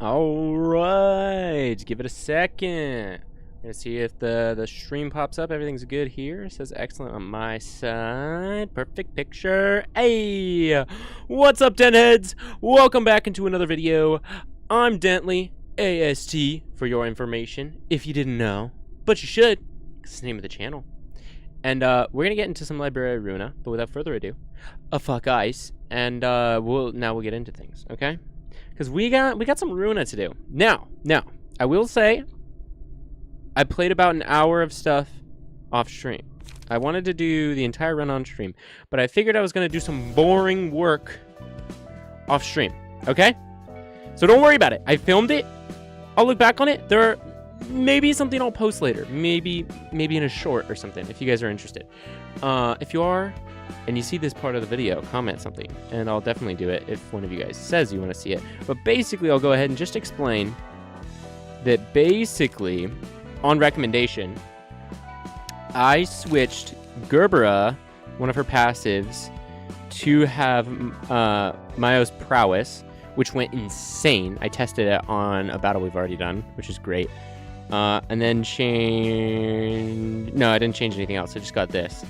All right, give it a second. I'm gonna see if the stream pops up. Everything's good here. It says excellent on my side. Perfect picture. Hey, what's up, Dentheads? Welcome back into another video. I'm Dentley, AST, for your information, if you didn't know, but you should, 'cause it's the name of the channel. And we're gonna get into some library Ruina, but without further ado, fuck ice, and we'll get into things, okay? Because we got some Ruina to do. Now, I will say, I played about an hour of stuff off stream. I wanted to do the entire run on stream, but I figured I was gonna do some boring work off stream, okay? So don't worry about it. I filmed it. I'll look back on it. There are maybe something I'll post later. Maybe in a short or something, if you guys are interested. If you are, and you see this part of the video, comment something, and I'll definitely do it if one of you guys says you want to see it. But basically, I'll go ahead and just explain that basically, on recommendation, I switched Gerbera, one of her passives, to have Mayo's Prowess, which went insane. I tested it on a battle we've already done, which is great. And then no, I didn't change anything else. I just got this.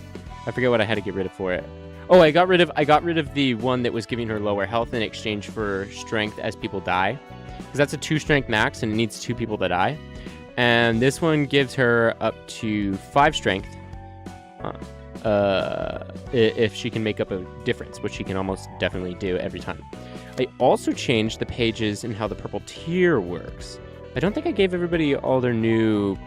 I forget what I had to get rid of for it. Oh, I got rid of the one that was giving her lower health in exchange for strength as people die, because that's a 2 strength max and it needs 2 people to die. And this one gives her up to 5 strength if she can make up a difference, which she can almost definitely do every time. I also changed the pages and how the purple tier works. I don't think I gave everybody all their new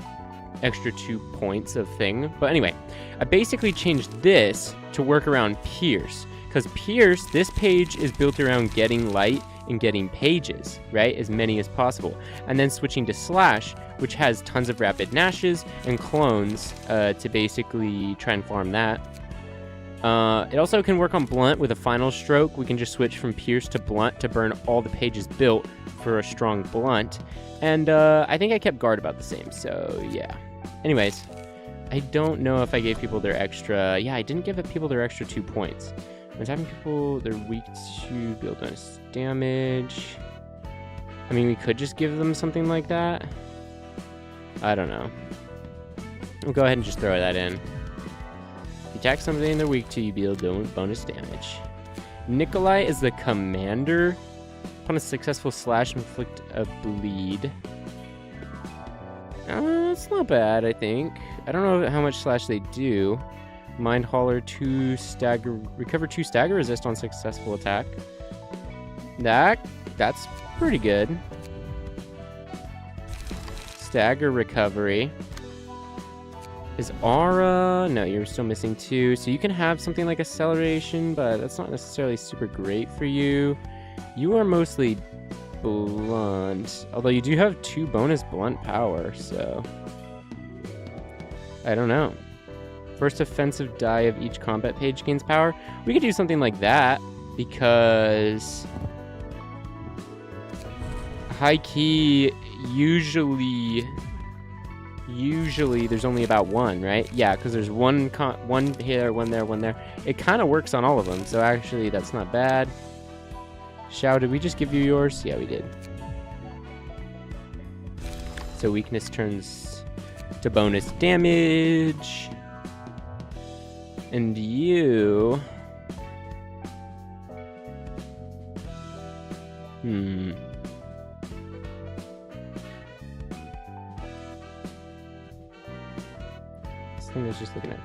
extra 2 points of thing, but anyway, I basically changed this to work around Pierce, because Pierce, this page is built around getting light and getting pages, right, as many as possible, and then switching to Slash, which has tons of rapid nashes and clones to basically try and farm that. It also can work on Blunt with a final stroke. We can just switch from Pierce to Blunt to burn all the pages built for a strong Blunt. And I think I kept Guard about the same, so yeah. Anyways, I don't know if I gave people their extra... Yeah, I didn't give people their extra 2 points. I was having people, they're weak to build bonus damage. I mean, we could just give them something like that. I don't know. We'll go ahead and just throw that in. If you attack something they're weak to, you build bonus damage. Nikolai is the commander. Upon a successful slash, inflict a bleed. It's not bad, I think. I don't know how much slash they do. Mind Hauler, 2 stagger, recover 2 stagger resist on successful attack. That's pretty good. Stagger recovery. Is aura? No, you're still missing 2. So you can have something like acceleration, but that's not necessarily super great for you. You are mostly blunt, although you do have 2 bonus blunt power, so I don't know. First offensive die of each combat page gains power. We could do something like that, because high key usually there's only about 1, right? Yeah, because there's one here, one there, one there. It kind of works on all of them, so actually that's not bad. Shao, did we just give you yours? Yeah, we did. So weakness turns to bonus damage. And you... This thing is just looking at...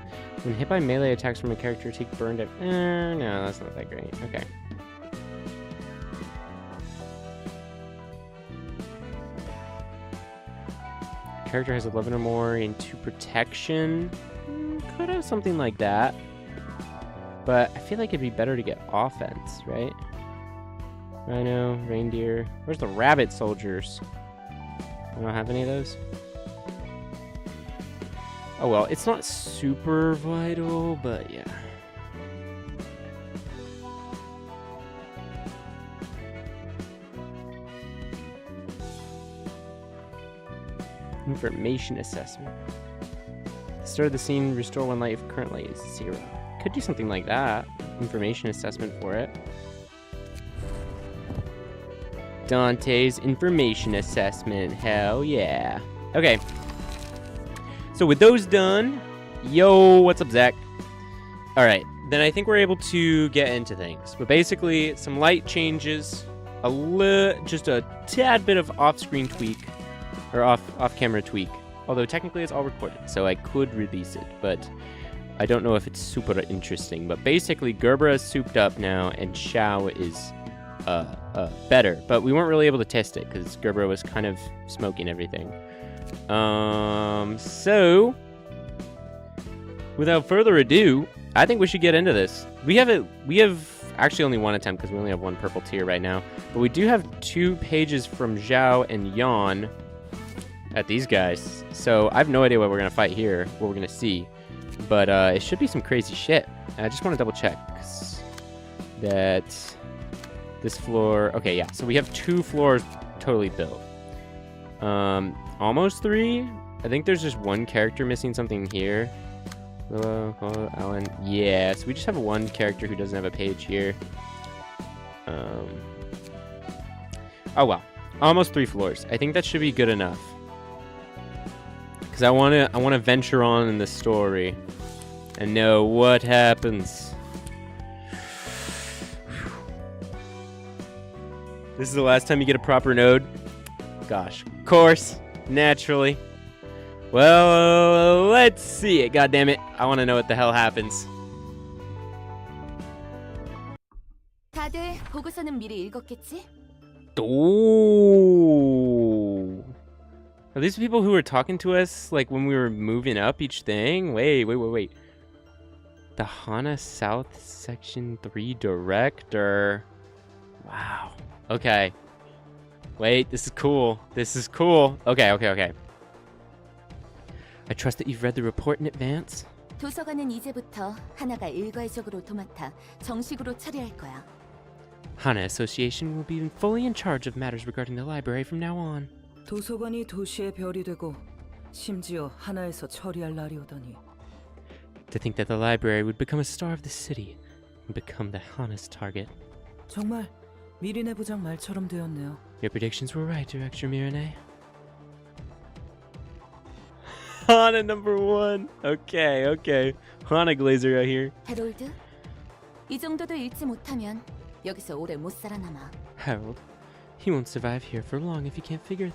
When hit by melee attacks from a character, take burned at... no, that's not that great. Okay. Character has 11 or more into protection. Could have something like that. But I feel like it'd be better to get offense, right? Rhino, reindeer. Where's the rabbit soldiers? I don't have any of those. Oh well, it's not super vital, but yeah. Information assessment. Start of the scene, restore 1 life, current light is 0. Could do something like that. Information assessment for it. Dante's information assessment. Hell yeah. Okay. So with those done, yo, what's up, Zach? All right, then I think we're able to get into things. But basically, some light changes, just a tad bit of off-screen tweak, or off-camera tweak. Although technically it's all recorded, so I could release it, but I don't know if it's super interesting. But basically, Gerbera is souped up now, and Xiao is better. But we weren't really able to test it because Gerbera was kind of smoking everything. So without further ado, I think we should get into this. We have actually only one attempt because we only have one purple tier right now. But we do have 2 pages from Zhao and Yan at these guys. So I have no idea what we're going to fight here, what we're going to see. But it should be some crazy shit. And I just want to double check that this floor... Okay, yeah. So we have 2 floors totally built. Almost 3. I think there's just 1 character missing something here. Hello, Alan. Yeah, so we just have 1 character who doesn't have a page here. Oh well, almost 3 floors. I think that should be good enough. Cause I wanna venture on in the story and know what happens. This is the last time you get a proper node. Gosh, of course, naturally. Well, let's see it. God damn it! I want to know what the hell happens. 다들 보고서는 미리 읽었겠지? Oh, are these people who were talking to us like when we were moving up each thing? Wait. The Hana South Section 3 director. Wow. Okay. Wait, this is cool. Okay. I trust that you've read the report in advance. 도서관은 이제부터 하나가 일괄적으로 도맡아 정식으로 처리할 거야. Hana Association will be fully in charge of matters regarding the library from now on. 도서관이 도시의 별이 되고 심지어 하나에서 처리할 날이 오다니. To think that the library would become a star of the city and become the Hana's target. 정말 미리네 부장 말처럼 되었네요. Your predictions were right, Director Mirane. Hana number 1. Okay. Hana Glazer out here. 해롤드, 이 정도도 읽지 못하면 여기서 오래 못 살아남아. Harold, he won't survive here for long if you can't figure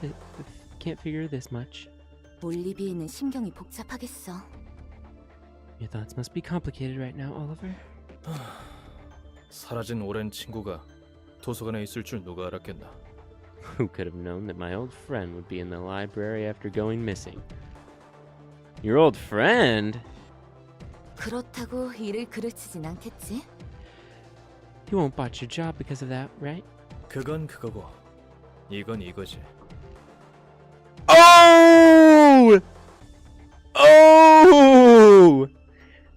this much. 올리비에는 신경이 복잡하겠어. Your thoughts must be complicated right now, Oliver. 사라진 오랜 친구가 도서관에 있을 줄 누가 알았겠나. Who could have known that my old friend would be in the library after going missing? Your old friend? 그렇다고 일을 그르치진 않겠지? You won't botch your job because of that, right? 그건 그거고 이건 이거지. Oh!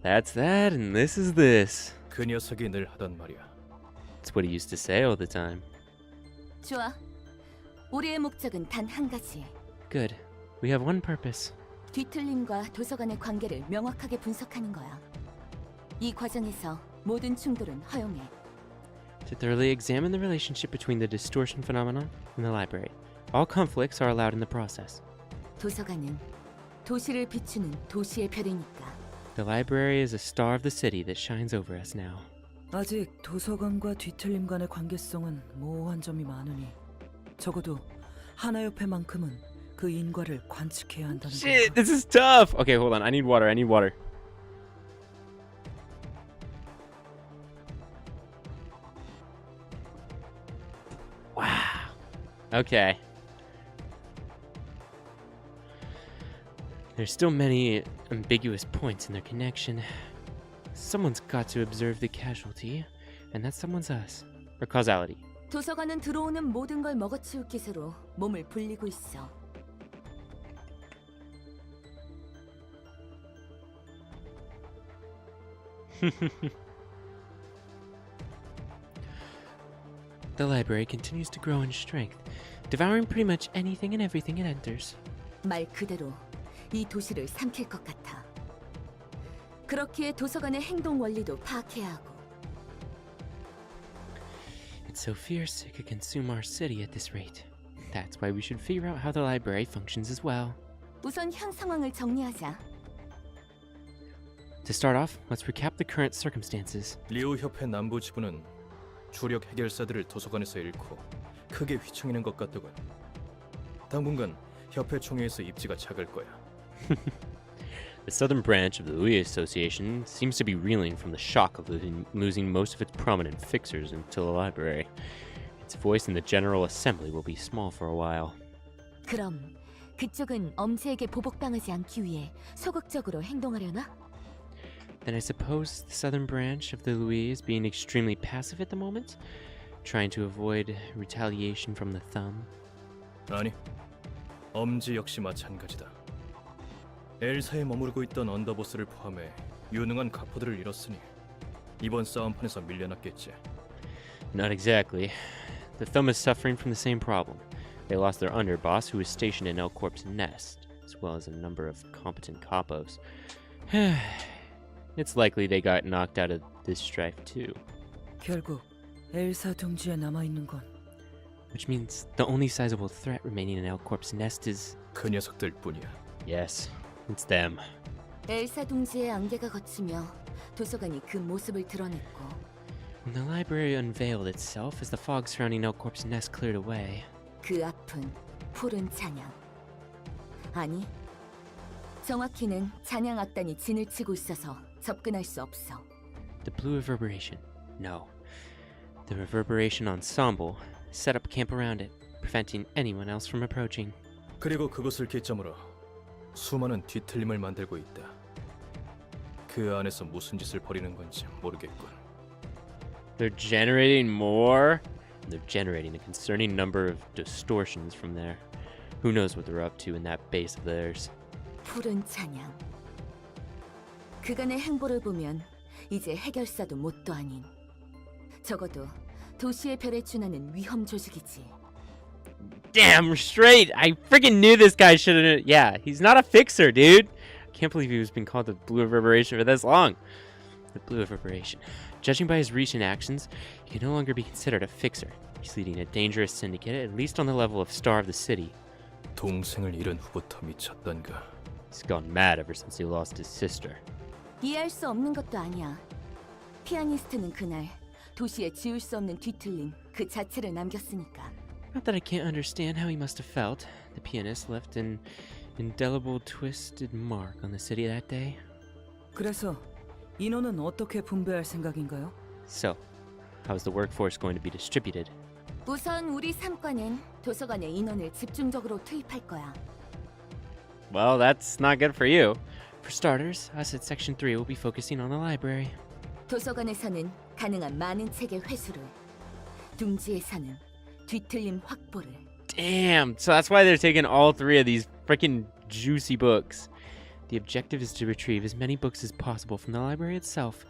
That's that, and this is this. 그 녀석이 늘 하던 말이야. It's what he used to say all the time. 좋아. 우리의 목적은 단 한 가지. Good. We have one purpose. 뒤틀림과 도서관의 관계를 명확하게 분석하는 거야. 이 과정에서 모든 충돌은 허용해. To thoroughly examine the relationship between the distortion phenomenon and the library. All conflicts are allowed in the process. 도서관은 도시를 비추는 도시의 별이니까. The library is a star of the city that shines over us now. 아직 도서관과 뒤틀림 간의 관계성은 모호한 점이 많으니 적어도 하나 옆에만큼은 그 인과를 관측해야 한다는 거야. Shit, this is tough. Okay, hold on. I need water. Wow. Okay. There's still many ambiguous points in their connection. Someone's got to observe the casualty, and that someone's us. Or causality. 도서관은 들어오는 모든 걸 먹어치울 기세로 몸을 불리고 있어. The library continues to grow in strength, devouring pretty much anything and everything it enters. 말 그대로 이 도시를 삼킬 것 같아. 그렇기에 도서관의 행동 원리도 파악해야 하고. It gets so fierce it could consume our city at this rate. That's why we should figure out how the library functions as well. 우선 현 상황을 정리하자. To start off, let's recap the current circumstances. 리오 협회 남부 지부는 주력 해결사들을 도서관에서 잃고 크게 휘청이는 것 같더군. 당분간 협회 총회에서 입지가 작을 거야. The southern branch of the Hana Association seems to be reeling from the shock of losing most of its prominent fixers into the library. Its voice in the General Assembly will be small for a while. 그럼 그쪽은 엄지에게 보복당하지 않기 위해 소극적으로 행동하려나? Then I suppose the southern branch of the Louis is being extremely passive at the moment, trying to avoid retaliation from the thumb. 아니, 엄지 역시 마찬가지다. 엘사에 머무르고 있던 언더보스를 포함해 유능한 가포들을 잃었으니 이번 싸움판에서 밀려났겠지. Not exactly. The Thumb is suffering from the same problem. They lost their underboss, who was stationed in Elcorp's Nest, as well as a number of competent capos. It's likely they got knocked out of this strife too. 결국 엘사 둥지에 남아있는 건 Which means the only sizable threat remaining in Elcorp's Nest is... 그 녀석들 뿐이야. Yes, it's them. 엘사 둥지의 안개가 걷히며 도서관이 그 모습을 드러냈고 When the library unveiled itself as the fog surrounding Elcorp's Nest cleared away, 그 앞은 푸른 찬양. 아니, 정확히는 찬양 악단이 진을 치고 있어서 접근할 수 없어. the blue reverberation. No. The reverberation ensemble set up camp around it, preventing anyone else from approaching. 그리고 그것을 기점으로 수많은 뒤틀림을 만들고 있다. 그 안에서 무슨 짓을 벌이는 건지 모르겠군. They're generating more? They're generating a concerning number of distortions from there. Who knows what they're up to in that base of theirs. 푸른 찬양. 그간의 행보를 보면 이제 해결사도 뭣도 아닌. 적어도 도시의 별에 준하는 위험 조직이지. Damn straight! I freaking knew this guy shouldn't. Yeah, he's not a fixer, dude. I can't believe he was being called the Blue Reverberation for this long. The blue reverberation. Judging by his recent actions, he can no longer be considered a fixer. He's leading a dangerous syndicate, at least on the level of star of the city. 동생을 잃은 후부터 미쳤단가. He's gone mad ever since he lost his sister. 이해할 수 없는 것도 아니야. 피아니스트는 그날 도시에 지울 수 없는 뒤틀림 그 자체를 남겼으니까. Not that I can't understand how he must have felt. The pianist left an indelible twisted mark on the city that day. 그래서 인원은 어떻게 분배할 생각인가요? So, how's the workforce going to be distributed? 우선 우리 3과는 도서관에 인원을 집중적으로 투입할 거야. Well, that's not good for you. For starters, us at Section 3 will be focusing on the library. 도서관에서는 가능한 많은 책의 회수를, 둥지에서는 뒤틀림 확보를. Damn, so that's why they're taking all three of these freaking juicy books. The objective is to retrieve as many books as possible from the library itself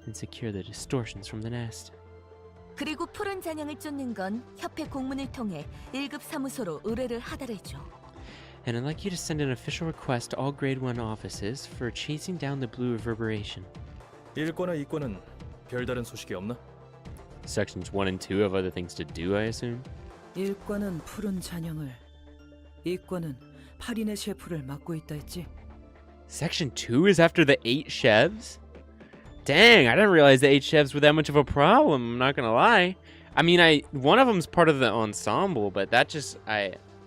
and secure the distortions from the nest. 그리고 푸른 잔향을 쫓는 건 협회 공문을 통해 1급 사무소로 의뢰를 하달해줘. And I'd like you to send an official request to all Grade 1 offices for chasing down the blue reverberation. 1과나 2과는 별다른 소식이 없나? Sections 1 and 2 have other things to do, I assume? 1과는 푸른 잔향을, 2과는 8인의 셰프를 맡고 있다 했지. Section 2 is after the 8 chefs? Dang, I didn't realize the 8 chefs were that much of a problem, I'm not gonna lie. I mean, one of them's part of the ensemble, but that just,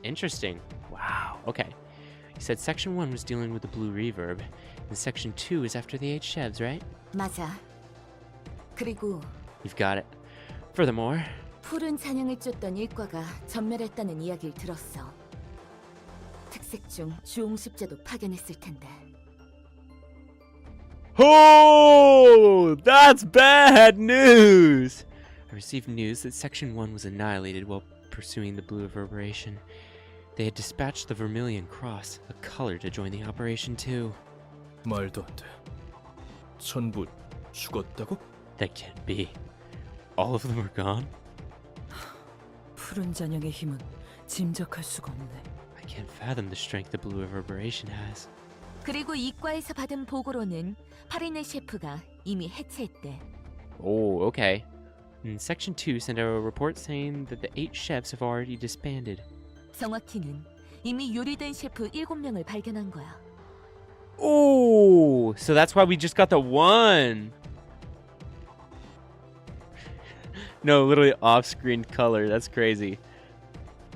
interesting. Wow, okay. You said Section 1 was dealing with the blue reverb, and Section 2 is after the 8 chefs, right? 맞아. 그리고 You've got it. Furthermore, 푸른 잔향을 쫓던 1과가 전멸했다는 이야기를 들었어. 특색 중 주홍십제도 파견했을 텐데. Oh, that's bad news! I received news that Section 1 was annihilated while pursuing the blue reverberation. They had dispatched the Vermilion Cross, a color, to join the operation too. 말도 안 돼. 전부 죽었다고? That can't be. All of them are gone? 푸른 잔향의 힘은 짐작할 수가 없네. I can't fathom the strength the blue reverberation has. 그리고 이과에서 받은 보고로는 8인의 셰프가 이미 해체했대. Oh, okay. And Section 2 sent out a report saying that the 8 chefs have already disbanded. 정확히는 이미 요리된 셰프 7명을 발견한 거야. Oh, so that's why we just got the one. No, literally off-screen color. That's crazy.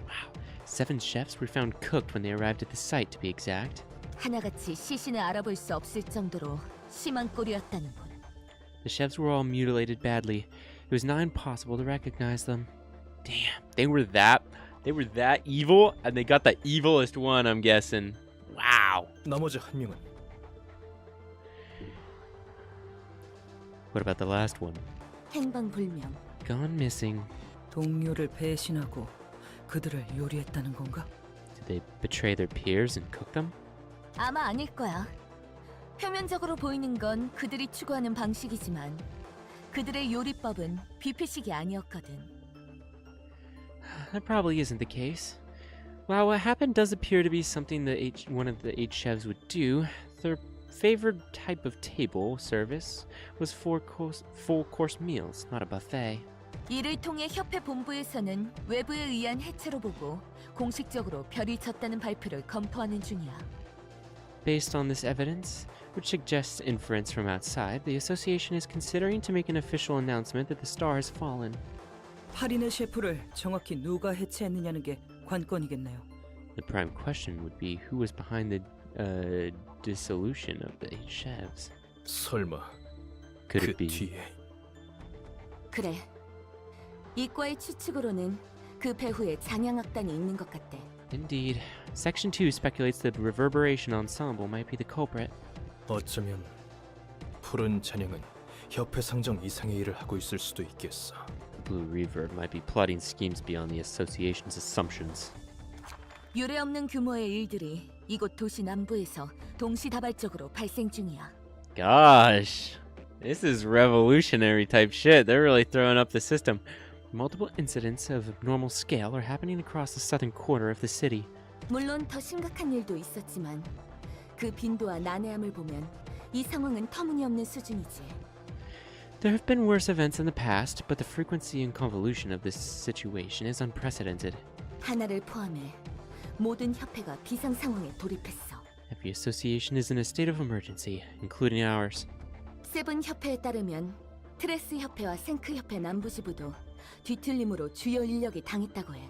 Wow. 7 chefs were found cooked when they arrived at the site, to be exact. 하나같이 시신을 알아볼 수 없을 정도로 심한 꼴이었다는군. The chefs were all mutilated badly. It was not impossible to recognize them. Damn, they were that evil, and they got the evilest one, I'm guessing. Wow. 나머지 한 명은 What about the last one? 행방불명. Gone missing. 동료를 배신하고 그들을 요리했다는 건가? Did they betray their peers and cook them? 아마 아닐 거야. 표면적으로 보이는 건 그들이 추구하는 방식이지만 그들의 요리법은 뷔페식이 아니었거든. That probably isn't the case. While what happened does appear to be something that one of the 8 chefs would do, their favored type of table service was full course meals, not a buffet. 이를 통해 협회 본부에서는 외부에 의한 해체로 보고 공식적으로 별이 졌다는 발표를 검토하는 중이야. Based on this evidence, which suggests inference from outside, the association is considering to make an official announcement that the star has fallen. 8인의 셰프를 정확히 누가 해체했느냐는 게 관건이겠네요. The prime question would be who was behind the dissolution of the 8 chefs. 설마 Could 그 it be? 뒤에 그래. 이과의 추측으로는 그 배후에 잔향악단이 있는 것 같대. Indeed. Section 2 speculates that the Reverberation Ensemble might be the culprit. 어쩌면 푸른 잔향은 협회 상정 이상의 일을 하고 있을 수도 있겠어. The Blue Reverb might be plotting schemes beyond the association's assumptions. 유례 없는 규모의 일들이 이곳 도시 남부에서 동시다발적으로 발생 중이야. Gosh, this is revolutionary type shit. They're really throwing up the system. Multiple incidents of abnormal scale are happening across the southern quarter of the city. 물론 더 심각한 일도 있었지만 그 빈도와 난해함을 보면 이 상황은 터무니없는 수준이지. There have been worse events in the past, but the frequency and convolution of this situation is unprecedented. 하나를 포함해 모든 협회가 비상 상황에 돌입했어. Every association is in a state of emergency, including ours. 세븐 협회에 따르면 트레스 협회와 생크 협회 남부지부도 뒤틀림으로 주요 인력이 당했다고 해.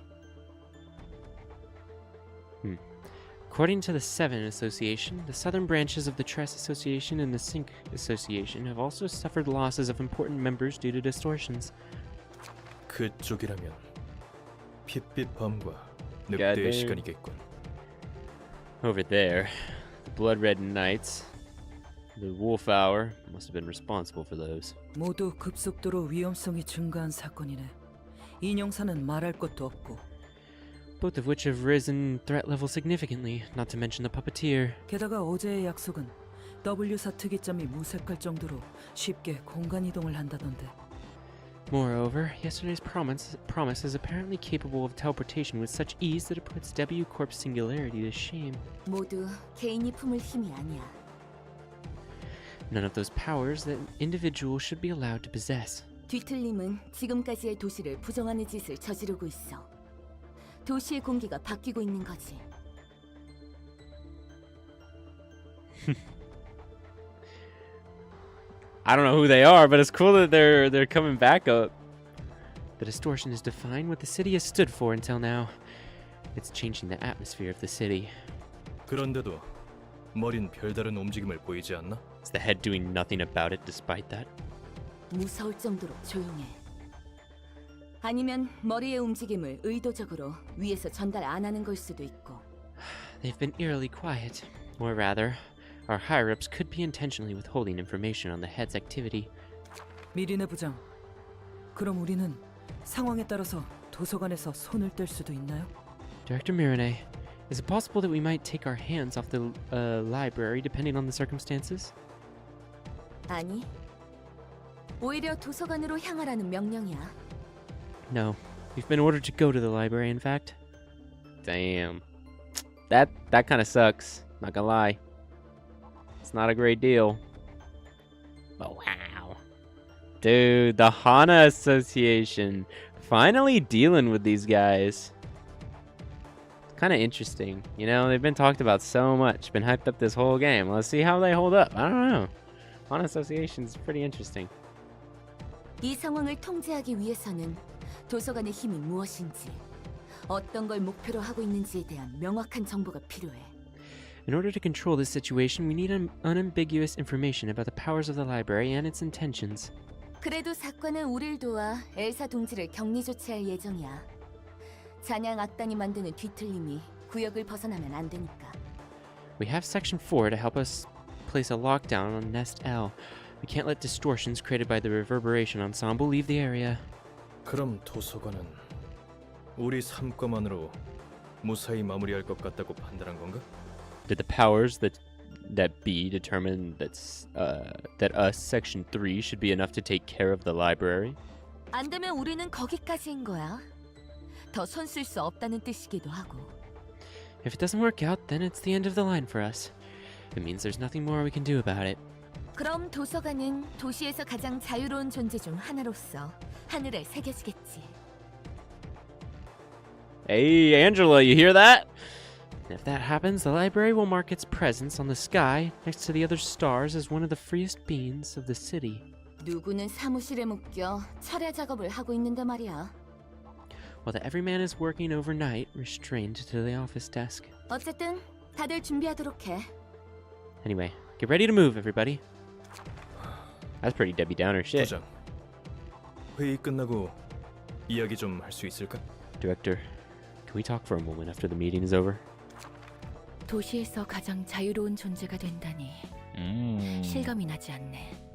According to the Seven Association, the southern branches of the Tress Association and the Sync Association have also suffered losses of important members due to distortions. 그쪽이라면 핏빛 밤과 Goddamn. 늑대의 시간이겠군. Over there, the Blood Red Knights, the Wolf Hour must have been responsible for those. 모두 급속도로 위험성이 증가한 사건이네. 인형사는 말할 것도 없고. Both of which have risen threat level significantly, not to mention the puppeteer. 게다가 어제의 약속은 W사 특이점이 무색할 정도로 쉽게 공간 이동을 한다던데. Moreover, yesterday's promise is apparently capable of teleportation with such ease that it puts W Corp's singularity to shame. 모두 개인이 품을 힘이 아니야. None of those powers that an individual should be allowed to possess. 뒤틀림은 지금까지의 도시를 부정하는 짓을 저지르고 있어. 도시의 공기가 바뀌고 있는 거지. I don't know who they are, but it's cool that they're coming back up. The distortion is defying what the city has stood for until now. It's changing the atmosphere of the city. 그런데도 머린 별다른 움직임을 보이지 않나? Is the head doing nothing about it despite that? 무서울 정도로 조용해. 아니면 머리의 움직임을 의도적으로 위에서 전달 안 하는 걸 수도 있고. They've been eerily quiet. Or rather, our higher-ups could be intentionally withholding information on the head's activity. 미리네 부장. 그럼 우리는 상황에 따라서 도서관에서 손을 뗄 수도 있나요? Director Mirane, is it possible that we might take our hands off the library depending on the circumstances? 아니. 오히려 도서관으로 향하라는 명령이야. No. We've been ordered to go to the library, in fact. Damn. That kind of sucks. Not gonna lie. It's not a great deal. But wow. Dude, the Hana Association. Finally dealing with these guys. Kind of interesting. You know, they've been talked about so much. Been hyped up this whole game. Let's see how they hold up. I don't know. Hana Association's pretty interesting. 이 상황을 통제하기 위해서는 도서관의 힘이 무엇인지, 어떤 걸 목표로 하고 있는지에 대한 명확한 정보가 필요해. In order to control this situation, we need unambiguous information about the powers of the library and its intentions. 그래도 사건은 우릴 도와 엘사 동지를 격리 조치할 예정이야. 잔향 악단이 만드는 뒤틀림이 구역을 벗어나면 안 되니까. We have Section 4 to help us place a lockdown on Nest L. We can't let distortions created by the reverberation ensemble leave the area. 그럼 도서관은 우리 삼과만으로 무사히 마무리할 것 같다고 판단한 건가? Did the powers that be determine that us Section 3 should be enough to take care of the library? 안 되면 우리는 거기까지인 거야. 더 손 쓸 수 없다는 뜻이기도 하고. If it doesn't work out, then it's the end of the line for us. It means there's nothing more we can do about it. 그럼 도서관은 도시에서 가장 자유로운 존재 중 하나로서 하늘에 새겨지겠지. Hey, Angela, you hear that? If that happens, the library will mark its presence on the sky next to the other stars as one of the freest beings of the city. 누구는 사무실에 묶여 철야 작업을 하고 있는데 말이야. While the everyman is working overnight, restrained to the office desk. 어쨌든 다들 준비하도록 해. Anyway, get ready to move, everybody. That's pretty Debbie Downer shit. 부장, 회의 끝나고 이야기 좀 할 수 있을까? Director, can we talk for a moment after the meeting is over? 도시에서 가장 자유로운 존재가 된다니 실감이 나지 않네.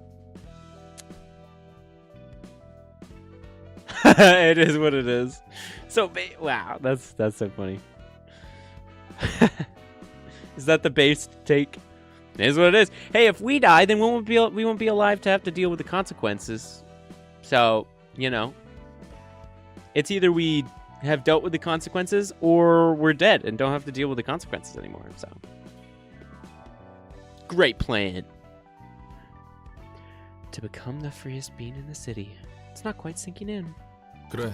It is what it is. So wow, that's so funny. Is that the base take? It is what it is. Hey, if we die, then we won't be alive to have to deal with the consequences. So, you know, it's either we have dealt with the consequences or we're dead and don't have to deal with the consequences anymore. So, great plan. To become the freest being in the city. It's not quite sinking in. 그래,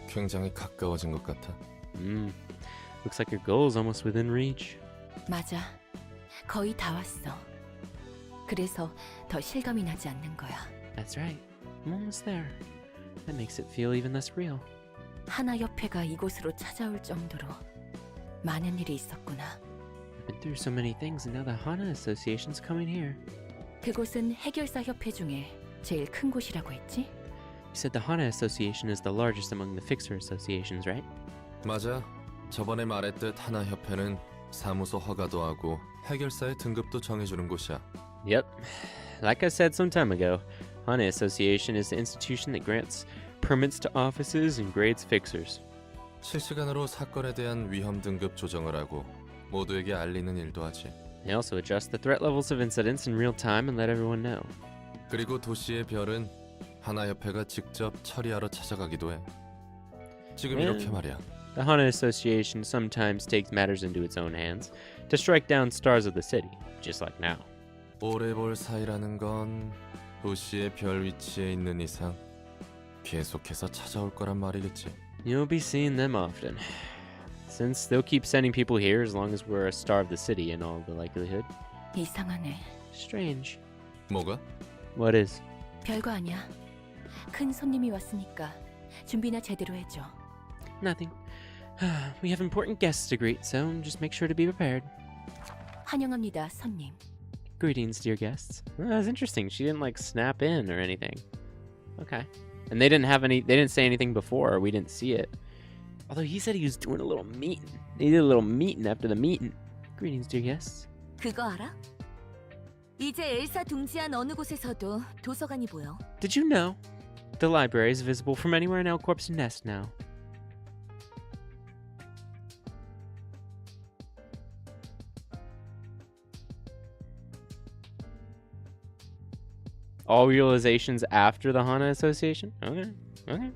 굉장히 가까워진 것 같아. Looks like your goal is almost within reach. 맞아. 거의 다 왔어. 그래서 더 실감이 나지 않는 거야. That's right. I'm almost there. That makes it feel even less real. 하나 협회가 이곳으로 찾아올 정도로 많은 일이 있었구나. I've been through so many things and now the Hana Association's coming here. 그곳은 해결사 협회 중에 제일 큰 곳이라고 했지? You said the Hana Association is the largest among the Fixer Associations, right? 맞아. 저번에 말했듯 하나 협회는 사무소 허가도 하고 해결사의 등급도 정해주는 곳이야. Yep. Like I said some time ago, Hana Association is the institution that grants permits to offices and grades fixers. 실시간으로 사건에 대한 위험 등급 조정을 하고 모두에게 알리는 일도 하지. They also adjust the threat levels of incidents in real time and let everyone know. 그리고 도시의 별은 하나 협회가 직접 처리하러 찾아가기도 해. 지금 이렇게 말이야. The Hana Association sometimes takes matters into its own hands to strike down stars of the city, just like now. 오래 볼 사이라는 건 도시의 별 위치에 있는 이상 계속해서 찾아올 거란 말이겠지. You'll be seeing them often, since they'll keep sending people here as long as we're a star of the city in all the likelihood. 이상하네. Strange. 뭐가? What is? 별거 아니야. 큰 손님이 왔으니까 준비나 제대로 해줘. Nothing. We have important guests to greet, so just make sure to be prepared. 환영합니다, 손님. Greetings, dear guests. Well, that's interesting. She didn't like snap in or anything. Okay. And they didn't say anything before, or we didn't see it. Although he said he was doing a little meeting. He did a little meeting after the meeting. Greetings, dear guests. 그거 알아? 이제 엘사 둥지한 어느 곳에서도 도서관이 보여. Did you know? The library is visible from anywhere in Elcorp's Nest now. All realizations after the Hana Association? Okay. Okay.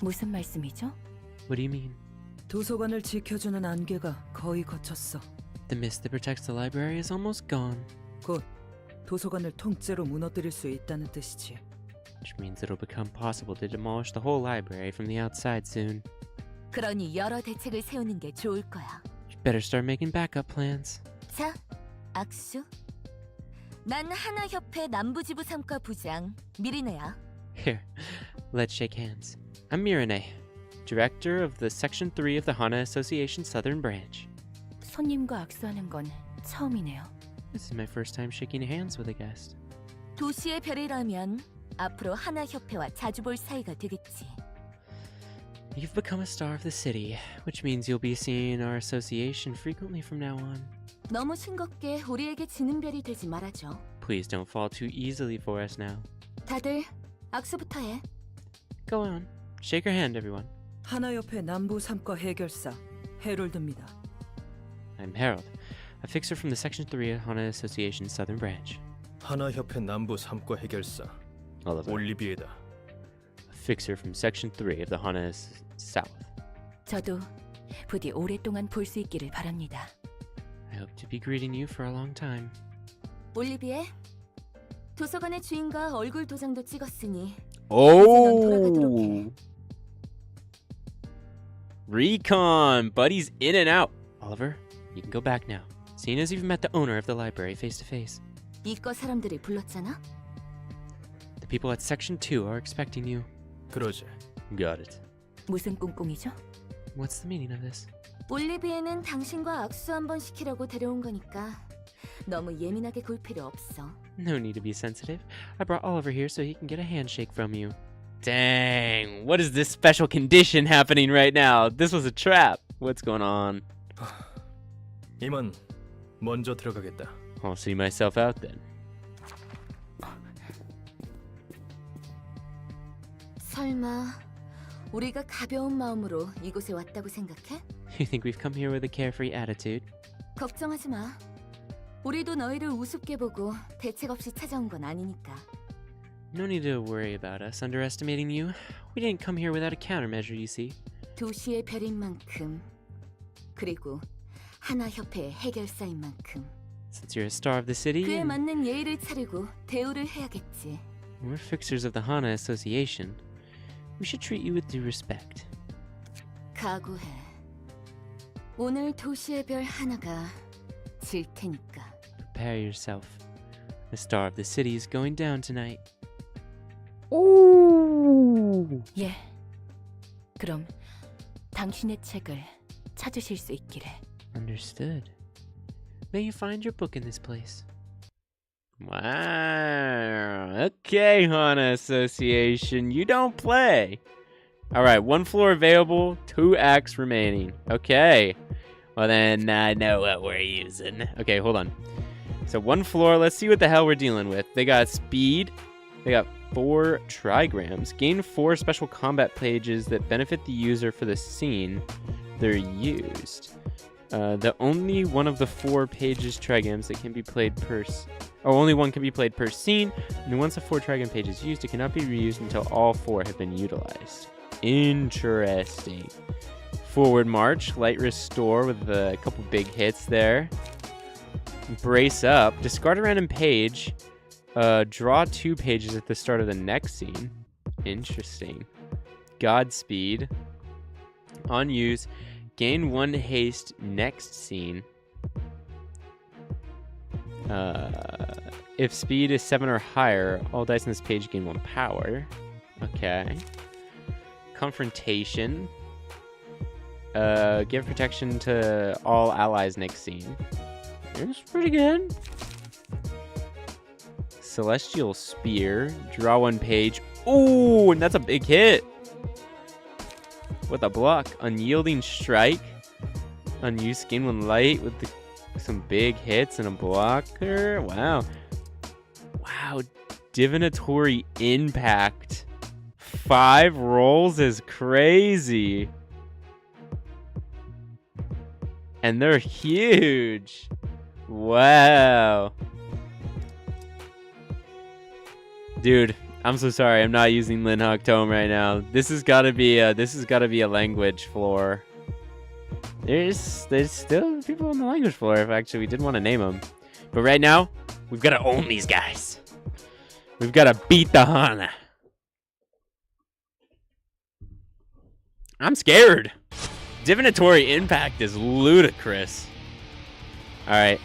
무슨 말씀이죠? What do you mean? 도서관을 지켜주는 안개가 거의 걷혔어. The mist that protects the library is almost gone. 곧 도서관을 통째로 무너뜨릴 수 있다는 뜻이지. Which means it'll become possible to demolish the whole library from the outside soon. 그러니 여러 대책을 세우는 게 좋을 거야. You better start making backup plans. 자, 악수. 난 하나협회 남부지부 3과 부장 미리네야. Here, let's shake hands. I'm Mirine, director of the Section 3 of the Hana Association Southern Branch. 손님과 악수하는 건 처음이네요. This is my first time shaking hands with a guest. 도시의 별이라면 앞으로 하나협회와 자주 볼 사이가 되겠지. You've become a star of the city, which means you'll be seeing our association frequently from now on. 너무 싱겁게 우리에게 지는 별이 되지 말아줘. Please don't fall too easily for us now. 다들 악수부터 해. Go on, shake your hand, everyone. 하나협회 남부 3과 해결사 해롤드입니다. I'm Harold, a fixer from the Section 3 of Hana Association Southern Branch. 하나협회 남부 3과 해결사 Oliver, 올리비에다. a fixer from Section 3 of the Hana South. 저도 부디 오랫동안 볼 수 있기를 바랍니다. I hope to be greeting you for a long time. 올리비에, 도서관의 주인과 얼굴 도장도 찍었으니 Oh! Recon! Buddy's in and out. Oliver, you can go back now, seeing as you've met the owner of the library face to face. 이과 사람들이 불렀잖아. The people at Section 2 are expecting you. 그러지. Got it. 무슨 꿍꿍이죠? What's the meaning of this? 올리비에는 당신과 악수 한번 시키려고 데려온 거니까 너무 예민하게 굴 필요 없어. No need to be sensitive. I brought Oliver here so he can get a handshake from you. Dang, what is this special condition happening right now? This was a trap. What's going on? 이만 먼저 들어가겠다. I'll see myself out then. 설마 우리가 가벼운 마음으로 이곳에 왔다고 생각해? You think we've come here with a carefree attitude? 걱정하지 마. 우리도 너희를 우습게 보고 대책 없이 찾아온 건 아니니까. No need to worry about us underestimating you. We didn't come here without a countermeasure, you see. 도시의 별인 만큼, 그리고 하나협회의 해결사인 만큼 Since you're a star of the city, 그에 and 맞는 예의를 차리고 대우를 해야겠지. we're fixers of the Hana Association, we should treat you with due respect. 각오해. 오늘 도시의 별 하나가 질 테니까. Prepare yourself. The star of the city is going down tonight. 예. 그럼 당신의 책을 찾으실 수 있기를. Understood. May you find your book in this place. Wow. Okay, Hana Association. You don't play. All right, 1 floor available, 2 acts remaining. Okay. Well, then I know what we're using. Okay, hold on. So 1 floor, let's see what the hell we're dealing with. They got speed. They got 4 trigrams. Gain 4 special combat pages that benefit the user for the scene they're used. The only one of the 4 pages trigrams that can be played per... only one can be played per scene. And once a 4 trigram page is used, it cannot be reused until all 4 have been utilized. Interesting. Forward march, light restore with a couple big hits there. Brace up, discard a random page. Draw 2 pages at the start of the next scene. Interesting. Godspeed. On use, gain 1 haste next scene. If speed is 7 or higher, all dice on this page gain 1 power. Okay. Confrontation. Give protection to all allies next scene. It's pretty good. Celestial Spear. Draw 1 page. Ooh, and that's a big hit. With a block. Unyielding Strike. Unused, gain 1 light with some big hits and a blocker. Wow. Wow. Divinatory Impact. 5 rolls is crazy. And they're huge. Wow. Dude, I'm so sorry. I'm not using Linhawk Tome right now. This has got to be a language floor. There's still people on the language floor if actually we did want to name them. But right now, We've got to own these guys. We've got to beat the Hana. I'm scared. Divinatory impact is ludicrous. Alright.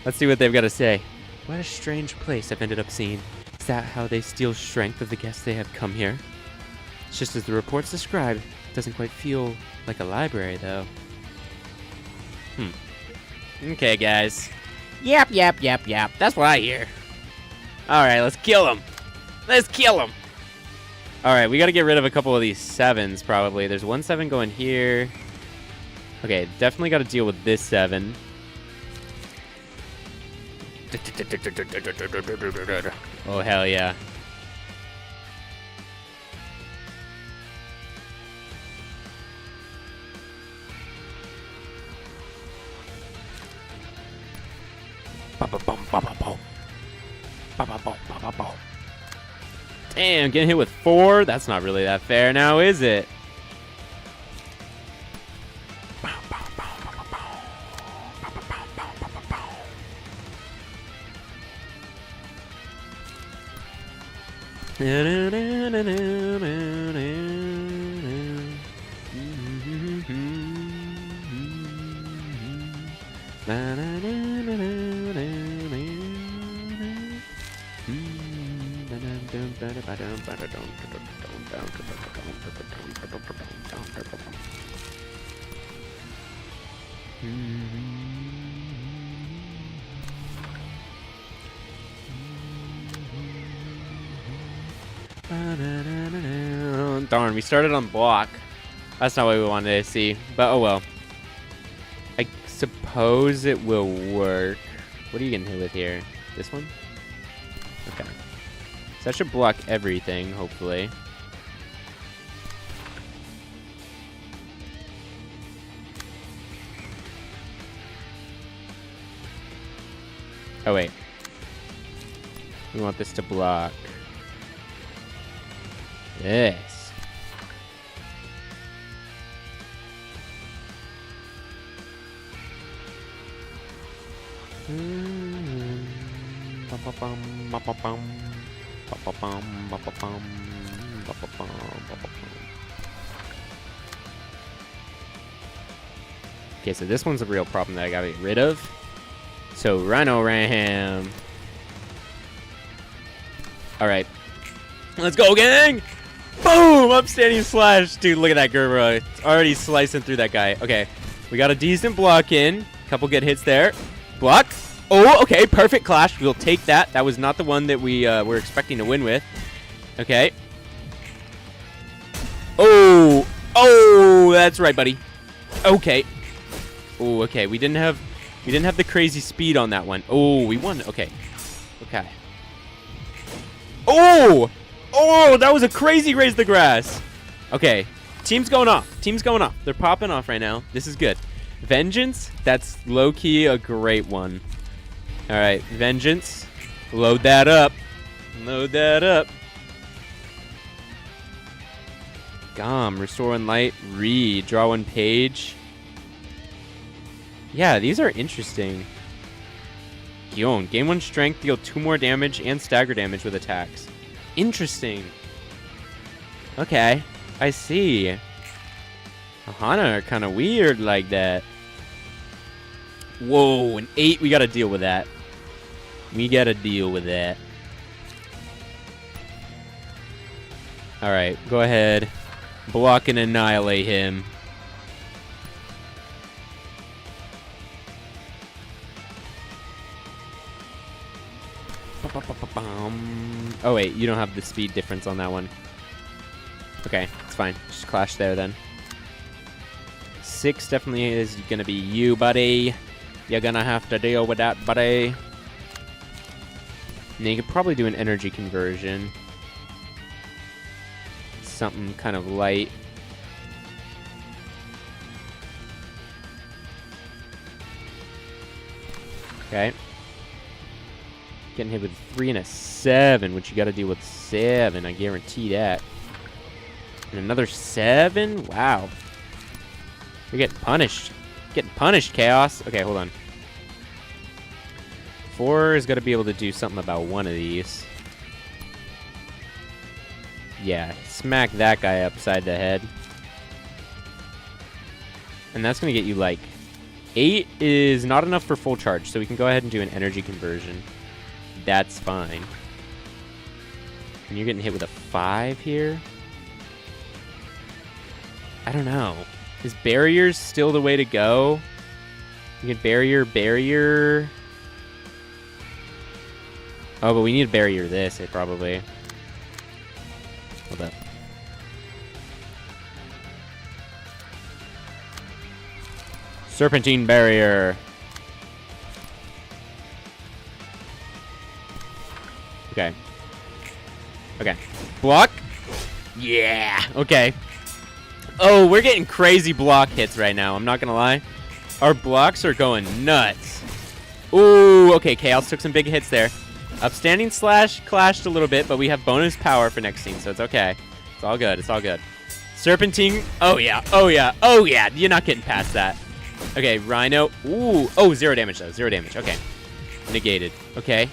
Let's see what they've got to say. What a strange place I've ended up seeing. Is that how they steal strength of the guests they have come here? It's just as the reports describe. Doesn't quite feel like a library, though. Okay, guys. Yap. That's what I hear. Alright, let's kill him. Let's kill him. Alright, we gotta get rid of a couple of these 7s, probably. There's 1 7 going here. Okay, definitely gotta deal with this 7. Oh, hell yeah. Damn, getting hit with 4? That's not really that fair now, is it? Darn, we started on block. That's not what we wanted to see, but oh well. I suppose it will work. What are you getting hit with here? This one? Okay. So that should block everything, hopefully. Oh, wait. We want this to block. Yes. Okay, so this one's a real problem that I gotta get rid of. So, Rhino Ram. Alright. Let's go, gang! Boom! Upstanding slash. Dude, look at that Gerber. Already slicing through that guy. Okay. We got a decent block in. Couple good hits there. Block. Oh, okay. Perfect clash. We'll take that. That was not the one that we were expecting to win with. Okay. Oh. Oh, that's right, buddy. Okay. Oh, okay. We didn't have the crazy speed on that one. Oh, we won. Okay. Okay. Oh! Oh, that was a crazy raise the grass. Okay. Team's going off. Team's going off. They're popping off right now. This is good. Vengeance, that's low-key a great one. All right, Vengeance. Load that up. Load that up. Gom, Restore One Light, Read, Draw One Page. Yeah, these are interesting. Gion, gain 1 strength, deal 2 more damage, and stagger damage with attacks. Interesting. Okay, I see. Hana are kind of weird like that. Whoa, an 8, we gotta deal with that. We gotta deal with that. Alright, go ahead. Block and annihilate him. Oh wait, you don't have the speed difference on that one. Okay, it's fine. Just clash there then. 6 definitely is gonna be you, buddy. You're gonna have to deal with that, buddy. Now you could probably do an energy conversion. Something kind of light. Okay. Getting hit with 3 and a 7, which you gotta deal with 7, I guarantee that. And another 7? Wow. You're getting punished. Getting punished, Chaos. Okay, hold on. 4 is going to be able to do something about one of these. Yeah, smack that guy upside the head. And that's going to get you like 8 is not enough for full charge, so we can go ahead and do an energy conversion. That's fine. And you're getting hit with a 5 here. I don't know. Is barriers still the way to go? You can barrier. Oh, but we need to barrier this, probably. Hold up. Serpentine barrier. Okay. Okay. Block. Yeah. Okay. Oh, we're getting crazy block hits right now. I'm not going to lie. Our blocks are going nuts. Ooh, okay. Chaos took some big hits there. Upstanding slash clashed a little bit, but we have bonus power for next scene, so it's okay. It's all good. It's all good. Serpentine. Oh, yeah. Oh, yeah. Oh, yeah. You're not getting past that. Okay, Rhino. Ooh. Oh, 0 damage, though. 0 damage. Okay. Negated. Okay.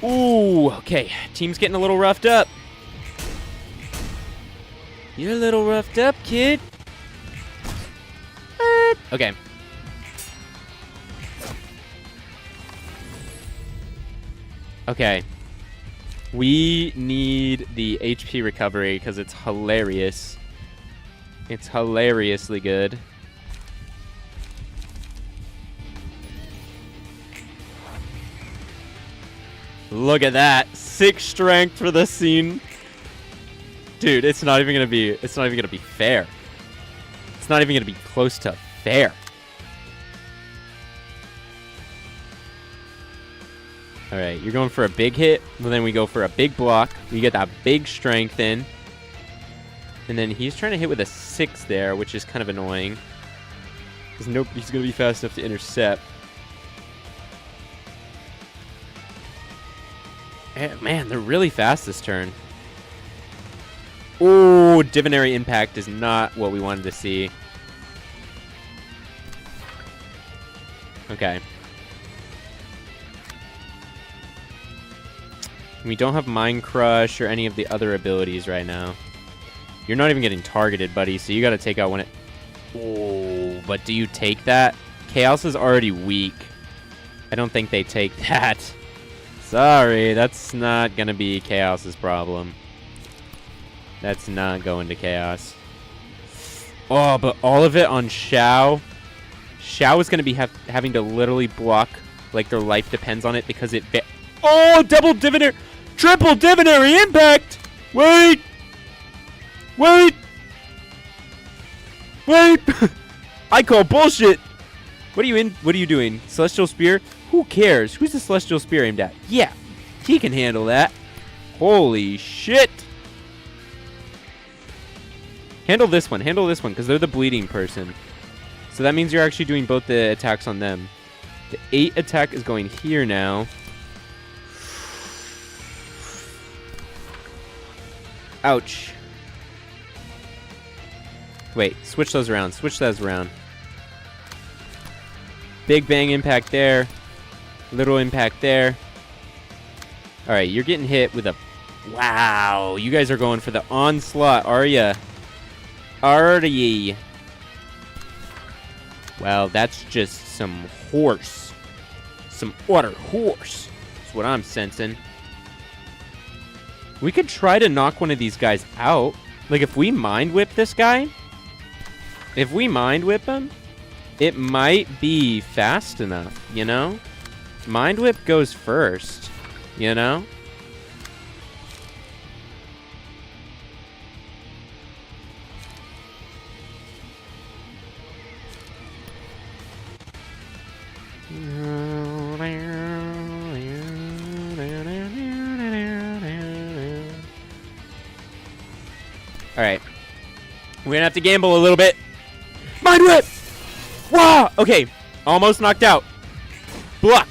Ooh. Okay. Team's getting a little roughed up. You're a little roughed up, kid. Okay. Okay. We need the HP recovery because it's hilarious. It's hilariously good. Look at that. 6 strength for this scene. Dude, it's not even gonna be fair. It's not even gonna be close to fair. Alright, you're going for a big hit, and then we go for a big block. We get that big strength in. And then he's trying to hit with a 6 there, which is kind of annoying. Because nobody's going to be fast enough to intercept. Man, they're really fast this turn. Ooh, Divinary Impact is not what we wanted to see. Okay. We don't have Mind Crush or any of the other abilities right now. You're not even getting targeted, buddy, so you got to take out one. Oh, but do you take that? Chaos is already weak. I don't think they take that. Sorry, that's not going to be Chaos's problem. That's not going to Chaos. Oh, but all of it on Xiao. Xiao is going to be having to literally block like their life depends on it because it... Oh, double Divinary... Triple Divinary Impact! Wait! Wait! Wait! I call bullshit! What are you doing? Celestial Spear? Who cares? Who's the Celestial Spear aimed at? Yeah, he can handle that. Holy shit! Handle this one, because they're the bleeding person. So that means you're actually doing both the attacks on them. The 8 attack is going here now. Ouch. Wait, switch those around. Switch those around. Big bang impact there. Little impact there. Alright, you're getting hit with a... Wow, you guys are going for the onslaught, are ya? Are ye? Well, that's just some horse. Some utter horse. That's what I'm sensing. We could try to knock one of these guys out. Like, if we mind whip this guy... If we mind whip him, it might be fast enough, you know? Mind whip goes first, you know? Alright. We're gonna have to gamble a little bit. Mind whip! Wow! Okay. Almost knocked out. Block.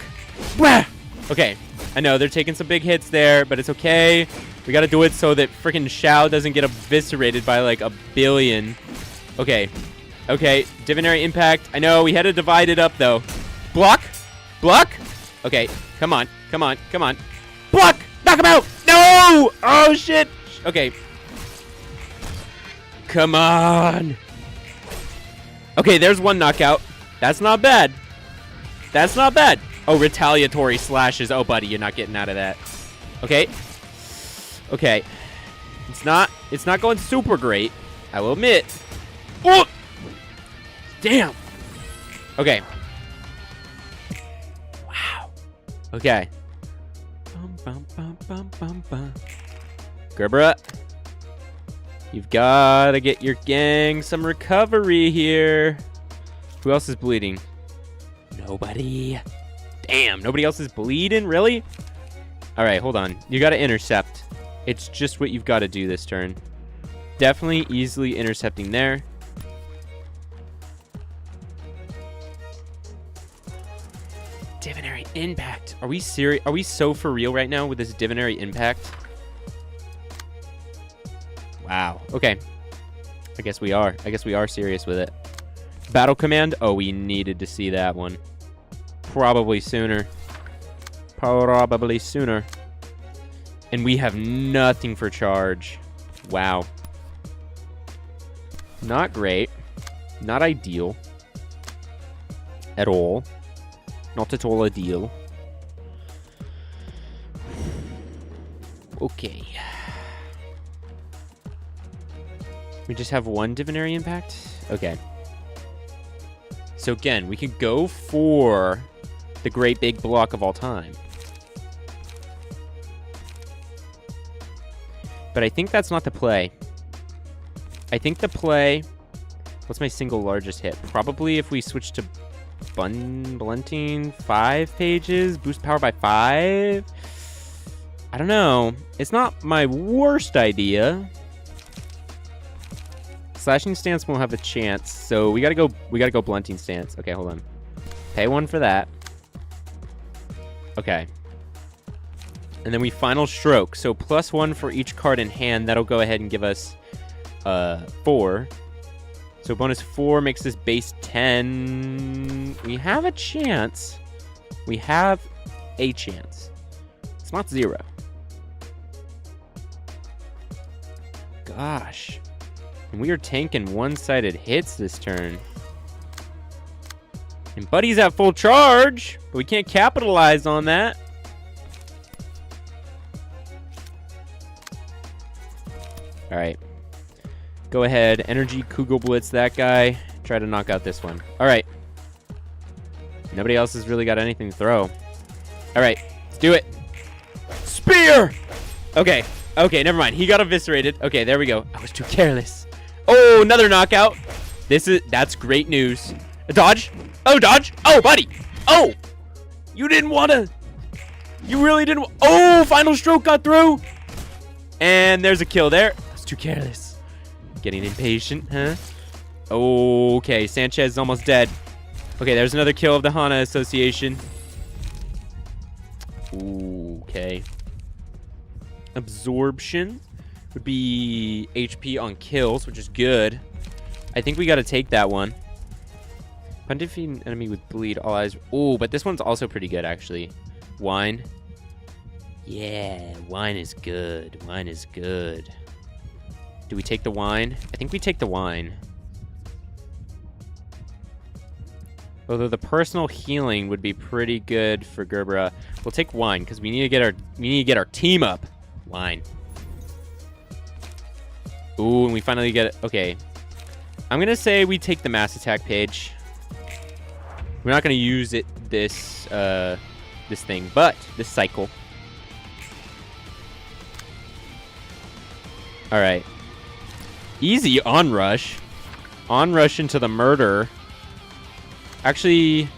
Wah! Okay. I know, they're taking some big hits there, but it's okay. We gotta do it so that freaking Xiao doesn't get eviscerated by like a billion. Okay. Okay. Divinary Impact. I know, we had to divide it up though. Block. Block. Okay, come on, come on, come on. Block. Knock him out. No. Oh shit. Okay. Come on. Okay, there's one knockout. That's not bad. That's not bad. Oh, retaliatory slashes. Oh, buddy, you're not getting out of that. Okay. Okay. It's not going super great, I will admit. Oh! Damn. Okay. Wow. Okay. Gerbera, you've got to get your gang some recovery here. Who else is bleeding? Nobody. Damn, nobody else is bleeding? Really? All right, hold on. You got to intercept. It's just what you've got to do this turn. Definitely easily intercepting there. Divinary impact. Are we serious? Are we so for real right now with this divinary impact? Wow. Okay. I guess we are. I guess we are serious with it. Battle command. Oh, we needed to see that one. Probably sooner. Probably sooner. And we have nothing for charge. Wow. Not great. Not ideal. At all. Not at all ideal. Okay. We just have one divinary impact? Okay. So again, we could go for the great big block of all time. But I think that's not the play. I think the play... What's my single largest hit? Probably if we switch to blunting 5 pages, boost power by 5. I don't know. It's not my worst idea. Slashing stance won't have a chance, so we gotta go blunting stance. Okay, hold on. Pay 1 for that. Okay. And then we final stroke. So +1 for each card in hand. That'll go ahead and give us 4. So bonus 4 makes this base 10. We have a chance. We have a chance. It's not 0. Gosh. And we are tanking one-sided hits this turn. And Buddy's at full charge, but we can't capitalize on that. All right. Go ahead. Energy Kugel Blitz that guy. Try to knock out this one. All right. Nobody else has really got anything to throw. All right. Let's do it. Spear! Okay. Okay, never mind. He got eviscerated. Okay, there we go. I was too careless. Oh, another knockout. That's great news. A dodge. Oh, dodge. Oh, buddy. Oh. You didn't want to. You really didn't. Oh, final stroke got through. And there's a kill there. I was too careless. Getting impatient, huh? Okay, Sanchez is almost dead. Okay, there's another kill of the Hana Association. Okay. Absorption would be HP on kills, which is good. I think we got to take that one. Upon defeating an enemy with bleed, all eyes. Oh, but this one's also pretty good, actually. Wine. Yeah, wine is good. Wine is good. Do we take the wine? I think we take the wine. Although the personal healing would be pretty good for Gerbera. We'll take wine because we need to get our team up. Wine. Ooh, and we finally get it. Okay. I'm gonna say we take the mass attack page. We're not gonna use it this thing, but this cycle. All right. Easy onrush. Onrush into the murder. Actually,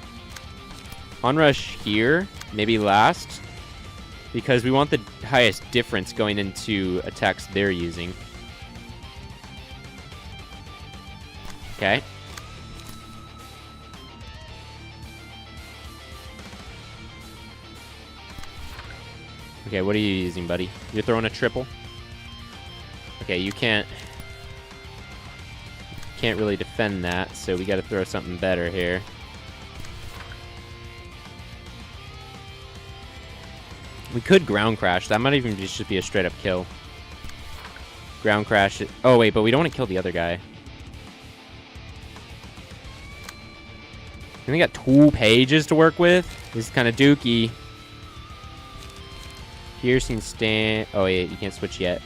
onrush here, maybe last, because we want the highest difference going into attacks they're using. Okay. Okay, what are you using, buddy? You're throwing a triple? Okay, you can't really defend that, so we got to throw something better here. We could ground crash. That might even just be a straight up kill. Ground crash it. Oh, wait, but we don't want to kill the other guy. And they got 2 pages to work with. This is kind of dookie. Piercing stand. Oh, yeah, you can't switch yet.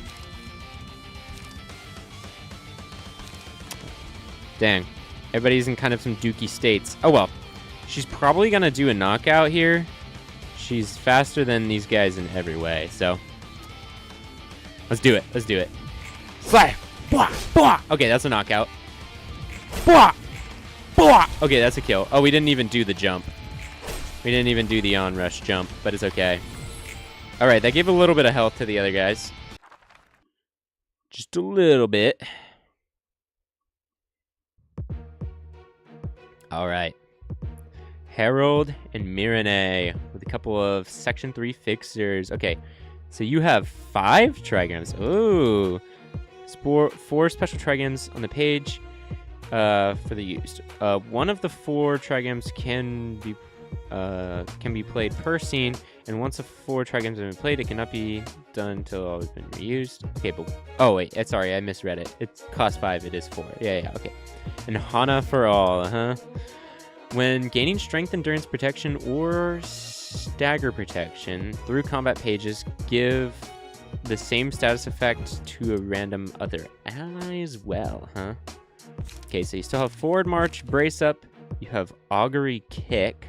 Dang. Everybody's in kind of some dookie states. Oh, well. She's probably going to do a knockout here. She's faster than these guys in every way, so. Let's do it. Let's do it. Slay! Blah! Blah! Okay, that's a knockout. Blah! Blah! Okay, that's a kill. Oh, we didn't even do the jump. We didn't even do the onrush jump, but it's okay. Alright, that gave a little bit of health to the other guys. Just a little bit. Alright. Harold and Mirene with a couple of Section 3 fixers. Okay, so you have 5 trigrams. Ooh. 4 special trigrams on the page for the used. One of the 4 trigrams can be played per scene, and once the 4 trigrams have been played, it cannot be done until all has been reused. Okay, but oh wait, sorry, I misread it. It's cost 5. It is 4. Yeah, okay. And Hana for all, huh? When gaining strength, endurance, protection, or stagger protection through combat pages, give the same status effect to a random other ally as well, huh? Okay, so you still have forward march, brace up. You have augury kick.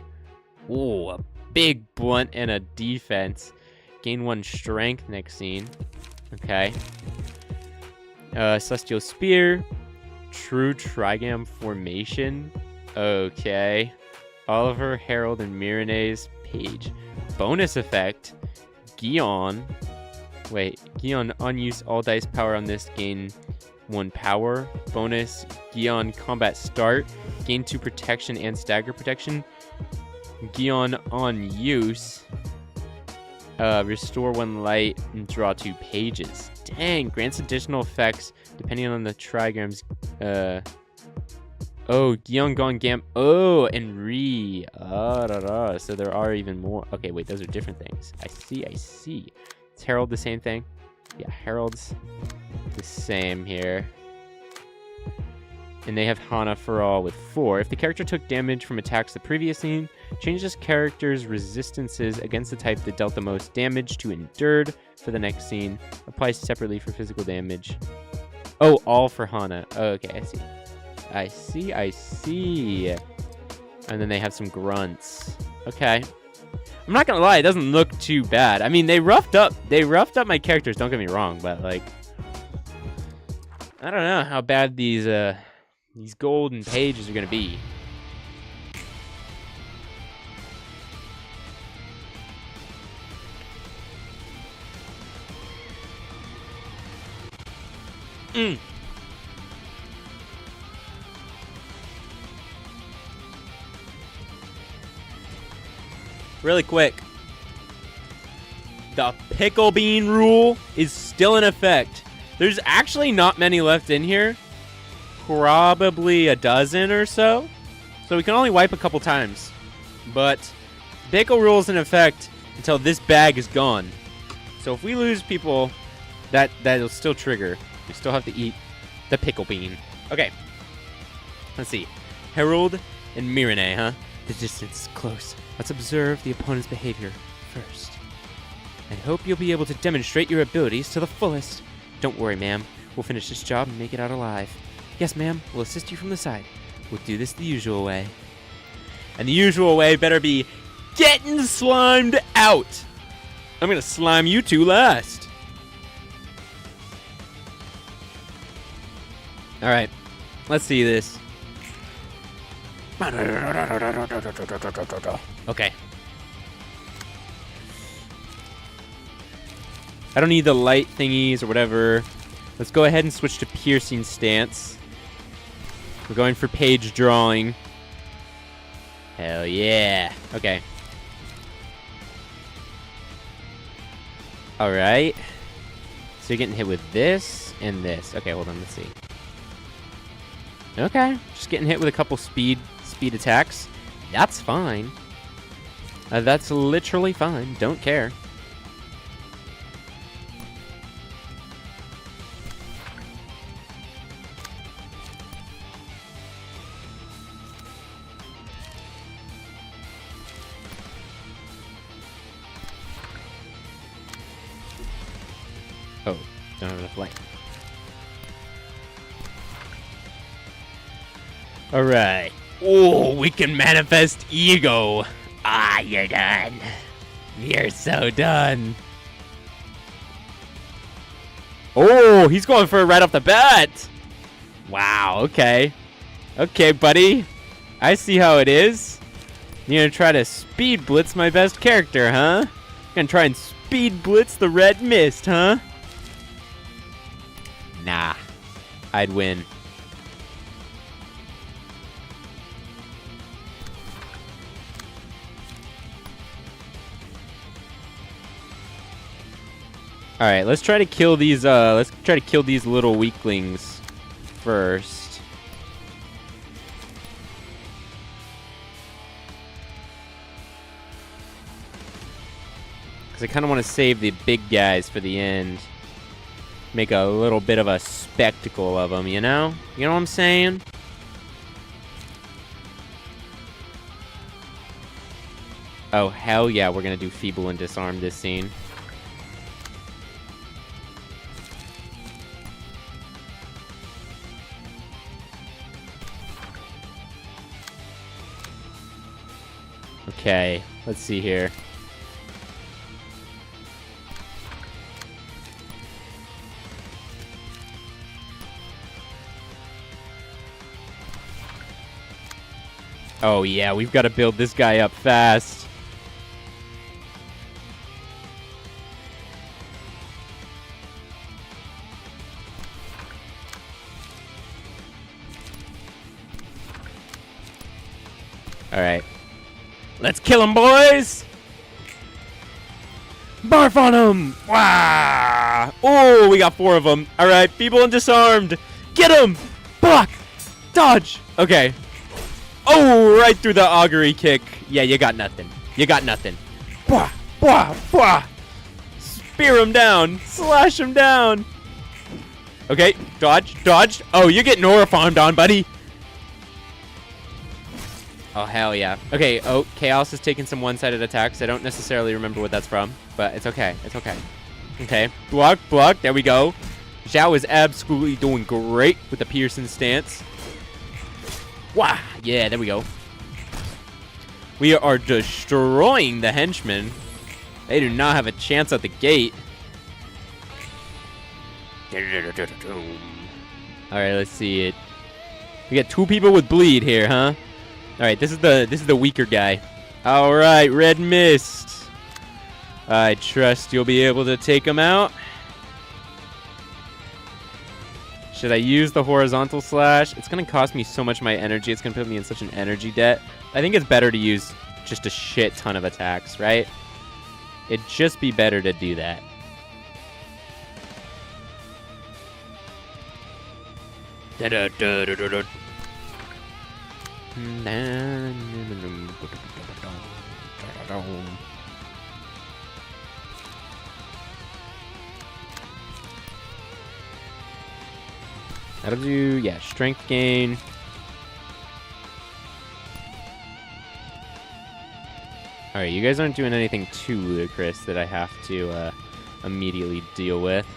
Ooh, a big blunt and a defense. Gain 1 strength next scene. Okay. Celestial spear. True trigram formation. Okay. Oliver, Harold, and Mirene's page. Bonus effect. Gion. Wait. Gion unused all dice power on this. Gain 1 power. Bonus. Gion combat start. Gain 2 protection and stagger protection. Gion on use. Restore 1 light and draw 2 pages. Dang. Grants additional effects depending on the trigrams. Oh, Gion Gon Gam. Oh, and Re. So there are even more. Okay, wait, those are different things. I see. Is Harold the same thing? Yeah, Harold's the same here. And they have Hana for all with 4. If the character took damage from attacks the previous scene, change this character's resistances against the type that dealt the most damage to endured for the next scene. Applies separately for physical damage. Oh, all for Hana. Okay, I see. And then they have some grunts. Okay. I'm not gonna lie, it doesn't look too bad. I mean, they roughed up my characters, don't get me wrong, but like, I don't know how bad these golden pages are gonna be. Really quick. The pickle bean rule is still in effect. There's actually not many left in here. Probably a dozen or so. So we can only wipe a couple times. But pickle rule is in effect until this bag is gone. So if we lose people, that'll still trigger. We still have to eat the pickle bean. Okay. Let's see. Harold and Mirene, huh? The distance is close. Let's observe the opponent's behavior first. I hope you'll be able to demonstrate your abilities to the fullest. Don't worry, ma'am. We'll finish this job and make it out alive. Yes, ma'am. We'll assist you from the side. We'll do this the usual way. And the usual way better be getting slimed out. I'm gonna slime you two last. Alright. Let's see this. Okay. I don't need the light thingies or whatever. Let's go ahead and switch to piercing stance. We're going for page drawing. Hell yeah. Okay. Alright. So you're getting hit with this and this. Okay, hold on. Let's see. Okay. Just getting hit with a couple speed attacks. That's fine. That's literally fine. Don't care. Oh, don't have enough light. Alright. Oh, we can manifest ego. Ah, you're done. You're so done. Oh, he's going for it right off the bat. Wow, okay. Okay, buddy. I see how it is. You're gonna try to speed blitz my best character, huh? Gonna try and speed blitz the red mist, huh? Nah. I'd win. All right, let's try to kill these. Let's try to kill these little weaklings first. Because I kind of want to save the big guys for the end. Make a little bit of a spectacle of them, you know? You know what I'm saying? Oh, hell yeah, we're going to do feeble and disarm this scene. Okay, let's see here. Oh yeah, we've got to build this guy up fast. All right. Let's kill him, boys! Barf on him! Wow! Oh, we got 4 of them. All right, feeble and disarmed. Get him! Block! Dodge! Okay. Oh, right through the augury kick. Yeah, you got nothing. You got nothing. Bwah! Bwah! Bwah! Spear him down. Slash him down. Okay, dodge, dodge. Oh, you're getting aura farmed on, buddy. Oh, hell yeah. Okay, oh, Chaos is taking some one-sided attacks. I don't necessarily remember what that's from, but it's okay. It's okay. Okay, block, block. There we go. Zhao is absolutely doing great with the Pearson stance. Wow. Yeah, there we go. We are destroying the henchmen. They do not have a chance at the gate. Alright, let's see it. We got 2 people with bleed here, huh? Alright, this is the weaker guy. Alright, red mist. I trust you'll be able to take him out. Should I use the horizontal slash? It's gonna cost me so much of my energy. It's gonna put me in such an energy debt. I think it's better to use just a shit ton of attacks, right? It'd just be better to do that. That'll do, yeah, strength gain. Alright, you guys aren't doing anything too ludicrous that I have to immediately deal with.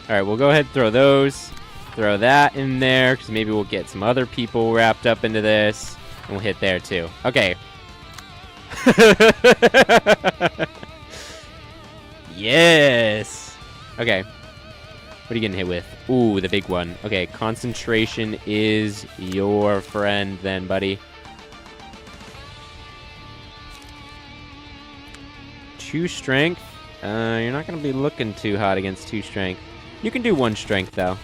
Alright, we'll go ahead and throw those. Throw that in there, because maybe we'll get some other people wrapped up into this. And we'll hit there too. Okay. Yes! Okay. What are you getting hit with? Ooh, the big one. Okay, concentration is your friend then, buddy. 2 strength. You're not going to be looking too hot against 2 strength. You can do 1 strength, though.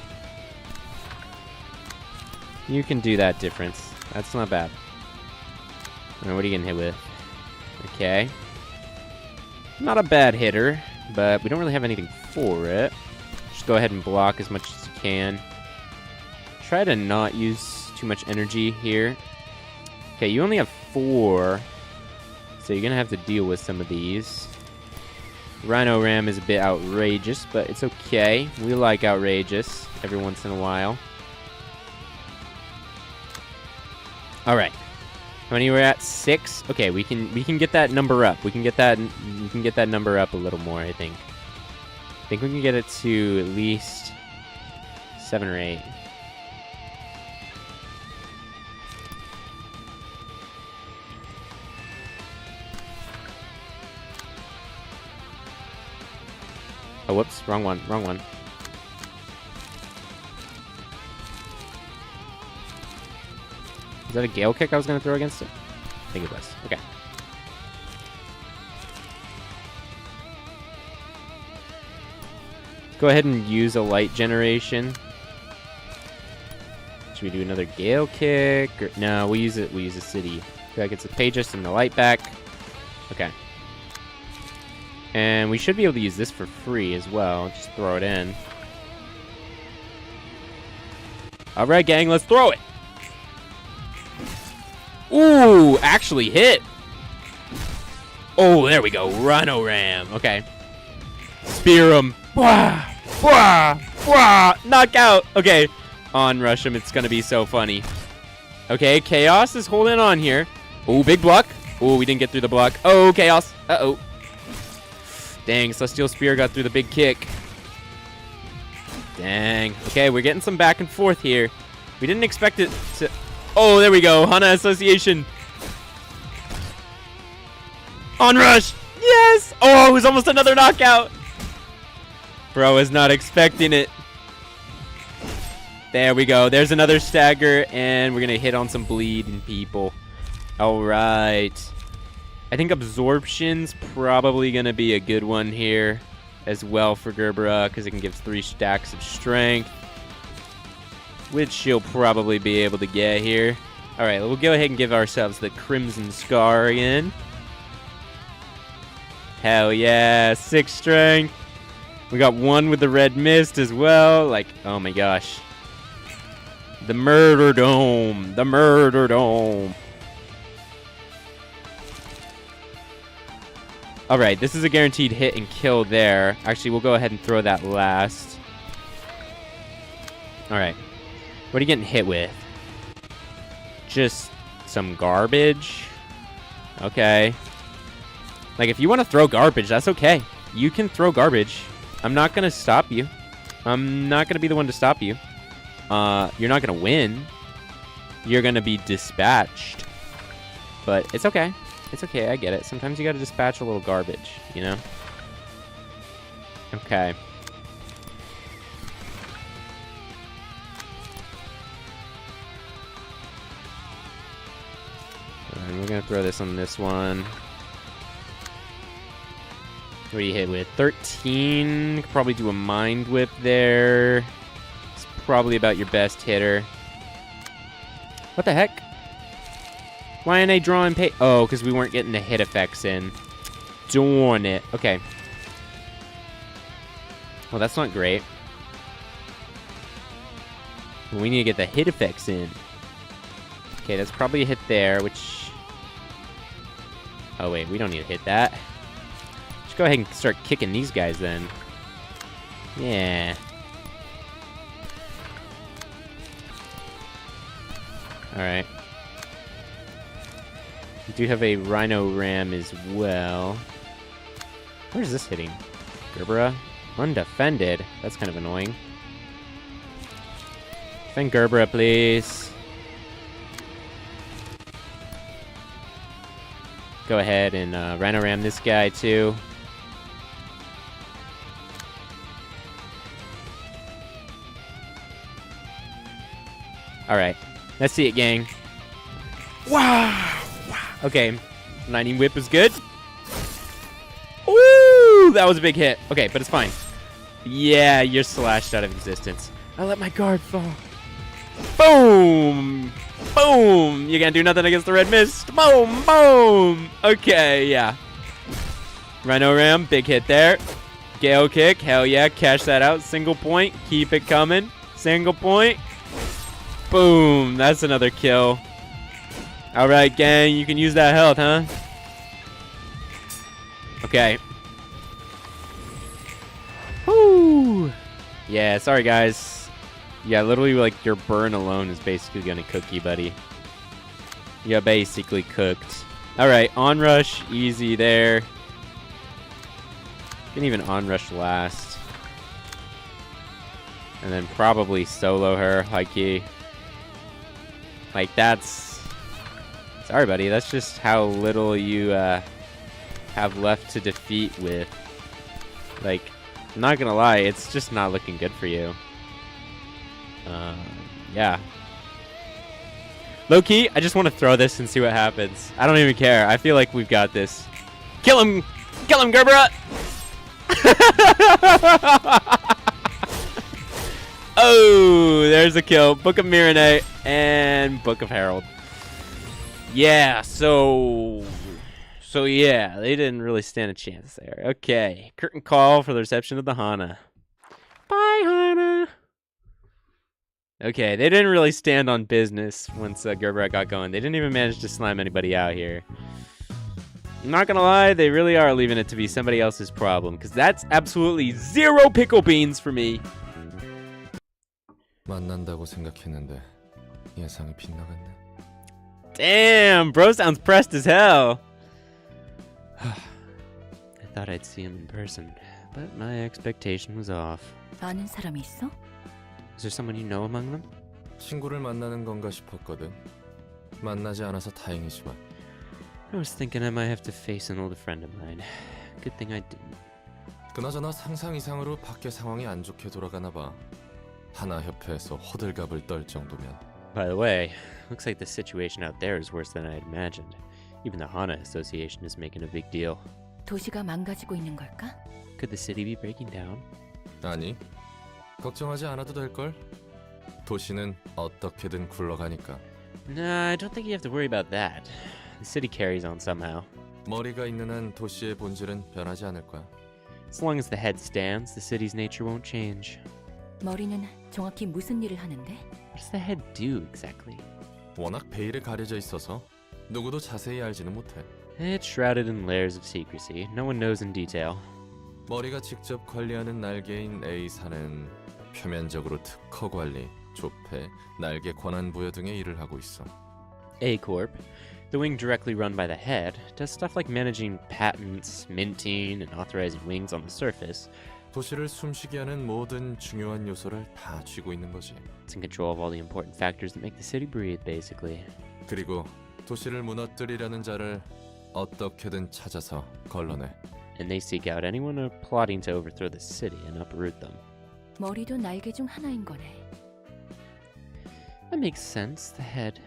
You can do that difference. That's not bad. Alright, what are you getting hit with? Okay. Not a bad hitter, but we don't really have anything for it. Just go ahead and block as much as you can. Try to not use too much energy here. Okay, you only have 4. So you're going to have to deal with some of these. Rhino Ram is a bit outrageous, but it's okay. We like outrageous every once in a while. Alright, How many we're at? 6. Okay, we can get that number up. We can get that number up a little more, I think. I think we can get it to at least 7 or 8. Oh, whoops, wrong one, wrong one. Is that a gale kick I was going to throw against it? I think it was. Okay. Go ahead and use a light generation. Should we do another gale kick? Or, no, we use it. We use a city. I feel like it's a Pages and the light back. Okay. And we should be able to use this for free as well. Just throw it in. All right, gang, let's throw it. Ooh, actually hit. Oh, there we go. Rhino Ram. Okay. Spear him. Wah, wah, wah. Knockout. Okay. Onrush him. It's going to be so funny. Okay, Chaos is holding on here. Oh, big block. Oh, we didn't get through the block. Oh, Chaos. Uh-oh. Dang, Celestial Spear got through the big kick. Dang. Okay, we're getting some back and forth here. We didn't expect it to... Oh, there we go. Hana Association. Onrush. Yes. Oh, it was almost another knockout. Bro is not expecting it. There we go. There's another stagger, and we're going to hit on some bleeding people. All right. I think Absorption's probably going to be a good one here as well for Gerbera, because it can give 3 stacks of strength, which she'll probably be able to get here. All right, we'll go ahead and give ourselves the Crimson Scar again. Hell yeah, 6 strength. We got 1 with the Red Mist as well. Like, oh my gosh. The Murder Dome. The Murder Dome. All right, this is a guaranteed hit and kill there. Actually, we'll go ahead and throw that last. All right. What are you getting hit with? Just some garbage? Okay. Like, if you want to throw garbage, that's okay. You can throw garbage. I'm not going to stop you. I'm not going to be the one to stop you. You're not going to win. You're going to be dispatched. But it's okay. It's okay, I get it. Sometimes you gotta dispatch a little garbage, you know? Okay. And we're gonna throw this on this one. What do you hit with? 13. Could probably do a Mind Whip there. It's probably about your best hitter. What the heck? Why aren't I drawing pay? Oh, because we weren't getting the hit effects in. Darn it. Okay. Well, that's not great. We need to get the hit effects in. Okay, that's probably a hit there, which... Oh, wait. We don't need to hit that. Just go ahead and start kicking these guys, then. Yeah. Alright. We do have a Rhino Ram as well. Where's this hitting? Gerbera? Undefended. That's kind of annoying. Defend Gerbera, please. Go ahead and Rhino Ram this guy, too. Alright. Let's see it, gang. Wow! Okay, Lightning Whip is good. Ooh, that was a big hit. Okay, but it's fine. Yeah, you're slashed out of existence. I let my guard fall. Boom! Boom! You can't do nothing against the Red Mist. Boom! Boom! Okay, yeah. Rhino Ram, big hit there. Gale Kick, hell yeah, cash that out. Single point, keep it coming. Single point. Boom, that's another kill. Alright, gang, you can use that health, huh? Okay. Woo! Yeah, sorry, guys. Yeah, literally, like, your burn alone is basically gonna cook you, buddy. You're basically cooked. Alright, onrush, easy there. You can even onrush last. And then probably solo her, high key. Like, that's... Sorry, buddy, that's just how little you have left to defeat with. Like, I'm not gonna lie, it's just not looking good for you. Yeah. Low-key, I just want to throw this and see what happens. I don't even care. I feel like we've got this. Kill him! Kill him, Gerbera! Oh, there's a kill. Book of Mirenate and Book of Herald. Yeah, so yeah, they didn't really stand a chance there. Okay, curtain call for the reception of the Hana. Bye, Hana. Okay, they didn't really stand on business once Gerbera got going. They didn't even manage to slime anybody out here. I'm not gonna lie, they really are leaving it to be somebody else's problem, because that's absolutely zero pickle beans for me. 만난다고 생각했는데 예상이 빗나갔네. Damn, bro sounds pressed as hell. I thought I'd see him in person, but my expectation was off. 아는 사람이 있어? Is there someone you know among them? 친구를 만나는 건가 싶었거든. 만나지 않아서 다행이지만. I was thinking I might have to face an old friend of mine. Good thing I didn't. 그나저나 상상 이상으로 밖에 상황이 안 좋게 돌아가나 봐. 하나 협회에서 호들갑을 떨 정도면. By the way, looks like the situation out there is worse than I had imagined. Even the Hana Association is making a big deal. 도시가 망가지고 있는 걸까? Could the city be breaking down? 아니, 걱정하지 않아도 될걸. 도시는 어떻게든 굴러가니까. Nah, I don't think you have to worry about that. The city carries on somehow. 머리가 있는 한 도시의 본질은 변하지 않을 거야. As long as the head stands, the city's nature won't change. 머리는 정확히 무슨 일을 하는데? What does the head do exactly? 워낙 베일에 가려져 있어서 누구도 자세히 알지는 못해. It's shrouded in layers of secrecy. No one knows in detail. 머리가 직접 관리하는 날개인 A사는 표면적으로 특허 관리, 조폐, 날개 권한 부여 등의 일을 하고 있어. A-Corp, the wing directly run by the head, does stuff like managing patents, minting, and authorizing wings on the surface. 도시를 숨쉬게 하는 모든 중요한 요소를 다 쥐고 있는 거지. It's in control of all the important factors that make the city breathe, basically. 그리고 도시를 무너뜨리려는 자를 어떻게든 찾아서 걸러내. And they seek out anyone plotting to overthrow the city and uproot them. 머리도 날개 중 하나인 거네. That makes sense. That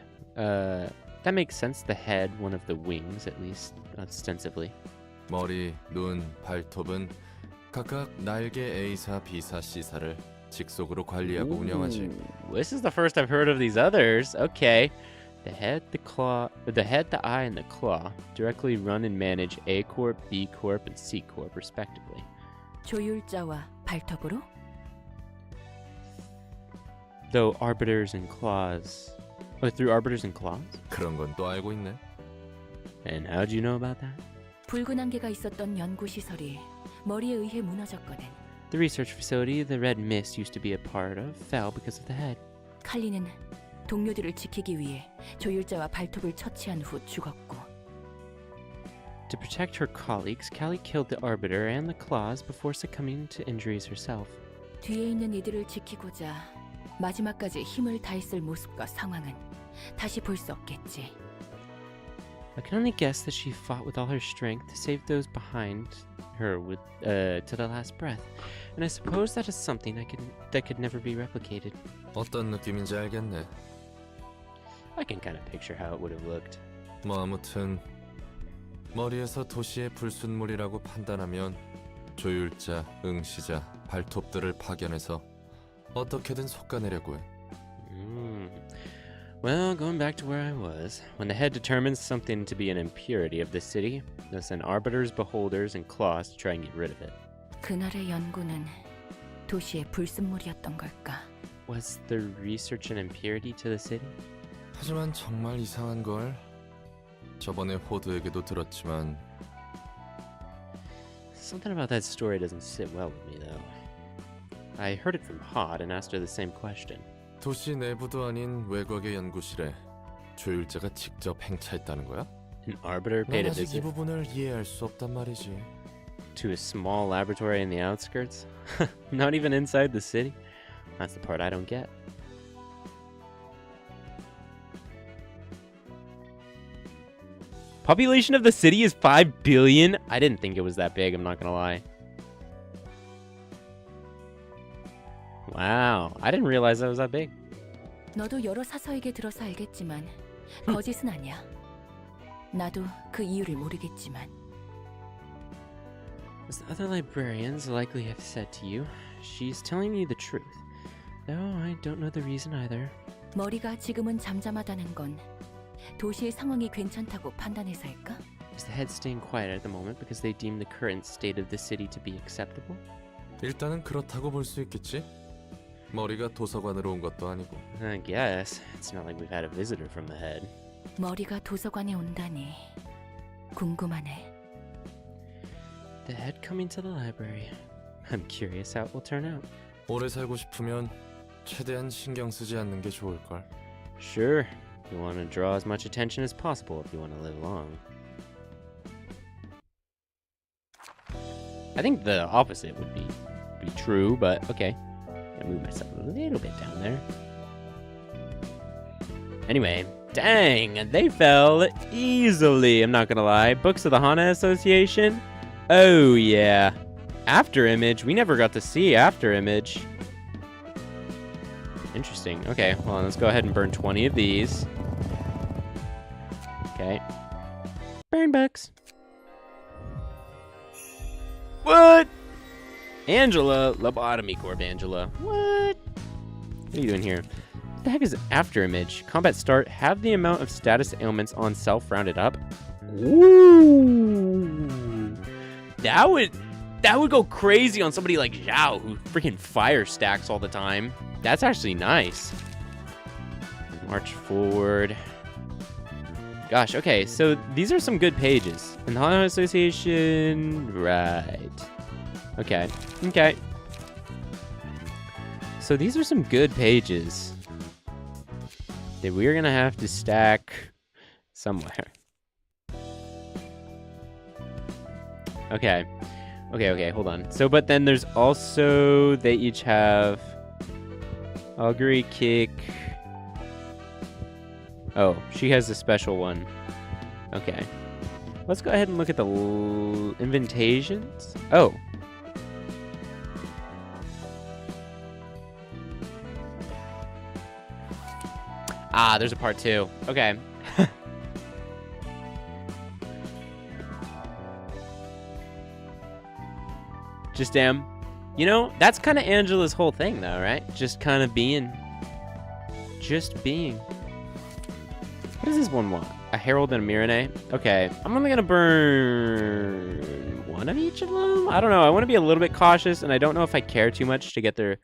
makes sense. The head, one of the wings, at least ostensibly. 머리, 눈, 발톱은 각각 날개 A사, B사, C사를 직속으로 관리하고 운영하지. This is the first I've heard of these others. Okay. The head, the claw, the head, the eye, and the claw directly run and manage A Corp, B Corp, and C Corp, respectively. 조율자와 발톱으로? Though arbiters and claws, through arbiters and claws. 그런 건 또 알고 있네. And how'd you know about that? 붉은 안개가 있었던 연구 시설이 머리에 의해 무너졌거든. The research facility the Red Mist used to be a part of fell because of the head. 칼리는 동료들을 지키기 위해 조율자와 발톱을 처치한 후 죽었고. To protect her colleagues, Callie killed the arbiter and the claws before succumbing to injuries herself. 뒤에 있는 이들을 지키고자 마지막까지 힘을 다했을 모습과 상황은 다시 볼 수 없겠지. I can only guess that she fought with all her strength to save those behind her to the last breath, and I suppose that is something that could never be replicated. 어떤 느낌인지 알겠네. I can kind of picture how it would have looked. 뭐 아무튼 머리에서 도시의 불순물이라고 판단하면 조율자, 응시자, 발톱들을 파견해서 어떻게든 솎아내려고 해. Well, going back to where I was, when the head determines something to be an impurity of the city, they'll send arbiters, beholders, and claws to try and get rid of it. 그날의 연구는 도시의 불순물이었던 걸까? Was the research an impurity to the city? 하지만 정말 이상한 걸. 저번에 호드에게도 들었지만 Something about that story doesn't sit well with me, though. I heard it from Hod and asked her the same question. 도시 내부도 아닌 외곽의 연구실에 조율자가 직접 행차했다는 거야? An arbiter 난 paid a 아직 이 visit 부분을 이해할 수 없단 말이지. to a small laboratory in the outskirts? Not even inside the city? That's the part I don't get. Population of the city is 5 billion? I didn't think it was that big, I'm not gonna lie. Wow, I didn't realize that was that big. 너도 여러 사서에게 들어서 알겠지만 거짓은 아니야. 나도 그 이유를 모르겠지만. As the other librarians likely have said to you, she's telling you the truth. Though I don't know the reason either. 머리가 지금은 잠잠하다는 건 도시의 상황이 괜찮다고 판단해서일까? Is the head staying quiet at the moment because they deem the current state of the city to be acceptable? 일단은 그렇다고 볼 수 있겠지. 머리가 도서관으로 온 것도 아니고. I guess. It's not like we've had a visitor from the head. 머리가 도서관에 온다니 궁금하네. The head coming to the library. I'm curious how it will turn out. 오래 살고 싶으면 최대한 신경 쓰지 않는 게 좋을걸. Sure. You want to draw as much attention as possible if you want to live long. I think the opposite would be true, but okay. I move myself a little bit down there. Anyway, dang, they fell easily, I'm not gonna lie. Books of the Hana Association? Oh yeah. After Image, we never got to see After Image. Interesting. Okay, hold on, let's go ahead and burn 20 of these. Okay. Burn books. What? Angela, Lobotomy Corp Angela. What? What are you doing here? What the heck is After Image? Combat start. Have the amount of status ailments on self rounded up. Ooh. That would go crazy on somebody like Zhao, who freaking fire stacks all the time. That's actually nice. March forward. Gosh, okay, so these are some good pages. And the Hana Association, right. Okay, okay. So these are some good pages that we're gonna have to stack somewhere. Okay, okay, hold on. So, but then there's also, they each have Augury, Kick. Oh, she has a special one. Okay. Let's go ahead and look at the invitations. Oh. Ah, there's a part 2. Okay. Just damn. You know, that's kind of Angela's whole thing, though, right? Just kind of being. Just being. What does this one want? A Herald and a Mirene? Okay, I'm only gonna burn one of each of them? I don't know, I want to be a little bit cautious, and I don't know if I care too much to get their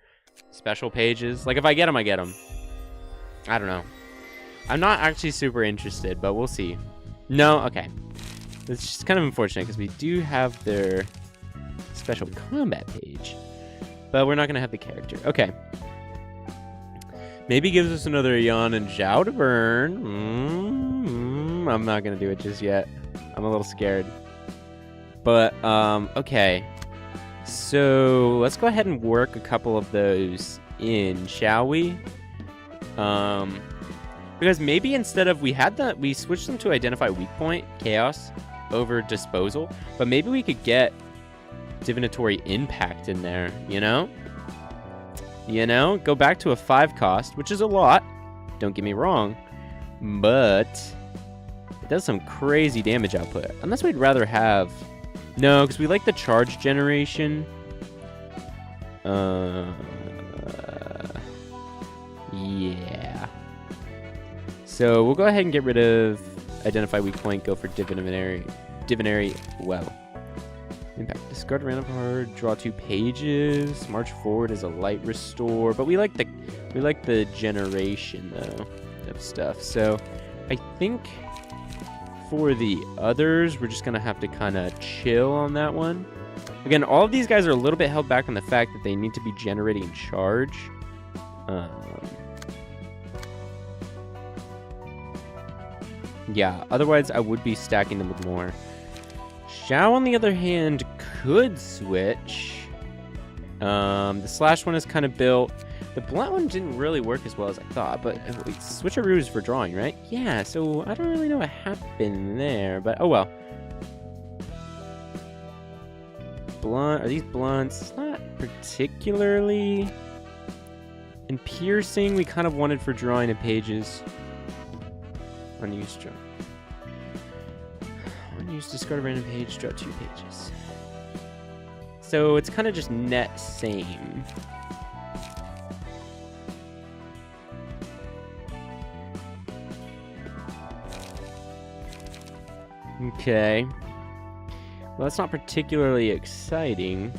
special pages. Like, if I get them, I get them. I don't know. I'm not actually super interested, but we'll see. No, okay. It's just kind of unfortunate, because we do have their special combat page, but we're not gonna have the character. Okay. Maybe gives us another Yan and Zhao to burn. I'm not gonna do it just yet. I'm a little scared. But okay. So let's go ahead and work a couple of those in, shall we? Because maybe instead of we switched them to identify weak point, chaos, over disposal, but maybe we could get divinatory impact in there, you know? You know, go back to a 5 cost, which is a lot, don't get me wrong, but it does some crazy damage output. Unless we'd rather have, no, because we like the charge generation. Yeah. So we'll go ahead and get rid of identify weak point, go for divinary, well. Impact. Discard a random card. Draw 2 pages. March forward is a light restore. But we like the generation though of stuff. So I think for the others, we're just gonna have to kind of chill on that one. Again, all of these guys are a little bit held back on the fact that they need to be generating charge. Yeah, otherwise I would be stacking them with more. Xiao, on the other hand, could switch. The slash one is kind of built. The blunt one didn't really work as well as I thought, but wait, switcheroo is for drawing, right? Yeah, so I don't really know what happened there, but oh well. Blunt, are these blunts? Not particularly. And piercing, we kind of wanted for drawing and pages. Unused draw. Unused, discard a random page, draw 2 pages. So it's kind of just net same. Okay. Well, that's not particularly exciting.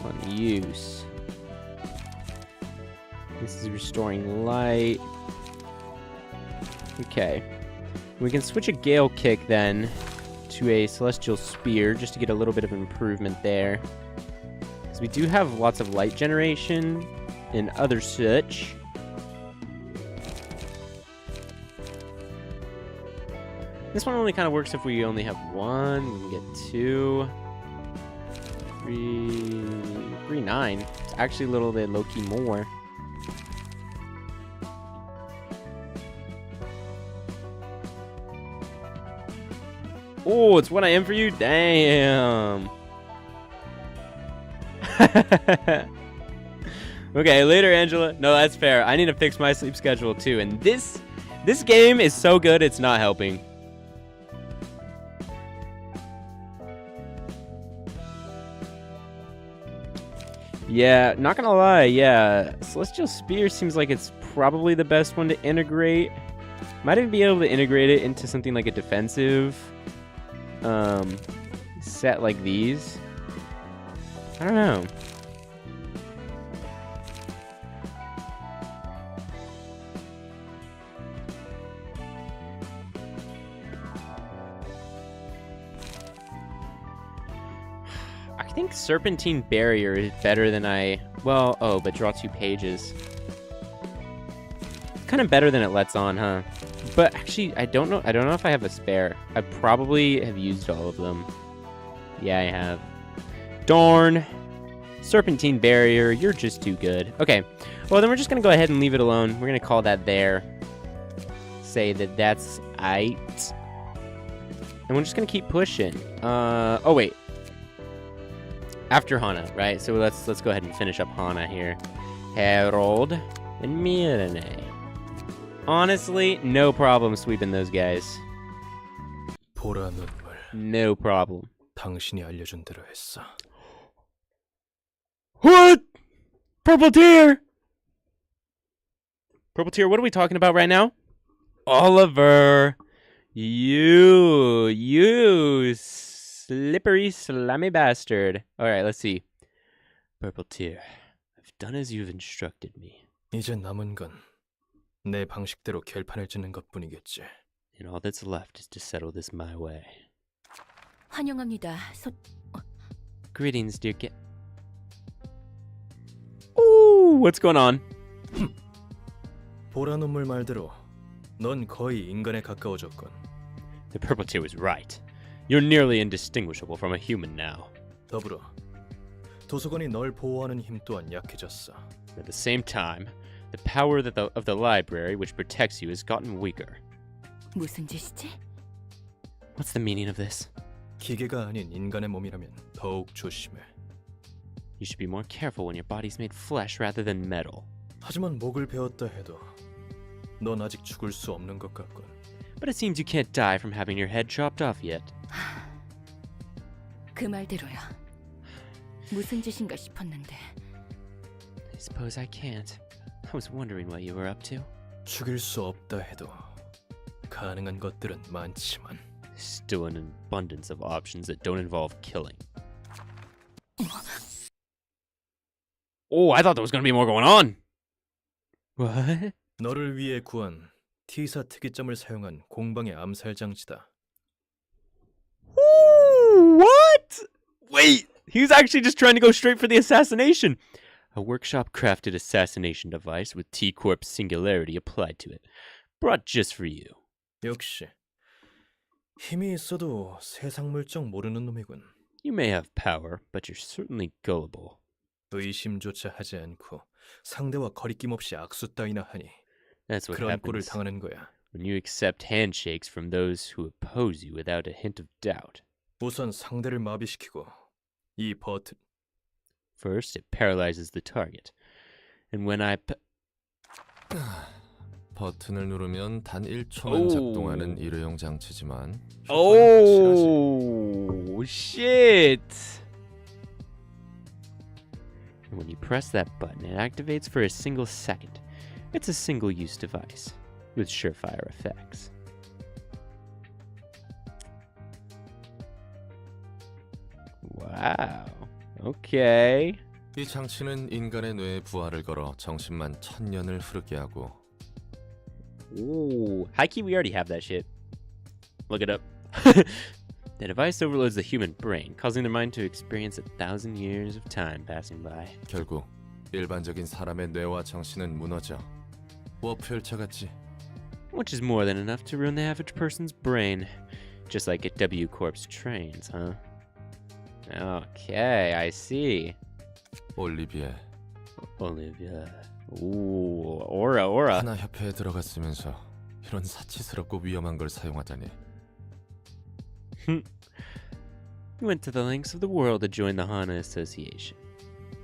On use. This is restoring light. Okay. We can switch a Gale Kick then to a Celestial Spear just to get a little bit of improvement there. Because we do have lots of light generation and other such. This one only kind of works if we only have 1. We can get 2. 3, 9. It's actually a little bit low-key more. Oh, it's what I am for you? Damn. Okay, later, Angela. No, that's fair. I need to fix my sleep schedule too. And this game is so good, it's not helping. Yeah, not gonna lie, yeah. Celestial Spear seems like it's probably the best one to integrate. Might even be able to integrate it into something like a defensive set like these. I don't know. I think Serpentine Barrier is better than but draw 2 pages. It's kind of better than it lets on, huh? But actually, I don't know if I have a spare. I probably have used all of them. Yeah, I have. Darn. Serpentine Barrier, you're just too good. Okay, well then we're just gonna go ahead and leave it alone. We're gonna call that there. Say that that's aight. And we're just gonna keep pushing. Oh wait. After Hana, right? So let's go ahead and finish up Hana here. Harold and Mirene. Honestly, no problem sweeping those guys. 보라 눈물. No problem. 당신이 알려준 대로 했어. What? Purple Tear! Purple Tear, what are we talking about right now? Oliver! You slippery, slimy bastard. Alright, let's see. Purple Tear, I've done as you've instructed me. 이제 남은 건 내 방식대로 결판을 짓는 것뿐이겠지. And all that's left is to settle this my way. 환영합니다. Greetings, dear Ooh, what's going on? 보라 눈물 말대로 넌 거의 인간에 가까워졌건. The Purple Tear was right. You're nearly indistinguishable from a human now. 더불어 도서관이 널 보호하는 힘 또한 약해졌어. At the same time, the power of the library which protects you has gotten weaker. 무슨 짓이지? What's the meaning of this? 기계가 아닌 인간의 몸이라면 더욱 조심해. You should be more careful when your body's made flesh rather than metal. 하지만 목을 베었다 해도 넌 아직 죽을 수 없는 것 같군. But it seems you can't die from having your head chopped off yet. 그 말대로야. 무슨 짓인가 싶었는데. I suppose I can't. I was wondering what you were up to. 죽일 수 없다 해도 가능한 것들은 많지만. Still an abundance of options that don't involve killing. Oh, I thought there was going to be more going on. What? 너를 위해 구한 T사 특이점을 사용한 공방의 암살 장치다. Ooh, what? Wait, he was actually just trying to go straight for the assassination. A workshop-crafted assassination device with T-Corp singularity applied to it. Brought just for you. 역시 힘이 있어도 세상 물정 모르는 놈이군. You may have power, but you're certainly gullible. 의심조차 하지 않고 상대와 거리낌 없이 악수 따위나 하니 That's what 그런 꼴을 happens 당하는 거야. when you accept handshakes from those who oppose you without a hint of doubt. 우선 상대를 마비시키고 이 버튼 First, it paralyzes the target. And when I... 버튼을 누르면 단 1초만 오. 작동하는 일회용 장치지만 Oh, shit! And when you press that button, it activates for a single second. It's a single-use device with surefire effects. Wow. Okay. 이 장치는 인간의 뇌에 부하를 걸어 정신만 1000년을 흐르게 하고 Ooh. High-key, we already have that shit. Look it up. The device overloads the human brain, causing the mind to experience 1,000 years of time passing by. 결국 일반적인 사람의 뇌와 정신은 무너져 워프열차같이. Which is more than enough to ruin the average person's brain. Just like at W Corp's trains, huh? Okay, I see. 올리비에 Olivia. Ooh, aura. 하나 협회에 들어갔으면서 이런 사치스럽고 위험한 걸 사용하다니. You went to the lengths of the world to join the Hana Association.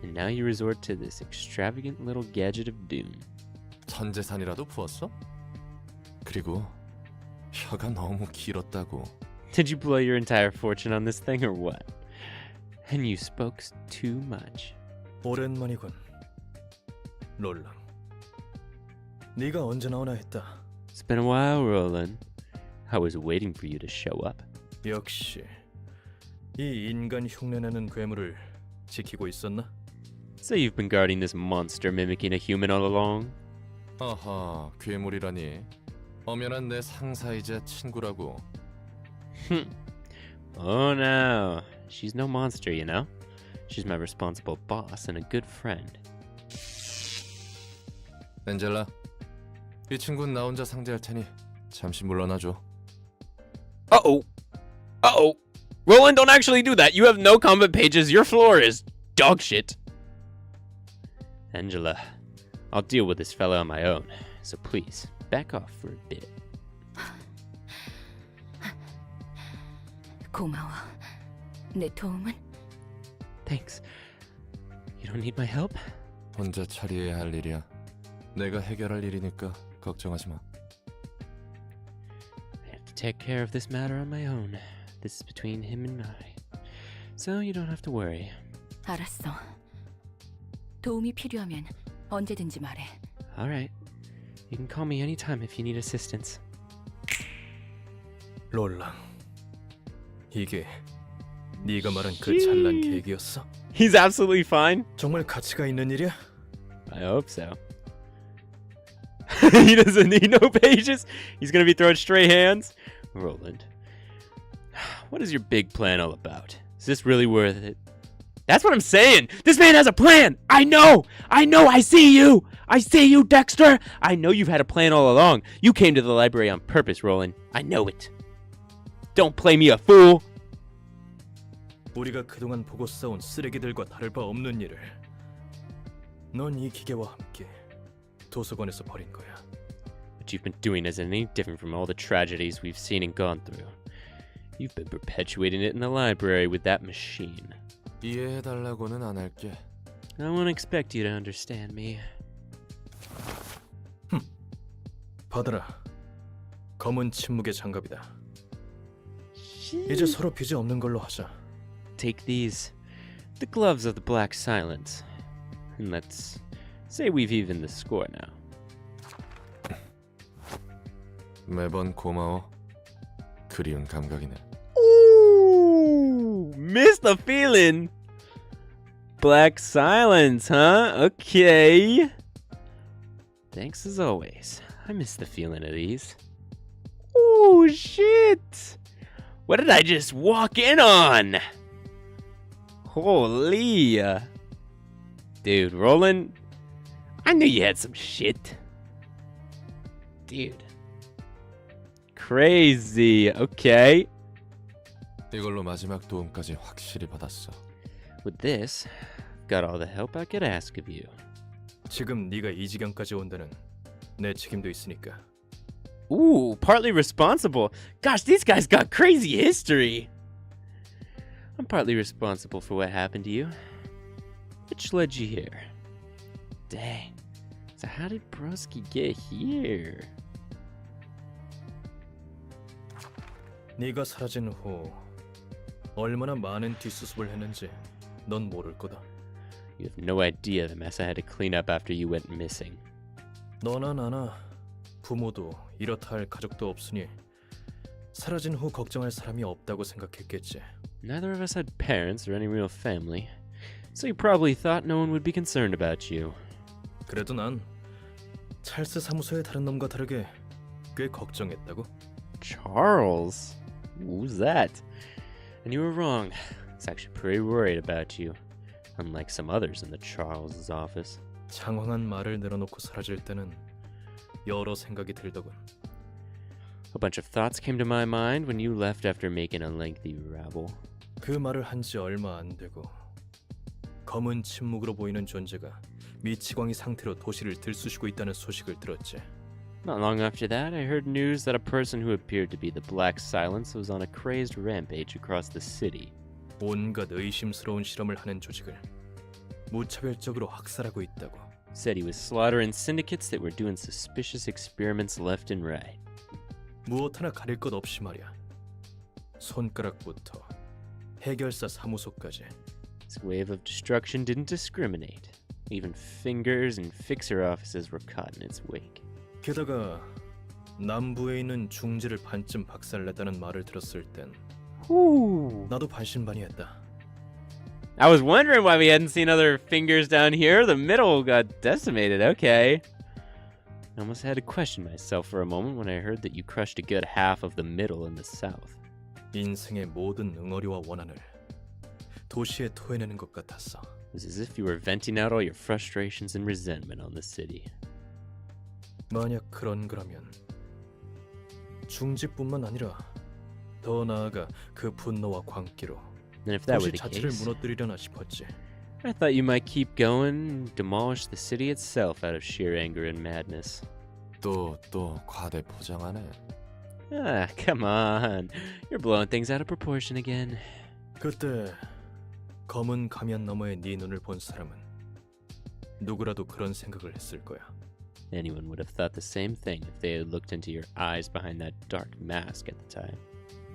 And now you resort to this extravagant little gadget of doom. 전 재산이라도 부었어? 그리고 혀가 너무 길었다고. Did you blow your entire fortune on this thing or what? And you spoke too much. 오랜만이군. 롤랑. 네가 언제 나오나 했다. It's been a while, Roland. I was waiting for you to show up. 역시 이 인간 흉내내는 괴물을 지키고 있었나? So you've been guarding this monster mimicking a human all along? 아하, 괴물이라니. 엄연한 내 상사이자 친구라고. Oh no, she's no monster, you know? She's my responsible boss and a good friend. 엔젤라, 이 친구는 나 혼자 상대할 테니 잠시 물러나줘. Uh-oh. Uh-oh. Roland, don't actually do that. You have no comment pages. Your floor is dog shit. Angela, I'll deal with this fella on my own. So please, back off for a bit. 고마워. 내 도움은? Thanks. You don't need my help? 혼자 처리해야 할 일이야. 내가 해결할 일이니까 걱정하지 마. I have to take care of this matter on my own. This is between him and I. So you don't have to worry. 알았어. 도움이 필요하면 언제든지 말해. Alright. You can call me anytime if you need assistance. 롤랑. 이게 네가 말한 그 잘난 계획이었어? He's absolutely fine. 정말 가치가 있는 일이야? I hope so. He doesn't need no pages. He's gonna be throwing straight hands. Roland, what is your big plan all about? Is this really worth it? That's what I'm saying. This man has a plan. I know. I see you. I see you, Dexter. I know you've had a plan all along. You came to the library on purpose, Roland. I know it. Don't play me a fool. 우리가 그동안 보고 싸운 쓰레기들과 다를 바 없는 일을 넌 이 기계와 함께 도서관에서 벌인 거야. What you've been doing isn't any different from all the tragedies we've seen and gone through. You've been perpetuating it in the library with that machine. 이해해달라고는 안 할게. I won't expect you to understand me. 받아라. 검은 침묵의 장갑이다. 이제 서로 빚이 없는 걸로 하자. Take these, the gloves of the Black Silence, and let's say we've evened the score now. 매번 고마워. 그리운 감각이네. Ooh, missed the feeling. Black Silence, huh? Okay. Thanks as always. I miss the feeling of these. Oh shit! What did I just walk in on? Holy. Dude, Roland, I knew you had some shit. Dude. Crazy. Okay. 이걸로 마지막 도움까지 확실히 받았어. With this, got all the help I could ask of you. 지금 네가 이 지경까지 온 데는 내 책임도 있으니까. Ooh, partly responsible. Gosh, these guys got crazy history. I'm partly responsible for what happened to you. Which led you here? Dang. So how did Broski get here? 네가 사라진 후 얼마나 많은 뒷수습을 했는지 넌 모를 거다. You have no idea the mess I had to clean up after you went missing. 너나 나나 부모도 이렇다 할 가족도 없으니 사라진 후 걱정할 사람이 없다고 생각했겠지. Neither of us had parents or any real family, so you probably thought no one would be concerned about you. 그래도 난 찰스 사무소의 다른 놈과 다르게 꽤 걱정했다고. Charles? Who's that? And you were wrong. I was actually pretty worried about you, unlike some others in the Charles' office. 장황한 말을 내려놓고 사라질 때는 여러 생각이 들더군. A bunch of thoughts came to my mind when you left after making a lengthy rabble. 그 말을 한 지 얼마 안 되고 검은 침묵으로 보이는 존재가 미치광이 상태로 도시를 들쑤시고 있다는 소식을 들었지. Not long after that, I heard news that a person who appeared to be the Black Silence was on a crazed rampage across the city. 온갖 의심스러운 실험을 하는 조직을 무차별적으로 학살하고 있다고. Said he was slaughtering syndicates that were doing suspicious experiments left and right. 무엇 하나 가릴 것 없이 말이야. 손가락부터 해결사 사무소까지. This wave of destruction didn't discriminate. Even fingers and fixer offices were caught in its wake. 게다가 남부에 있는 중지를 반쯤 박살냈다는 말을 들었을 땐 Ooh. 나도 반신반의했다. I was wondering why we hadn't seen other fingers down here. The middle got decimated. Okay. I almost had to question myself for a moment when I heard that you crushed a good half of the middle in the south. 인생의 모든 응어리와 원한을 도시에 토해내는 것 같았어. It was as if you were venting out all your frustrations and resentment on the city. 만약 그런 거라면 중지뿐만 아니라 더 나아가 그 분노와 광기로 And if that were 도시 the 자체를 case, 무너뜨리려나 싶었지. I thought you might keep going and demolish the city itself out of sheer anger and madness. 또 과대 포장하네. Ah, come on. You're blowing things out of proportion again. 그때 검은 가면 너머의 네 눈을 본 사람은 누구라도 그런 생각을 했을 거야. Anyone would have thought the same thing if they had looked into your eyes behind that dark mask at the time.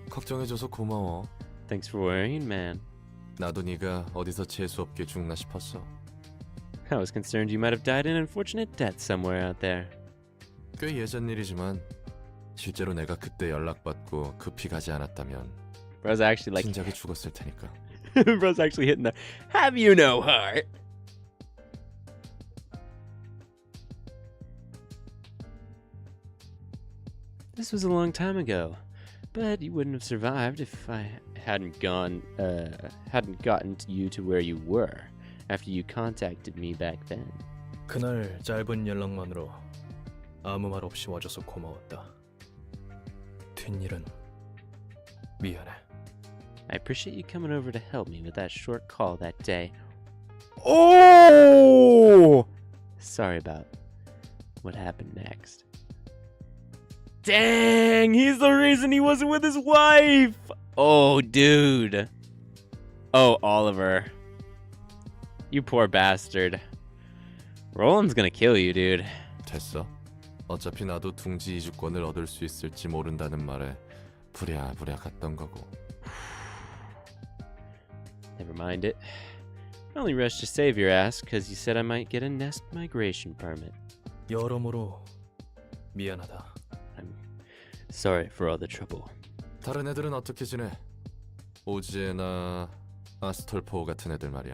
걱정해줘서 고마워. Thanks for worrying, man. 나도 네가 어디서 재수없게 죽나 싶었어. I was concerned you might have died an unfortunate death somewhere out there. 꽤 예전 일이지만 실제로 내가 그때 연락받고 급히 가지 않았다면 Bro's actually like, 진작에 죽었을 테니까. Bro's actually hitting the have you no heart. This was a long time ago, but you wouldn't have survived if I hadn't gotten you to where you were after you contacted me back then. 그날 짧은 연락만으로 아무 말 없이 와줘서 고마웠다. 뒷일은 미안해. I appreciate you coming over to help me with that short call that day. Oh! Sorry about what happened next. Dang, he's the reason he wasn't with his wife. Oh, dude. Oh, Oliver. You poor bastard. Roland's gonna kill you, dude. 됐어. 어차피 나도 둥지 이주권을 얻을 수 있을지 모른다는 말에 부랴부랴 갔던 거고. Never mind it. I only rushed to save your ass because you said I might get a nest migration permit. 여러모로 미안하다. I'm sorry for all the trouble. 다른 애들은 어떻게 지내? 오지에나 아스톨포 같은 애들 말이야.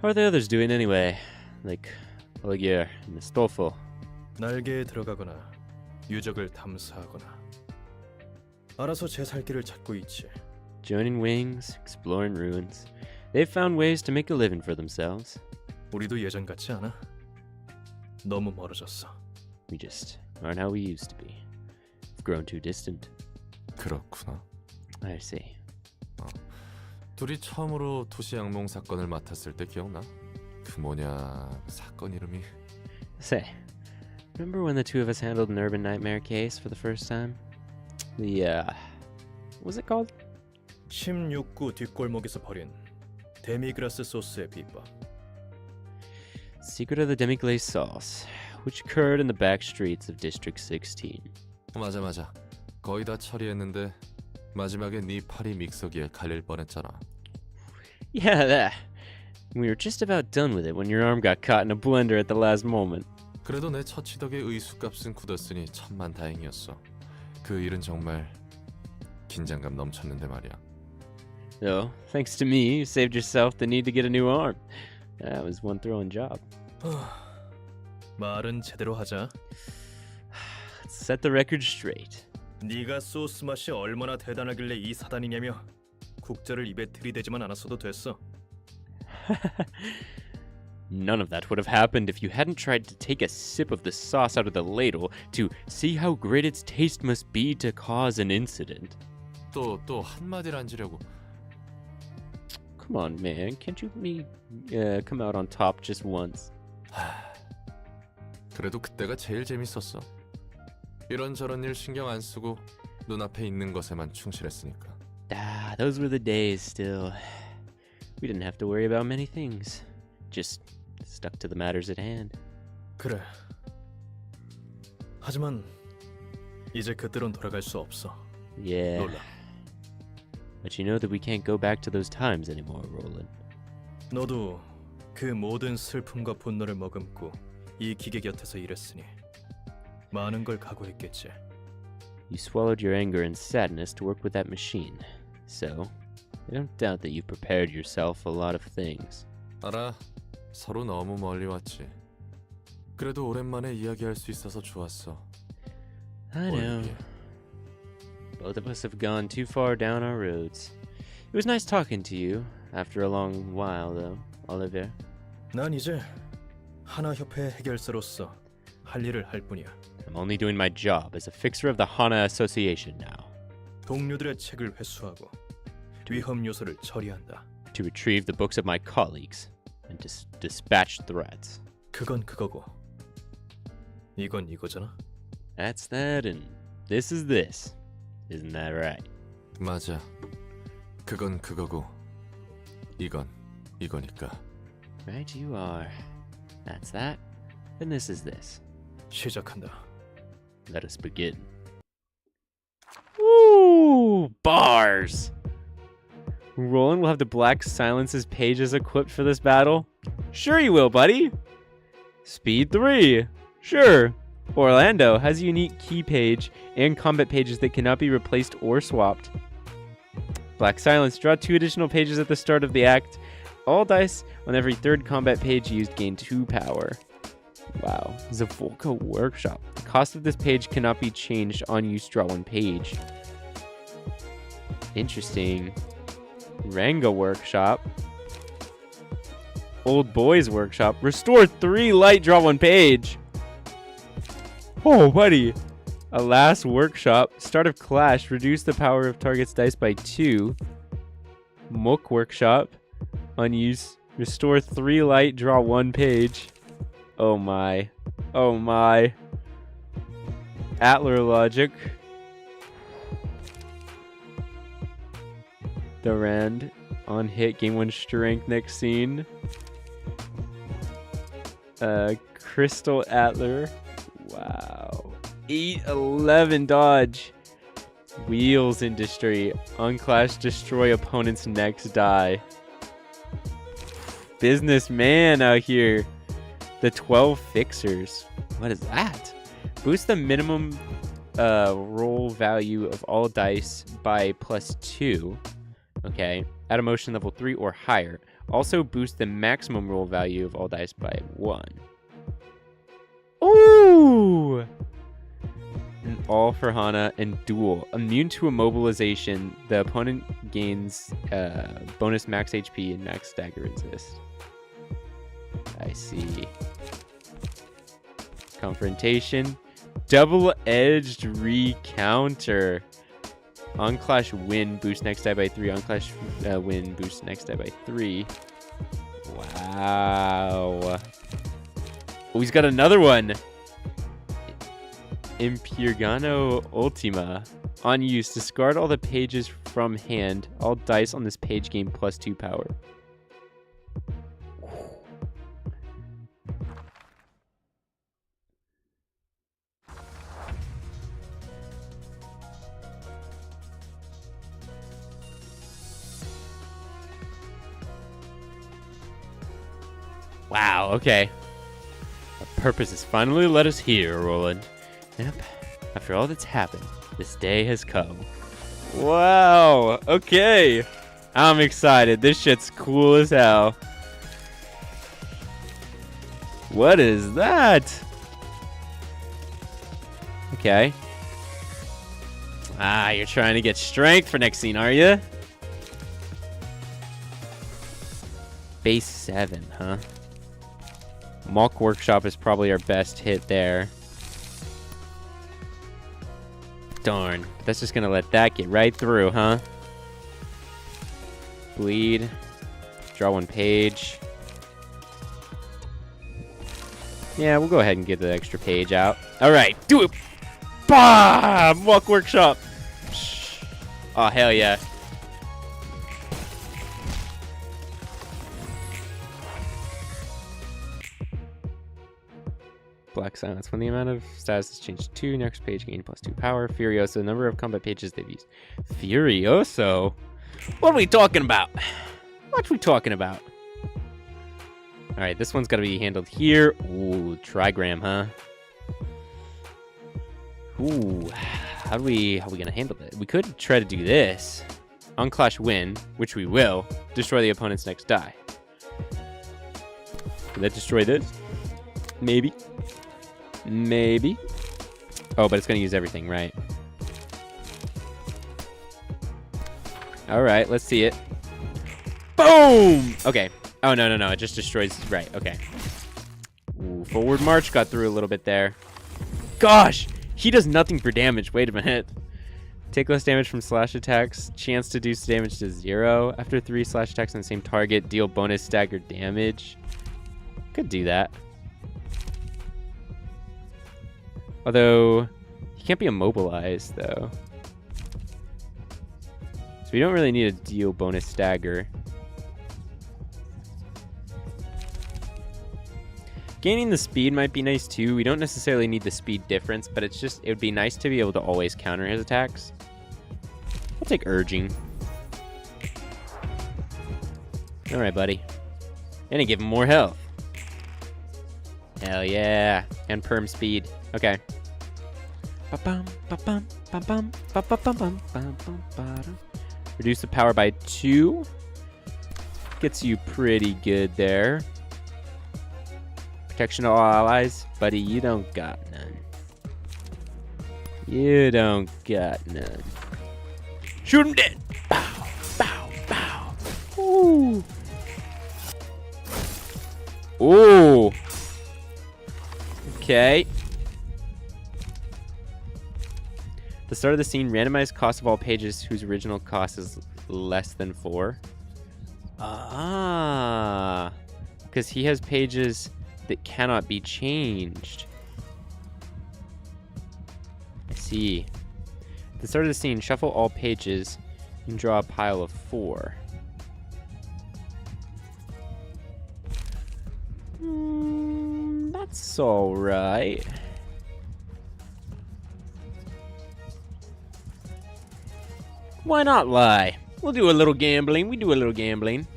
How are the others doing anyway? Like Oligier and Stolfo. 날개에 들어가거나 유적을 탐사하거나 알아서 제 살 길을 찾고 있지. Joining wings, exploring ruins, they've found ways to make a living for themselves. 우리도 예전 같지 않아? 너무 멀어졌어. We just aren't how we used to be. We've grown too distant. 그렇구나. I see. 둘이 처음으로 도시 양몽 사건을 맡았을 때 기억나? 그 뭐냐 사건 이름이 Say, remember when the two of us handled an urban nightmare case for the first time? What was it called? 16구 뒷골목에서 벌인 데미그라스 소스의 비법. Secret of the Demi-Glace Sauce, which occurred in the back streets of District 16. 맞아. 거의 다 처리했는데 마지막에 네 팔이 믹서기에 갈릴 뻔했잖아. Yeah, that. We were just about done with it when your arm got caught in a blender at the last moment. 그래도 내 처치 덕에 의수값은 굳었으니 천만다행이었어. 그 일은 정말 긴장감 넘쳤는데 말이야. So, thanks to me, you saved yourself the need to get a new arm. That was one thrilling job. 말은 제대로 하자. Let's set the record straight. 네가 소스 맛이 얼마나 대단하길래 이 사단이냐며 국자를 입에 들이대지만 않았어도 됐어. None of that would have happened if you hadn't tried to take a sip of the sauce out of the ladle to see how great its taste must be to cause an incident. 또 한마디를 얹으려고. Come on, man. Can't you let me come out on top just once? 그래도 그때가 제일 재밌었어. 이런저런 일 신경 안 쓰고 눈앞에 있는 것에만 충실했으니까. Ah, those were the days still. We didn't have to worry about many things. Just stuck to the matters at hand. 그래. 하지만 이제 그때론 돌아갈 수 없어. Yeah. 놀라. But you know that we can't go back to those times anymore, Roland. 너도 그 모든 슬픔과 분노를 머금고 이 기계 곁에서 일했으니 많은 걸 각오했겠지. You swallowed your anger and sadness to work with that machine. So, I don't doubt that you've prepared yourself a lot of things. 알아. 서로 너무 멀리 왔지. 그래도 오랜만에 이야기할 수 있어서 좋았어. I know. 올리비에. Both of us have gone too far down our roads. It was nice talking to you after a long while, though, Olivier. 난 이제 하나 협회 해결사로서 할 일을 할 뿐이야. I'm only doing my job as a fixer of the Hana Association now, 동료들의 책을 회수하고 위험 요소를 처리한다. to retrieve the books of my colleagues and to dispatch threats. 그건 그거고 이건 이거잖아. That's that, and this is this. Isn't that right? 맞아. 그건 그거고 이건 이거니까. Right you are. That's that, and this is this. 시작한다. Let us begin. Woo! Bars! Roland will have the Black Silence's pages equipped for this battle? Sure you will, buddy! Speed 3! Sure! Orlando has a unique key page and combat pages that cannot be replaced or swapped. Black Silence, draw 2 additional pages at the start of the act. All dice on every 3rd combat page used gain 2 power. Wow. Zavolka Workshop. The cost of this page cannot be changed on use. Draw 1 page. Interesting. Ranga Workshop. Old Boys Workshop. Restore 3 light. Draw 1 page. Oh, buddy. Alas Workshop. Start of Clash. Reduce the power of target's dice by 2. Mook Workshop. Unused. Restore 3 light. Draw 1 page. Oh my. Oh my. Atler Logic. Durand. On hit. Gain 1 strength. Next scene. Crystal Atler. Wow. 8-11 dodge. Wheels Industry. Unclash. Destroy opponent's next die. Businessman out here. The 12 Fixers. What is that? Boost the minimum roll value of all dice by +2. Okay. At emotion level 3 or higher. Also boost the maximum roll value of all dice by 1. Ooh! all for Hana, and duel. Immune to immobilization. The opponent gains bonus max HP and max stagger resist. I see. Confrontation. Double-edged recounter. On-clash win, boost next die by 3. On-clash win, boost next die by 3. Wow. Oh, he's got another one. Impurgano Ultima. On use, discard all the pages from hand. All dice on this page gain +2 power. Wow, okay. Our purpose has finally led us here, Roland. Yep. After all that's happened, this day has come. Wow, okay. I'm excited. This shit's cool as hell. What is that? Okay. Ah, you're trying to get strength for next scene, are you? Base 7, huh? Mock Workshop is probably our best hit there. Darn. That's just gonna let that get right through, huh? Bleed. Draw 1 page. Yeah, we'll go ahead and get the extra page out. Alright, do it! Bah! Mock Workshop! Oh, hell yeah. Black Silence. When the amount of status is changed to 2, next page gain +2 power. Furioso. Number of combat pages they've used. Furioso? What are we talking about? What are we talking about? Alright, this one's got to be handled here. Ooh, trigram, huh? Ooh, how are we gonna handle that? We could try to do this. Unclash win, which we will. Destroy the opponent's next die. Can that destroy this? Maybe. Maybe. Oh, but it's gonna use everything, right? Alright, let's see it. Boom! Okay. Oh, no. It just destroys. Right, okay. Ooh, forward march got through a little bit there. Gosh! He does nothing for damage. Wait a minute. Take less damage from slash attacks. Chance to reduce damage to 0. After 3 slash attacks on the same target, deal bonus staggered damage. Could do that. Although, he can't be immobilized, though. So we don't really need to deal bonus stagger. Gaining the speed might be nice, too. We don't necessarily need the speed difference, but it would be nice to be able to always counter his attacks. We'll take urging. Alright, buddy. And give him more health. Hell yeah. And perm speed. Okay. Reduce the power by 2. Gets you pretty good there. Protection to all allies. Buddy, you don't got none. You don't got none. Shoot him dead! Bow, bow, bow. Ooh. Ooh. Okay. The start of the scene, randomized cost of all pages whose original cost is less than 4. Ah. Because he has pages that cannot be changed. I see. At the start of the scene, shuffle all pages and draw a pile of 4. That's alright. Why not lie? We'll do a little gambling. We do a little gambling.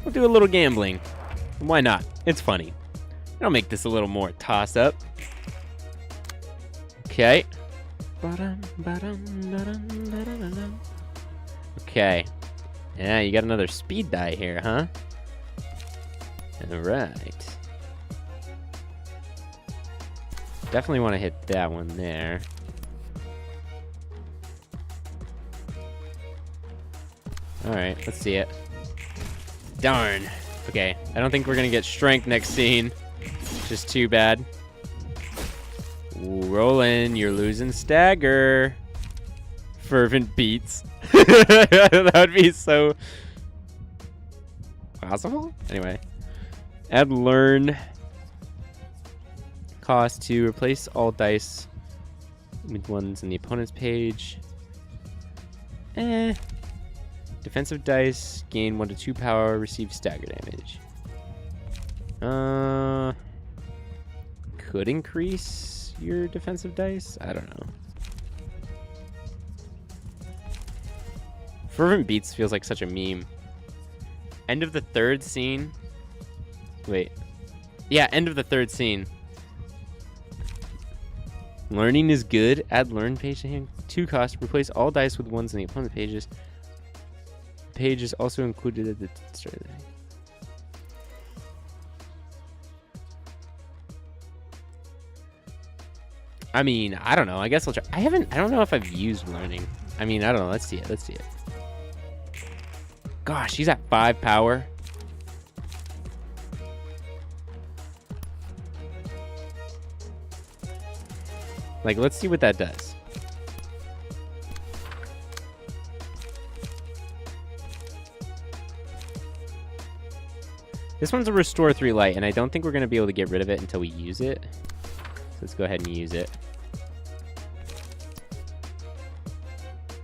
We'll do a little gambling. Why not? It's funny. I'll make this a little more toss up. Okay. Okay. Yeah, you got another speed die here, huh? Alright. definitely want to hit that one there. Alright, let's see it. Darn. Okay, I don't think we're gonna get strength next scene. Just too bad. Ooh, Roland, you're losing stagger. Fervent beats. That would be so possible? Anyway. Add learn cost to replace all dice with ones in the opponent's page. Defensive dice gain 1 to 2 power, receive stagger damage. Could increase your defensive dice? I don't know. Fervent Beats feels like such a meme. End of the third scene. Wait. Yeah, end of the third scene. Learning is good. Add learn page to hand. 2 cost. Replace all dice with ones in the opponent pages. Page is also included at the start of the thing. I mean, I don't know. I guess I'll try. I don't know if I've used learning. I mean, I don't know. Let's see it. Let's see it. Gosh, he's at 5 power. Like, let's see what that does. This one's a restore 3 light, and I don't think we're going to be able to get rid of it until we use it. So let's go ahead and use it.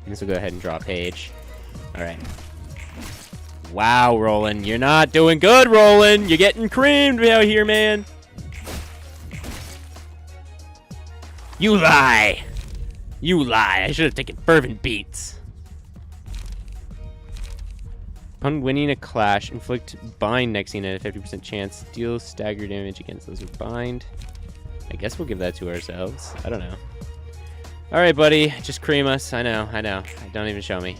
And this will go ahead and draw a page. Alright. Wow, Roland. You're not doing good, Roland. You're getting creamed out here, man. You lie. You lie. I should have taken fervent beats. Upon winning a clash, inflict bind next scene at a 50% chance. Deal stagger damage against those with bind. I guess we'll give that to ourselves. I don't know. Alright, buddy. Just cream us. I know. Don't even show me.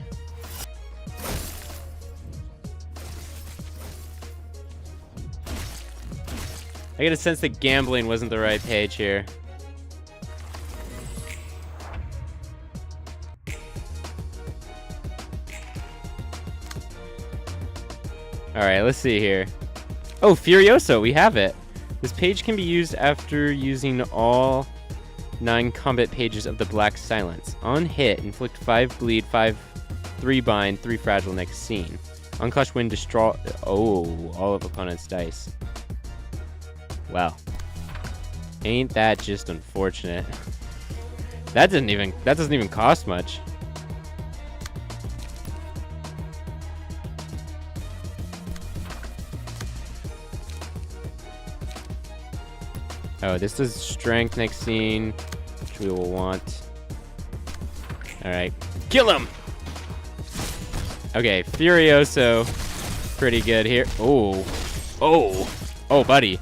I get a sense that gambling wasn't the right page here. Alright, let's see here. Oh, Furioso, we have it. This page can be used after using all 9 combat pages of the Black Silence. On hit, inflict 5 bleed, 3 bind, 3 fragile next scene. On clash win, destroy all of opponent's dice. Wow. Ain't that just unfortunate? That doesn't even cost much. Oh, this is strength next scene, which we will want. Alright. Kill him! Okay, Furioso. Pretty good here. Oh. Oh. Oh, buddy.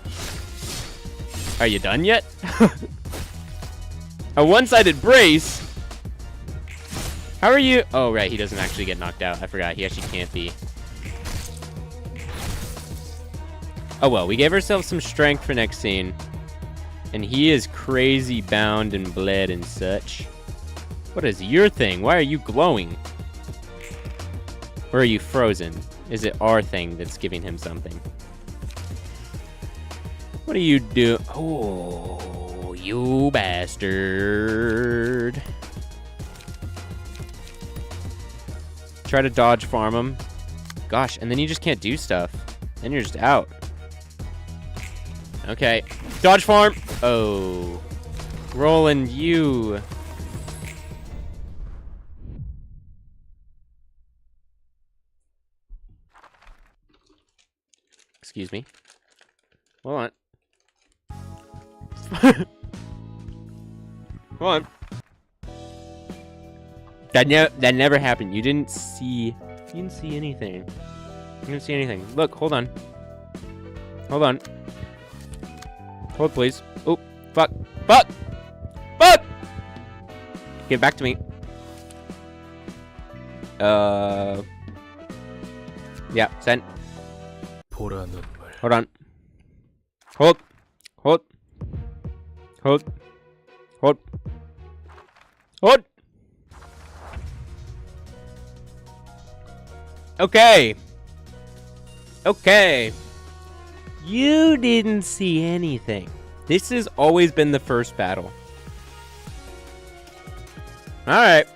Are you done yet? A one-sided brace? How are you? Oh, right. He doesn't actually get knocked out. I forgot. He actually can't be. Oh, well. We gave ourselves some strength for next scene. And he is crazy bound and bled and such. What is your thing? Why are you glowing? Or are you frozen? Is it our thing that's giving him something? What do you do? Oh, you bastard. Try to dodge farm him. Gosh, and then you just can't do stuff. Then you're just out. Okay. Dodge farm. Oh. Roland, you. Excuse me. Hold on. Hold on. That never happened. You didn't see anything. You didn't see anything. Look, hold on. Hold on. Hold, please. Oh, fuck. Fuck! Fuck! Get back to me. Yeah, send. Hold on. Hold. Hold. Hold. Hold. Hold. Okay. Okay. You didn't see anything. This has always been the first battle. Alright.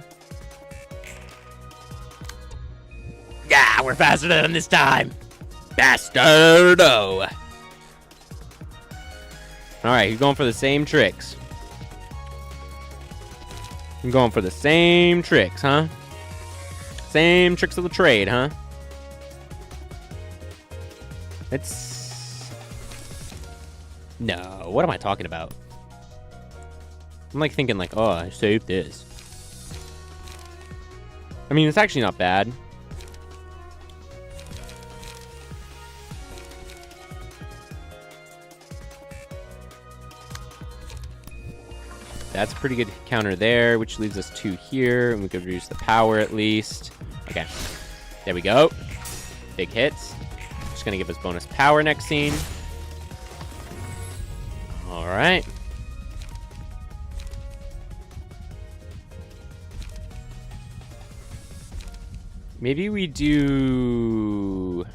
Yeah, we're faster than this time. Bastardo. Alright, you're going for the same tricks. You're going for the same tricks, huh? Same tricks of the trade, huh? It's... No, what am I talking about? I'm like thinking like, oh, I saved this. I mean, it's actually not bad. That's a pretty good counter there, which leaves us 2 here, and we could reduce the power at least. Okay, there we go. Big hits. Just gonna give us bonus power next scene. All right. Maybe we do...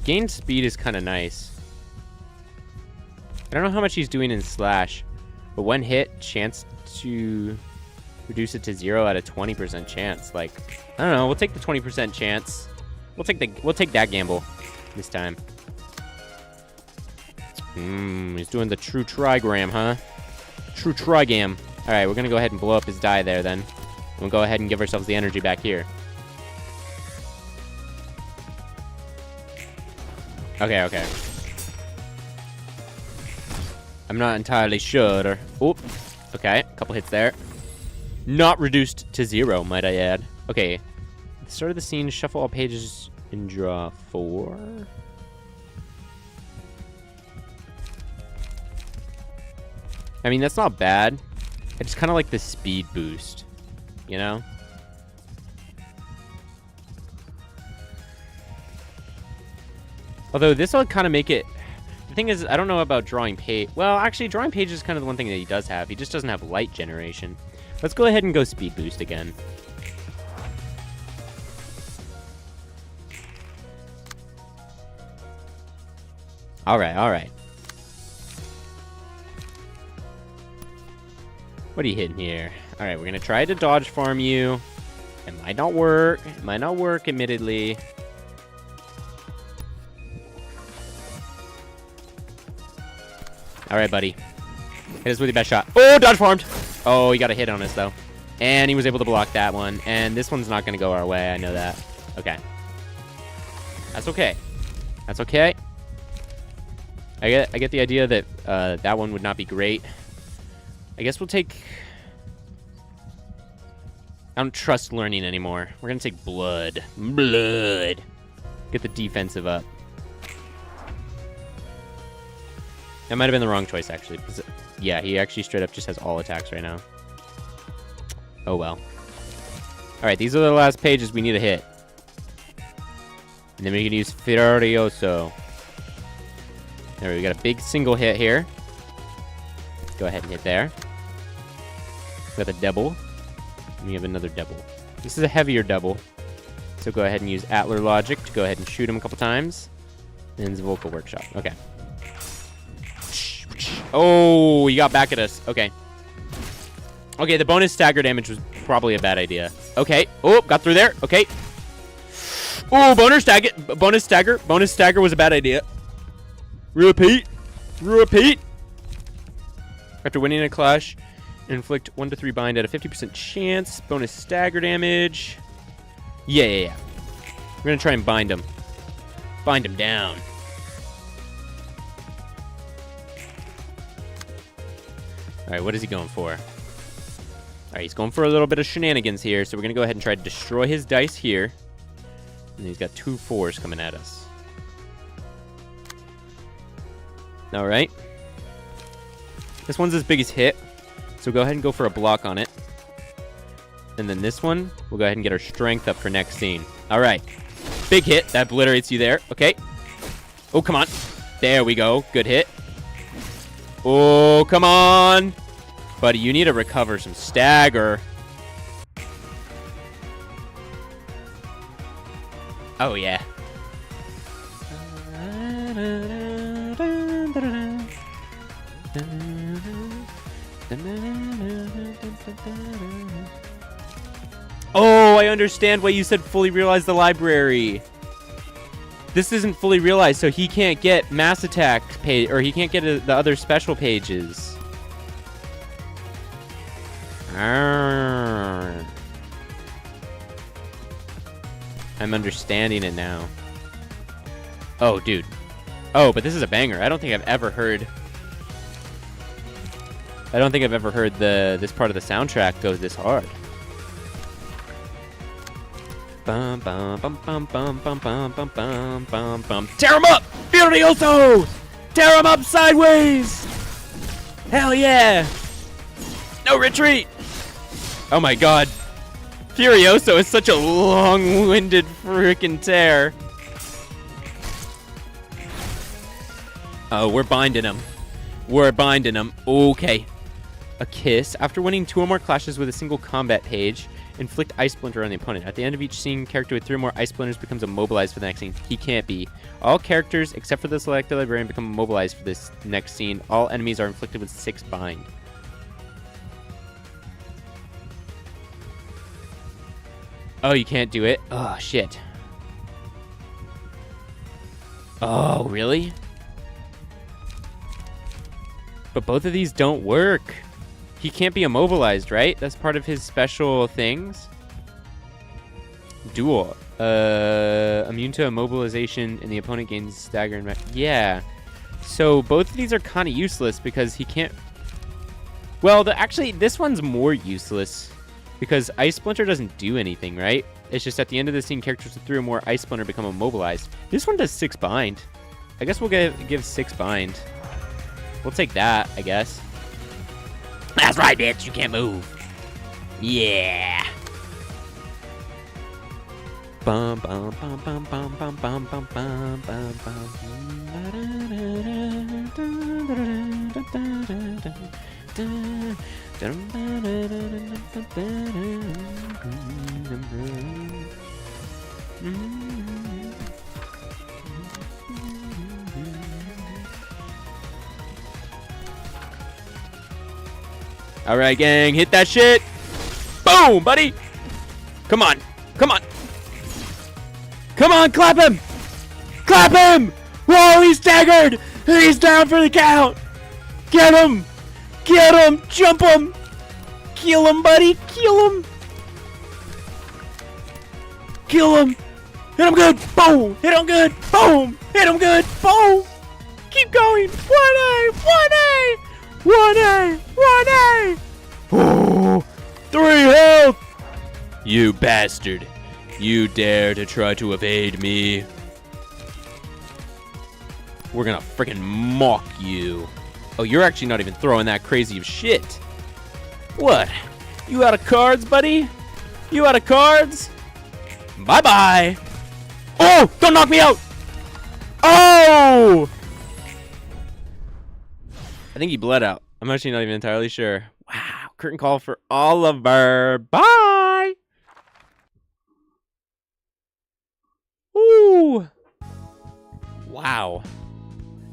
Gain speed is kind of nice. I don't know how much he's doing in slash, but one hit, chance to reduce it to 0 at a 20% chance. Like, I don't know. We'll take the 20% chance. We'll take that gamble this time. He's doing the true trigram, huh? True trigam. All right, we're gonna go ahead and blow up his die there. Then we'll go ahead and give ourselves the energy back here. Okay, okay. I'm not entirely sure. Oop. Okay, a couple hits there. Not reduced to 0, might I add. Okay. At the start of the scene, shuffle all pages and draw 4. I mean, that's not bad. I just kind of like the speed boost, you know? Although this will kind of make it... The thing is, I don't know about drawing page. Well, actually, drawing page is kind of the one thing that he does have. He just doesn't have light generation. Let's go ahead and go speed boost again. All right, all right. What are you hitting here? All right, we're going to try to dodge farm you. It might not work. It might not work, admittedly. All right, buddy. Hit us with your best shot. Oh, dodge farmed. Oh, he got a hit on us, though. And he was able to block that one. And this one's not going to go our way. I know that. Okay. That's okay. That's okay. I get the idea that that one would not be great. I guess we'll take... I don't trust learning anymore. We're going to take blood. Blood. Get the defensive up. That might have been the wrong choice, actually. Because, yeah, he actually straight up just has all attacks right now. Oh, well. Alright, these are the last pages we need to hit. And then we can use Furioso. There, we got a big single hit here. Let's go ahead and hit there. We got the double. And we have another double. This is a heavier double. So go ahead and use Atler Logic to go ahead and shoot him a couple times. And Vocal Workshop. Okay. Oh, he got back at us. Okay. Okay, the bonus stagger damage was probably a bad idea. Okay. Oh, got through there. Okay. Oh, bonus stagger. Bonus stagger was a bad idea. Repeat. Repeat. After winning a clash, inflict 1 to 3 bind at a 50% chance. Bonus stagger damage. Yeah. We're going to try and bind him. Bind him down. Alright, what is he going for? Alright, he's going for a little bit of shenanigans here, so we're going to go ahead and try to destroy his dice here. And he's got 2 4s coming at us. Alright. This one's his biggest hit, so go ahead and go for a block on it. And then this one, we'll go ahead and get our strength up for next scene. Alright. Big hit. That obliterates you there. Okay. Oh, come on. There we go. Good hit. Oh, come on. Buddy, you need to recover some stagger. Oh, yeah. Oh, I understand why you said fully realize the library. This isn't fully realized, so he can't get mass attack page, or he can't get the other special pages. Arrgh. I'm understanding it now. Oh, dude. Oh, but this is a banger. I don't think I've ever heard this part of the soundtrack go this hard. Bum bum bum bum bum bum bum bum bum bum bum. Tear him up! Furioso! Tear him up sideways! Hell yeah! No retreat! Oh my god. Furioso is such a long-winded freaking tear. Oh, we're binding him. We're binding him. Okay. A kiss. After winning 2 or more clashes with a single combat page, inflict ice splinter on the opponent. At the end of each scene, character with 3 or more ice splinters becomes immobilized for the next scene. He can't be. All characters, except for the selected librarian, become immobilized for this next scene. All enemies are inflicted with 6 bind. Oh, you can't do it? Oh, shit. Oh, really? But both of these don't work. He can't be immobilized, right? That's part of his special things. Duel. Immune to immobilization and the opponent gains stagger and... Yeah. So both of these are kind of useless because he can't... Well, actually, this one's more useless because Ice Splinter doesn't do anything, right? It's just at the end of the scene, characters with 3 or more Ice Splinter become immobilized. This one does 6 bind. I guess we'll give 6 bind. We'll take that, I guess. That's right, bitch. You can't move. Yeah. Bum bum bum bum bum bum bum bum bum bum All right, gang, hit that shit. Boom, buddy. Come on. Come on. Come on, clap him. Clap him. Whoa, he's staggered. He's down for the count. Get him. Get him. Jump him. Kill him, buddy. Kill him. Kill him. Hit him good. Boom. Hit him good. Boom. Hit him good. Boom. Keep going. 1A. 1A. 1A! 1A! Oh, 3 health! You bastard. You dare to try to evade me. We're gonna freaking mock you. Oh, you're actually not even throwing that crazy of shit. What? You out of cards, buddy? You out of cards? Bye-bye. Oh! Don't knock me out! Oh! I think he bled out. I'm actually not even entirely sure. Wow. Curtain call for Oliver. Bye. Ooh. Wow.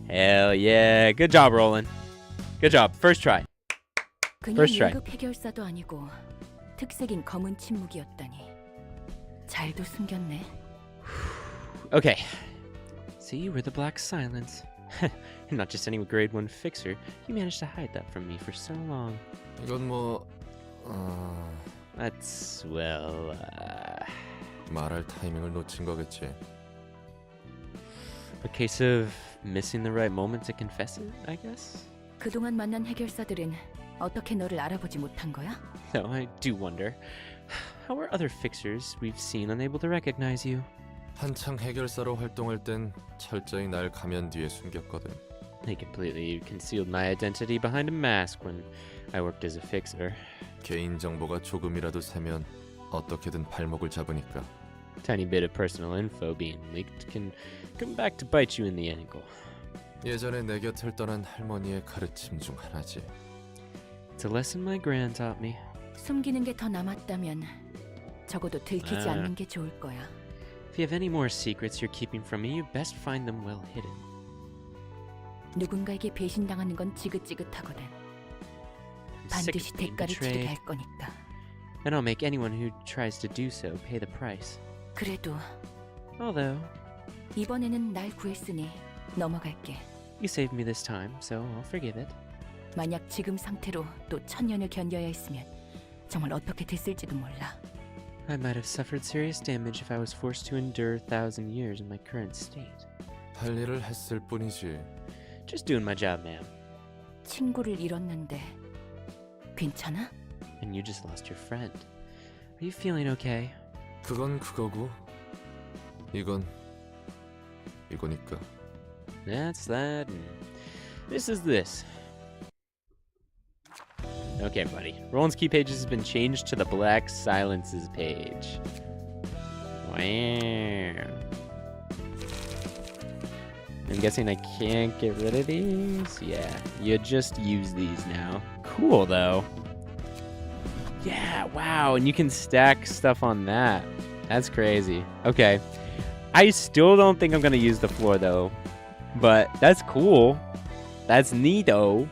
Hell yeah. Good job, Roland. Good job. First try. First try. 그냥 1급 해결사도 아니고 특색인 검은 침묵이었다니. 잘도 숨겼네. Okay. See, we're the Black Silence. I'm not just any grade 1 fixer. You managed to hide that from me for so long. 이건 뭐 That's, well, 말할 타이밍을 놓친 거겠지. a case of missing the right moment to confess it, I guess? 그동안 만난 해결사들은 어떻게 너를 알아보지 못한 거야? No, I do wonder. How are other fixers we've seen unable to recognize you? 한창 해결사로 활동할 땐 철저히 날 가면 뒤에 숨겼거든. They completely concealed my identity behind a mask when I worked as a fixer. 개인 정보가 조금이라도 새면 어떻게든 발목을 잡으니까. Tiny bit of personal info being leaked can come back to bite you in the ankle. 예전에 내 곁을 떠난 할머니의 가르침 중 하나지. It's a lesson my gran taught me. 숨기는 게 더 남았다면 적어도 들키지 아. 않는 게 좋을 거야. If you have any more secrets you're keeping from me, you best find them well hidden. 누군가에게 배신당하는 건 지긋지긋하거든. I'm sick 반드시 of being 대가를 치르게 betrayed, 할 거니까. and I'll make anyone who tries to do so pay the price. 그래도 Although, 이번에는 날 구했으니 넘어갈게. you saved me this time, so I'll forgive it. 만약 지금 상태로 또 1000년을 견뎌야 했으면 정말 어떻게 됐을지도 몰라. I might have suffered serious damage if I was forced to endure 1,000 years in my current state. 할 일을 했을 뿐이지. Just doing my job, ma'am. 친구를 잃었는데 괜찮아? And you just lost your friend. Are you feeling okay? 그건 그거고 이건 이거니까. That's that, and this is this. Okay, buddy. Roland's key pages has been changed to the Black Silences page. Wow. I'm guessing I can't get rid of these? Yeah, you just use these now. Cool, though. Yeah, wow, and you can stack stuff on that. That's crazy. Okay. I still don't think I'm gonna use the floor, though. But that's cool. That's neato.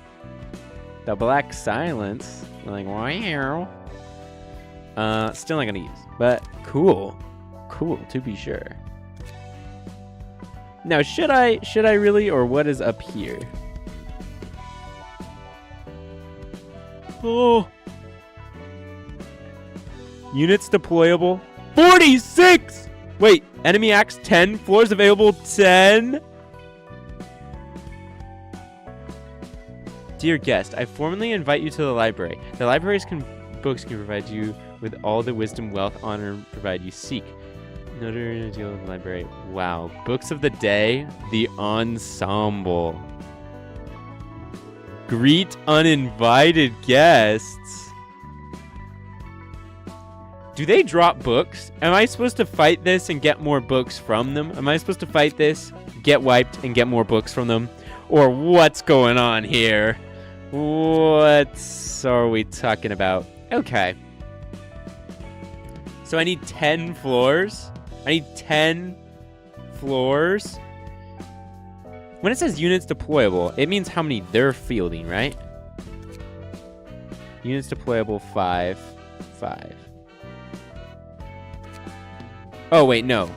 The Black Silence. Like, wow. Still not gonna use. But cool. Cool, to be sure. Now, should I really, or what is up here? Oh. Units deployable. 46! Wait, enemy acts 10, floors available 10? Dear guest, I formally invite you to the library. The library's books can provide you with all the wisdom, wealth, honor, and provide you seek. In order to deal with the library. Wow. Books of the day, the ensemble. Greet uninvited guests. Do they drop books? Am I supposed to fight this and get more books from them? Am I supposed to fight this, get wiped, and get more books from them? Or what's going on here? What are we talking about? Okay. So I need 10 floors? I need 10 floors? When it says units deployable, it means how many they're fielding, right? Units deployable 5. Oh, wait, no.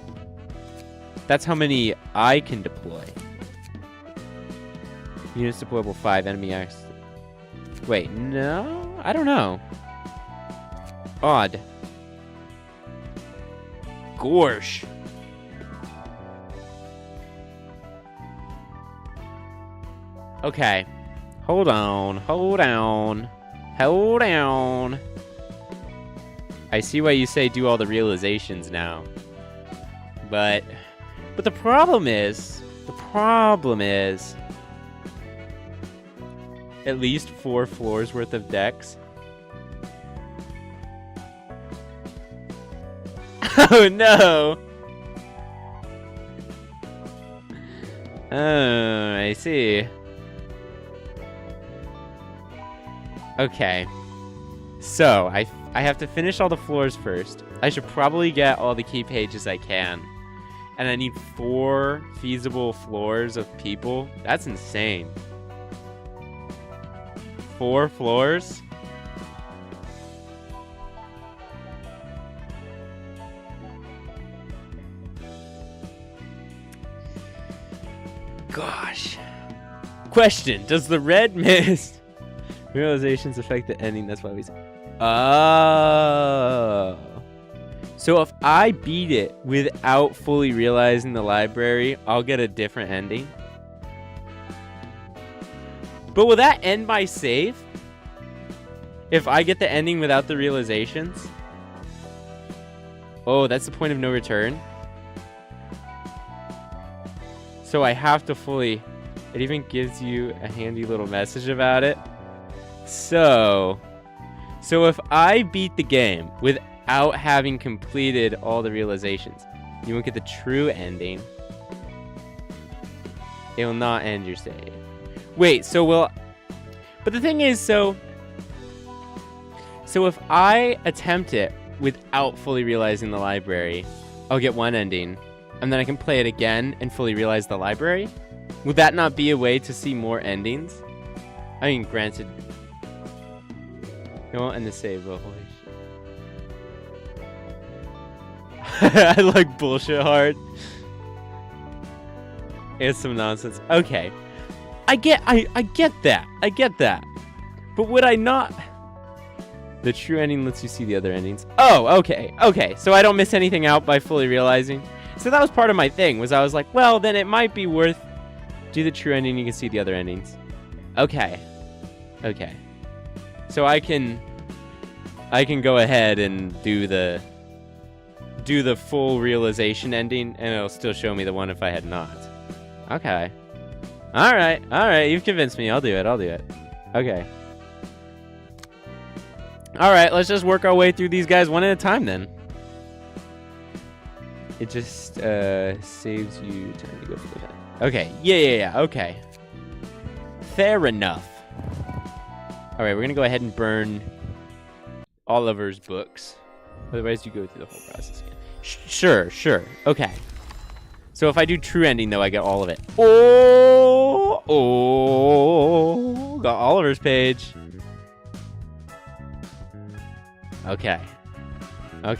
That's how many I can deploy. Units deployable 5, enemy X. Wait, no? I don't know. Odd. Gorsh. Okay. Hold on. I see why you say do all the realizations now. But the problem is at least 4 floors worth of decks. Oh no! Oh, I see. Okay. So, I have to finish all the floors first. I should probably get all the key pages I can. And I need 4 feasible floors of people. That's insane. 4 floors? Gosh. Question. Does the red mist realizations affect the ending? That's why we say. Oh. So if I beat it without fully realizing the library, I'll get a different ending? But will that end my save? If I get the ending without the realizations? Oh, that's the point of no return? So I have to fully... It even gives you a handy little message about it. So if I beat the game without having completed all the realizations, you won't get the true ending. It will not end your save. Wait, so will... But the thing is, so So if I attempt it without fully realizing the library, I'll get one ending, and then I can play it again and fully realize the library? Would that not be a way to see more endings? I mean, granted, it won't end the save, but holy shit. I like bullshit hard. It's some nonsense. Okay. I get that. I get that. But would I not? The true ending lets you see the other endings. Oh, okay. Okay. So I don't miss anything out by fully realizing. So that was part of my thing, was I was like, well, then it might be worth do the true ending, you can see the other endings. Okay. Okay. So I can go ahead and do the full realization ending, and it'll still show me the one if I had not. Okay. All right, you've convinced me. I'll do it. Okay. All right, let's just work our way through these guys one at a time then. It just saves you time to go for the event. Okay, yeah, okay. Fair enough. All right, we're gonna go ahead and burn Oliver's books. Otherwise, you go through the whole process again. Sure. Okay. So if I do true ending, though, I get all of it. Oh, got Oliver's page. Okay. I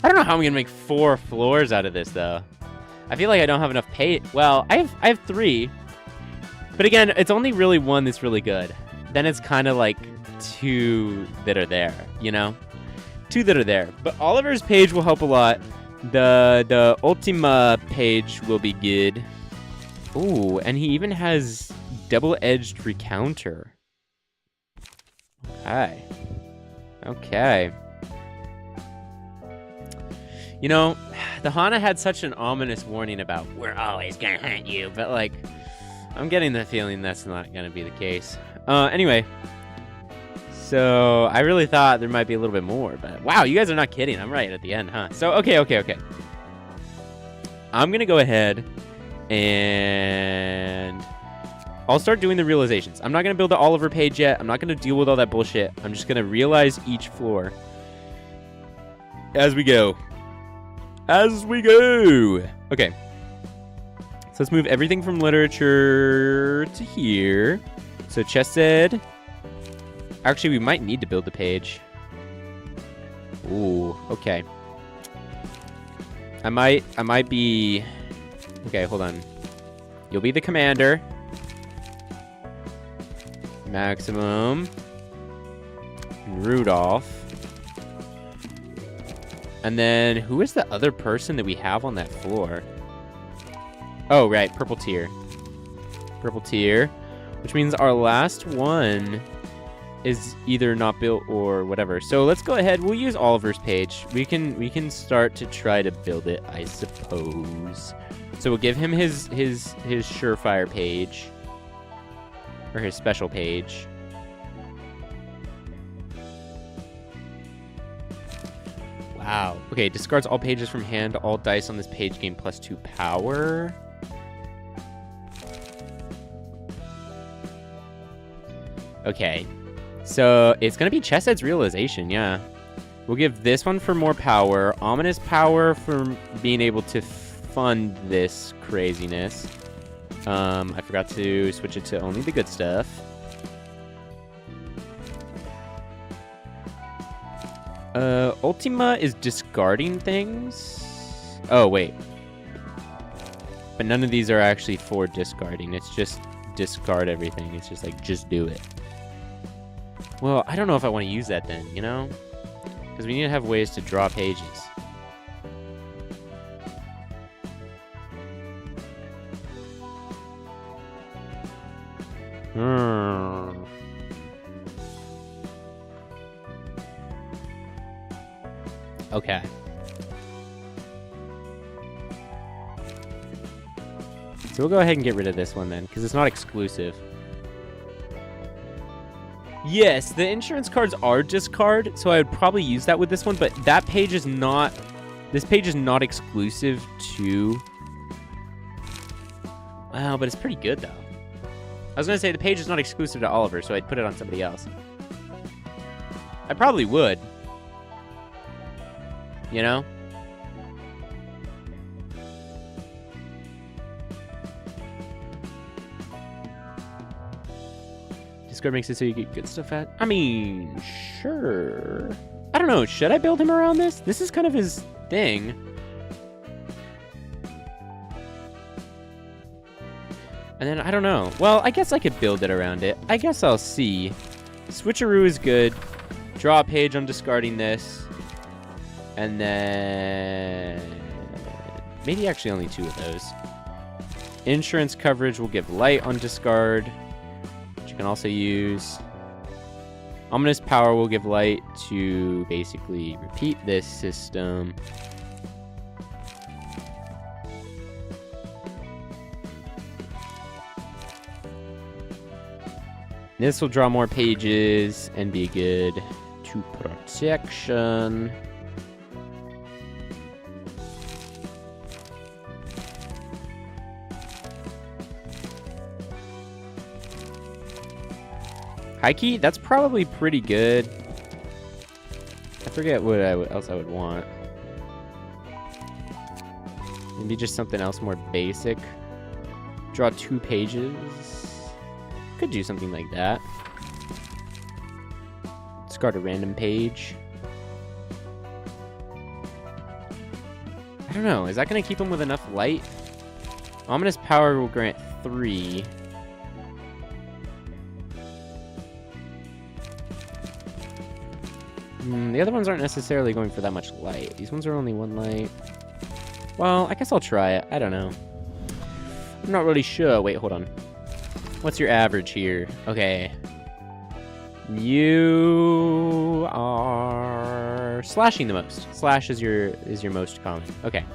don't know how I'm gonna make 4 floors out of this, though. I feel like I don't have enough page. Well, I have 3, but again, it's only really 1 that's really good. Then it's kind of like 2 that are there, you know? 2 that are there. But Oliver's page will help a lot. The Ultima page will be good. Ooh, and he even has double-edged recounter. Okay. You know, the Hana had such an ominous warning about, we're always gonna hunt you, but like, I'm getting the feeling that's not gonna be the case. Anyway. So, I really thought there might be a little bit more, but wow, you guys are not kidding. I'm right at the end, huh? So, okay. I'm gonna go ahead and I'll start doing the realizations. I'm not gonna build the Oliver page yet. I'm not gonna deal with all that bullshit. I'm just gonna realize each floor as we go. Okay. So let's move everything from literature to here. So chested. Actually, we might need to build the page. Ooh, okay. I might be... Okay, hold on. You'll be the commander. Maximum. Rudolph. And then, who is the other person that we have on that floor? Oh, right, purple tier. Which means our last one is either not built or whatever. So let's go ahead. We'll use Oliver's page. We can start to try to build it, I suppose. So we'll give him his surefire page. Or his special page. Wow. Okay, discards all pages from hand. All dice on this page gain +2 power. Okay. So it's going to be Chessed's realization, yeah. We'll give this one for more power. Ominous power for being able to fund this craziness. I forgot to switch it to only the good stuff. Ultima is discarding things. Oh, wait. But none of these are actually for discarding. It's just discard everything. It's just like, just do it. Well, I don't know if I want to use that then, you know? Because we need to have ways to draw pages. Okay. So we'll go ahead and get rid of this one then, because it's not exclusive. Yes, the insurance cards are discard, so I would probably use that with this one, but that page is not... This page is not exclusive to... Wow, but it's pretty good, though. I was going to say the page is not exclusive to Oliver, so I'd put it on somebody else. I probably would. You know? Discord makes it so you get good stuff at. I mean, sure. I don't know. Should I build him around this? This is kind of his thing. And then, I don't know. Well, I guess I could build it around it. I guess I'll see. Switcheroo is good. Draw a page on discarding this. And then... maybe actually only 2 of those. Insurance coverage will give light on discard, which you can also use. Ominous power will give light to basically repeat this system. This will draw more pages and be good to protection. High key, that's probably pretty good. I forget what else I would want. Maybe just something else more basic. Draw 2 pages. Could do something like that. Discard a random page. I don't know. Is that going to keep him with enough light? Ominous power will grant 3. The other ones aren't necessarily going for that much light. These ones are only 1 light. Well, I guess I'll try it. I don't know. I'm not really sure. Wait, hold on. What's your average here? Okay. You are slashing the most. Slash is your most common. Okay.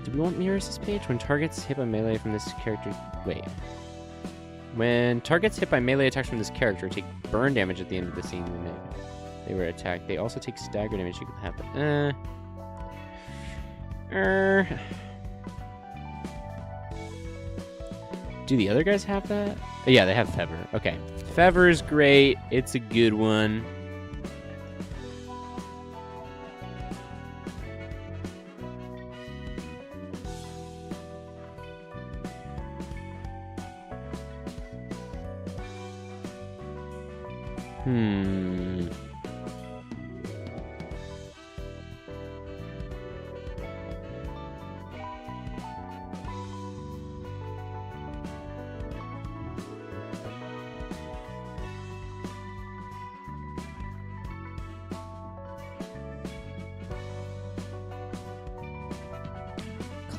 Do we want mirrors this page? When targets hit by melee from this character... Wait. When targets hit by melee attacks from this character take burn damage at the end of the scene when they were attacked. They also take stagger damage. You can have that. Do the other guys have that? Oh, yeah, they have Fever. Okay. Fever is great. It's a good one.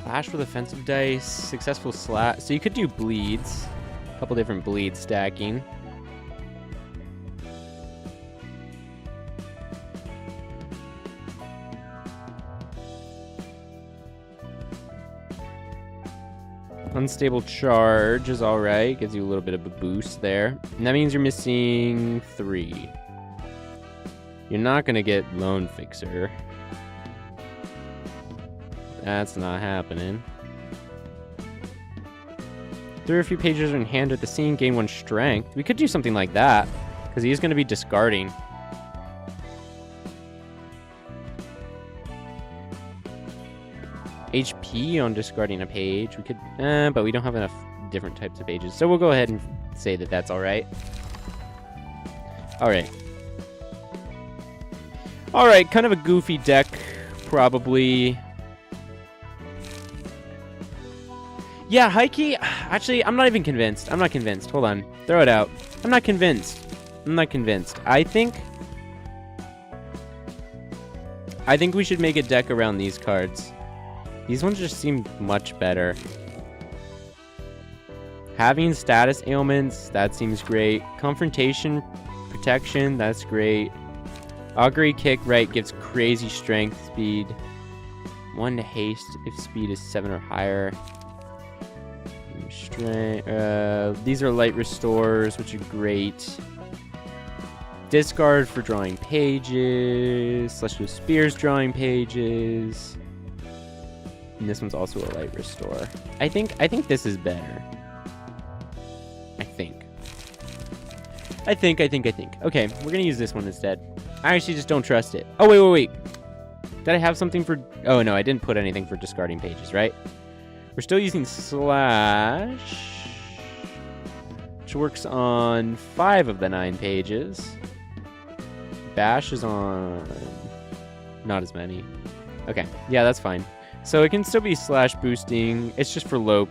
Clash with offensive dice, successful slap. So you could do bleeds. A couple different bleed stacking. Unstable charge is alright. Gives you a little bit of a boost there. And that means you're missing 3. You're not going to get Lone Fixer. That's not happening. Through a few pages in hand at the scene, gain 1 strength. We could do something like that, because he is going to be discarding. HP on discarding a page. We could, but we don't have enough different types of pages. So we'll go ahead and say that that's alright. Alright. Alright, kind of a goofy deck, probably. Yeah, Heike, actually, I'm not even convinced. I'm not convinced. Hold on. Throw it out. I'm not convinced. I'm not convinced. I think we should make a deck around these cards. These ones just seem much better. Having status ailments, that seems great. Confrontation protection, that's great. Augury kick, right, gives crazy strength speed. 1 to haste if speed is 7 or higher. These are light restores, which are great. Discard for drawing pages. Celestial Spears drawing pages. And this one's also a light restore. I think this is better. I think. I think. Okay, we're gonna use this one instead. I actually just don't trust it. Oh, wait. Did I have something for... Oh, no, I didn't put anything for discarding pages, right? We're still using slash, which works on 5 of the 9 pages. Bash is on not as many. Okay, yeah, that's fine. So it can still be slash boosting. It's just for low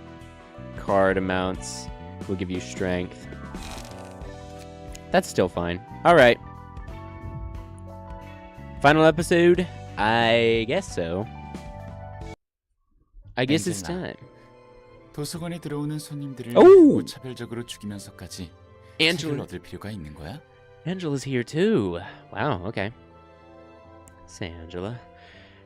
card amounts. Will give you strength. That's still fine. All right. Final episode? I guess so. I guess it's time. 도서관에 들어오는 손님들을 오! 무차별적으로 죽이면서까지 Angela. 책을 얻을 필요가 있는 거야? Angela's here too. Wow, okay. Say, Angela,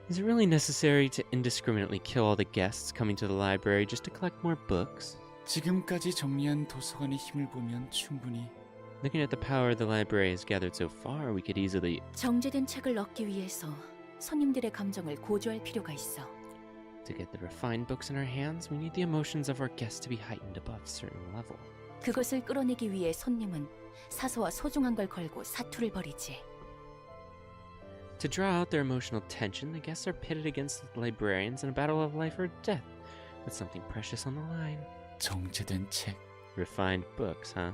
is it really necessary to indiscriminately kill all the guests coming to the library just to collect more books? 지금까지 정리한 도서관의 힘을 보면 충분히 Looking at the power the library has gathered so far, we could easily... 정제된 책을 얻기 위해서 손님들의 감정을 고조할 필요가 있어. To get the refined books in our hands, we need the emotions of our guests to be heightened above a certain level. 그것을 끌어내기 위해 손님은 사소와 소중한 걸 걸고 사투를 벌이지. To draw out their emotional tension, the guests are pitted against the librarians in a battle of life or death, with something precious on the line. 정제된 책. Refined books, huh?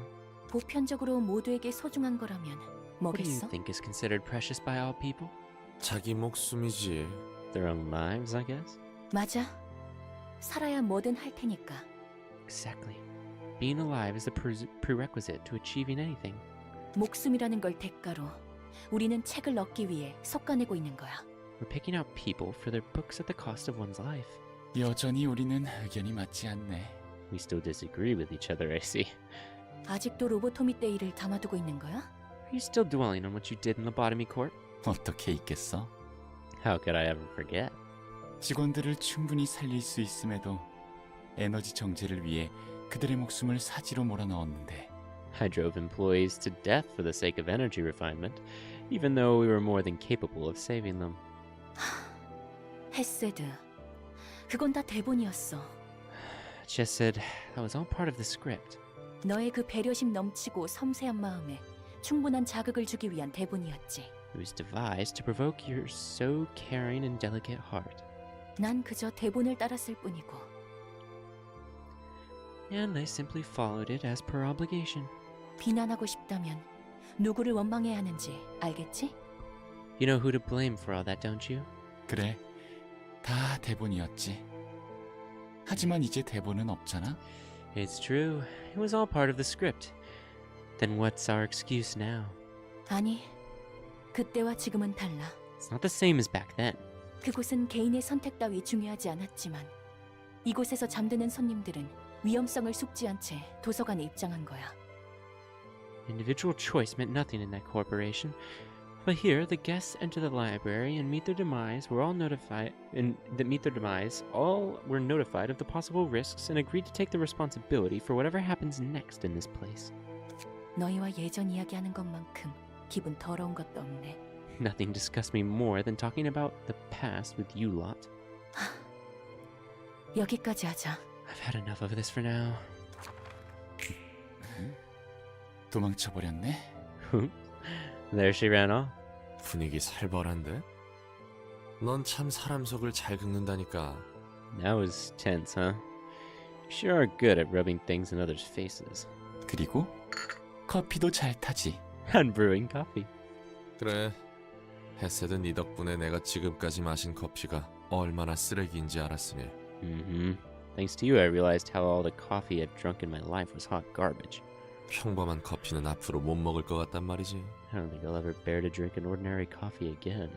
보편적으로 모두에게 소중한 거라면 What do you 뭐겠어? think is considered precious by all people? 자기 목숨이지. Their own lives, I guess? 맞아. 살아야 뭐든 할 테니까. Exactly. Being alive is the prerequisite to achieving anything. 목숨이라는 걸 대가로 우리는 책을 얻기 위해 솎아내고 있는 거야. We're picking out people for their books at the cost of one's life. 여전히 우리는 의견이 맞지 않네. We still disagree with each other, I see. 아직도 로보토미 데이를 담아두고 있는 거야? Are you still dwelling on what you did in lobotomy court? 어떻게 있겠어? How could I ever forget? 직원들을 충분히 살릴 수 있음에도 에너지 정제를 위해 그들의 목숨을 사지로 몰아넣었는데 I drove employees to death for the sake of energy refinement, even though we were more than capable of saving them. 헤세드. 그건 다 대본이었어. Just said that was all part of the script. 너의 그 배려심 넘치고 섬세한 마음에 충분한 자극을 주기 위한 대본이었지. It was devised to provoke your so caring and delicate heart. 난 그저 대본을 따랐을 뿐이고. And I simply followed it as per obligation. 비난하고 싶다면 누구를 원망해야 하는지 알겠지? You know who to blame for all that, don't you? 그래, 다 대본이었지. 하지만 이제 대본은 없잖아. It's true. It was all part of the script. Then what's our excuse now? 아니, 그때와 지금은 달라. It's not the same as back then. 그곳은 개인의 선택 따위 중요하지 않았지만 이곳에서 잠드는 손님들은 위험성을 숙지한 채 도서관에 입장한 거야. Individual choice meant nothing in that corporation. But here, the guests enter the library and meet their demise. All were notified of the possible risks and agreed to take the responsibility for whatever happens next in this place. 너희와 예전 이야기하는 것만큼 기분 더러운 것도 없네. Nothing disgusts me more than talking about the past with you lot. 여기까지 하자. I've had enough of this for now. 도망쳐버렸네. There she ran off. 분위기 살벌한데? 넌 참 사람 속을 잘 긁는다니까. That was tense, huh? You sure are good at rubbing things in others' faces. 그리고 커피도 잘 타지. And brewing coffee. 그래. 헤세드 네 덕분에 내가 지금까지 마신 커피가 얼마나 쓰레기인지 알았으니. Mm-hmm. Thanks to you, I realized how all the coffee I've drunk in my life was hot garbage. 평범한 커피는 앞으로 못 먹을 것 같단 말이지. I don't think I'll ever bear to drink an ordinary coffee again.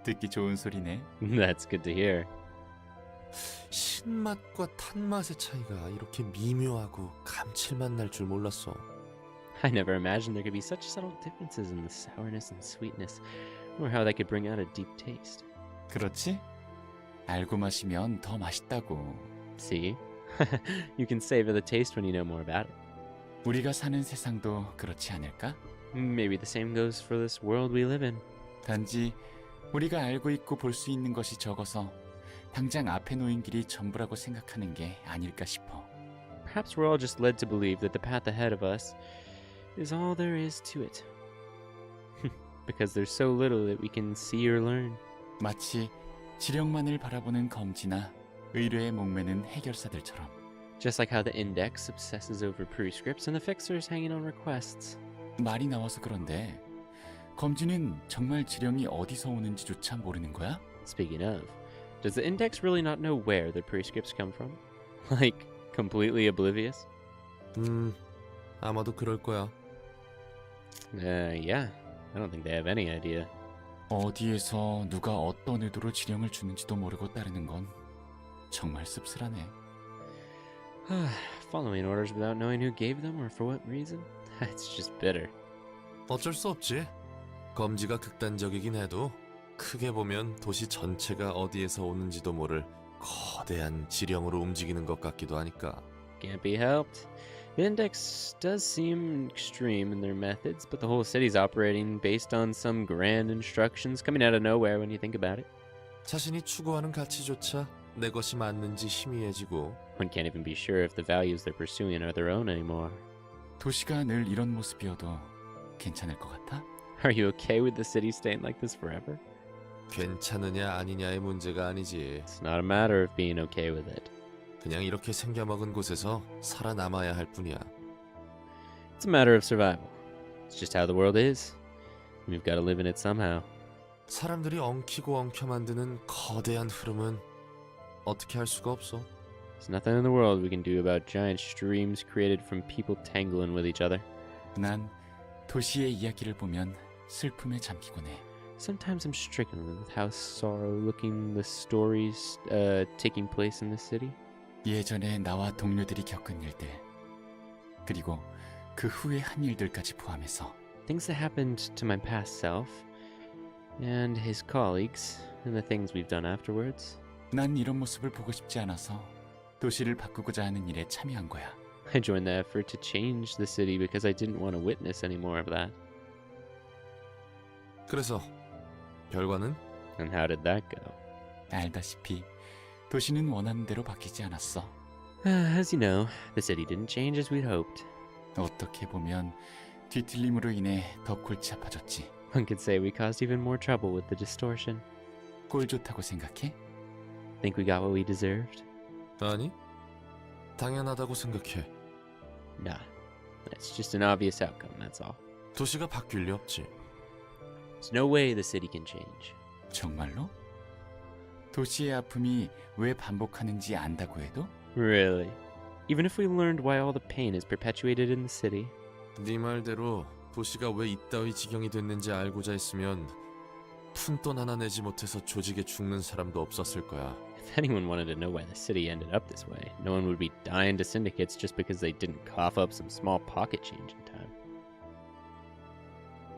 듣기 좋은 소리네. That's good to hear. 신맛과 탄맛의 차이가 이렇게 미묘하고 감칠맛 날 줄 몰랐어. I never imagined there could be such subtle differences in the sourness and sweetness, or how they could bring out a deep taste. 그렇지? 알고 마시면 더 맛있다고. See? You can savor the taste when you know more about it. 우리가 사는 세상도 그렇지 않을까? Maybe the same goes for this world we live in. 단지 우리가 알고 있고 볼 수 있는 것이 적어서 당장 앞에 놓인 길이 전부라고 생각하는 게 아닐까 싶어. Perhaps we're all just led to believe that the path ahead of us is all there is to it. Because there's so little that we can see or learn. 마치 지령만을 바라보는 검지나 의뢰에 목매는 해결사들처럼. Just like how the index obsesses over prescripts and the fixer's hanging on requests. 말이 나와서 그런데 검지는 정말 지령이 어디서 오는지조차 모르는 거야? Speaking of, does the index really not know where the prescripts come from? Like, completely oblivious? 아마도 그럴 거야. Yeah. I don't think they have any idea. 어디에서 누가 어떤 의도로 지령을 주는지도 모르고 따르는 건 정말 씁쓸하네. Following orders without knowing who gave them or for what reason? It's just bitter. 어쩔 수 없지. 검지가 극단적이긴 해도 크게 보면 도시 전체가 어디에서 오는지도 모를 거대한 지령으로 움직이는 것 같기도 하니까. Can't be helped. The index does seem extreme in their methods, but the whole city's operating based on some grand instructions coming out of nowhere when you think about it. 자신이 추구하는 가치조차 내 것이 맞는지 희미해지고. One can't even be sure if the values they're pursuing are their own anymore. 도시가 늘 이런 모습이어도 괜찮을 것 같아? Are you okay with the city staying like this forever? 괜찮으냐 아니냐의 문제가 아니지. It's not a matter of being okay with it. 그냥 이렇게 생겨먹은 곳에서 살아남아야 할 뿐이야. It's a matter of survival. It's just how the world is. We've got to live in it somehow. 사람들이 엉키고 엉켜 만드는 거대한 흐름은 어떻게 할 수가 없어. There's nothing in the world we can do about giant streams created from people tangling with each other. 난 도시의 이야기를 보면 슬픔에 잠기곤 해. Sometimes I'm stricken with how sorrow-looking the stories taking place in the city. 예전에 나와 동료들이 겪은 일들, 그리고 그 후에 한 일들까지 포함해서 Things that happened to my past self and his colleagues and the things we've done afterwards. 난 이런 모습을 보고 싶지 않아서 도시를 바꾸고자 하는 일에 참여한 거야. I joined the effort to change the city because I didn't want to witness any more of that. 그래서 결과는? And how did that go? 알다시피 도시는 원하는 대로 바뀌지 않았어. As you know, the city didn't change as we'd hoped. 어떻게 보면 뒤틀림으로 인해 더 골치 아파졌지. One could say we caused even more trouble with the distortion. 꼴 좋다고 생각해? Think we got what we deserved? 아니, 당연하다고 생각해. Nah, it's just an obvious outcome, that's all. 도시가 바뀔 리 없지. There's no way the city can change. 정말로? 도시의 아픔이 왜 반복하는지 안다고 해도? Really? Even if we learned why all the pain is perpetuated in the city? 네 말대로 도시가 왜 이따위 지경이 됐는지 알고자 했으면 푼돈 하나 내지 못해서 조직에 죽는 사람도 없었을 거야. If anyone wanted to know why the city ended up this way, no one would be dying to syndicates just because they didn't cough up some small pocket change in time.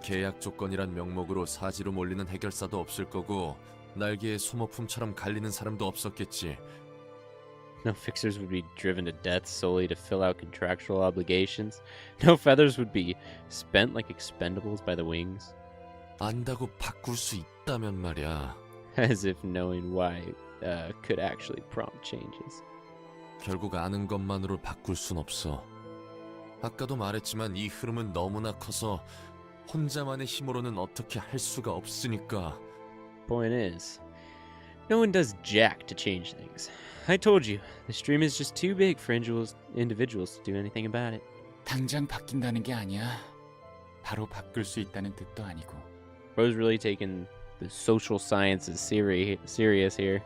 계약 조건이란 명목으로 사지로 몰리는 해결사도 없을 거고 날개에 소모품처럼 갈리는 사람도 없었겠지. No fixers would be driven to death solely to fill out contractual obligations. No feathers would be spent like expendables by the wings. 안다고 바꿀 수 있다면 말이야. As if knowing why could actually prompt changes. 결국 아는 것만으로 바꿀 순 없어. 아까도 말했지만 이 흐름은 너무나 커서 혼자만의 힘으로는 어떻게 할 수가 없으니까. Point is, no one does jack to change things. I told you, the stream is just too big for individuals to do anything about it. 당장 바뀐다는 게 아니야. 바로 바꿀 수 있다는 뜻도 아니고. Bro's really taking the social sciences serious here.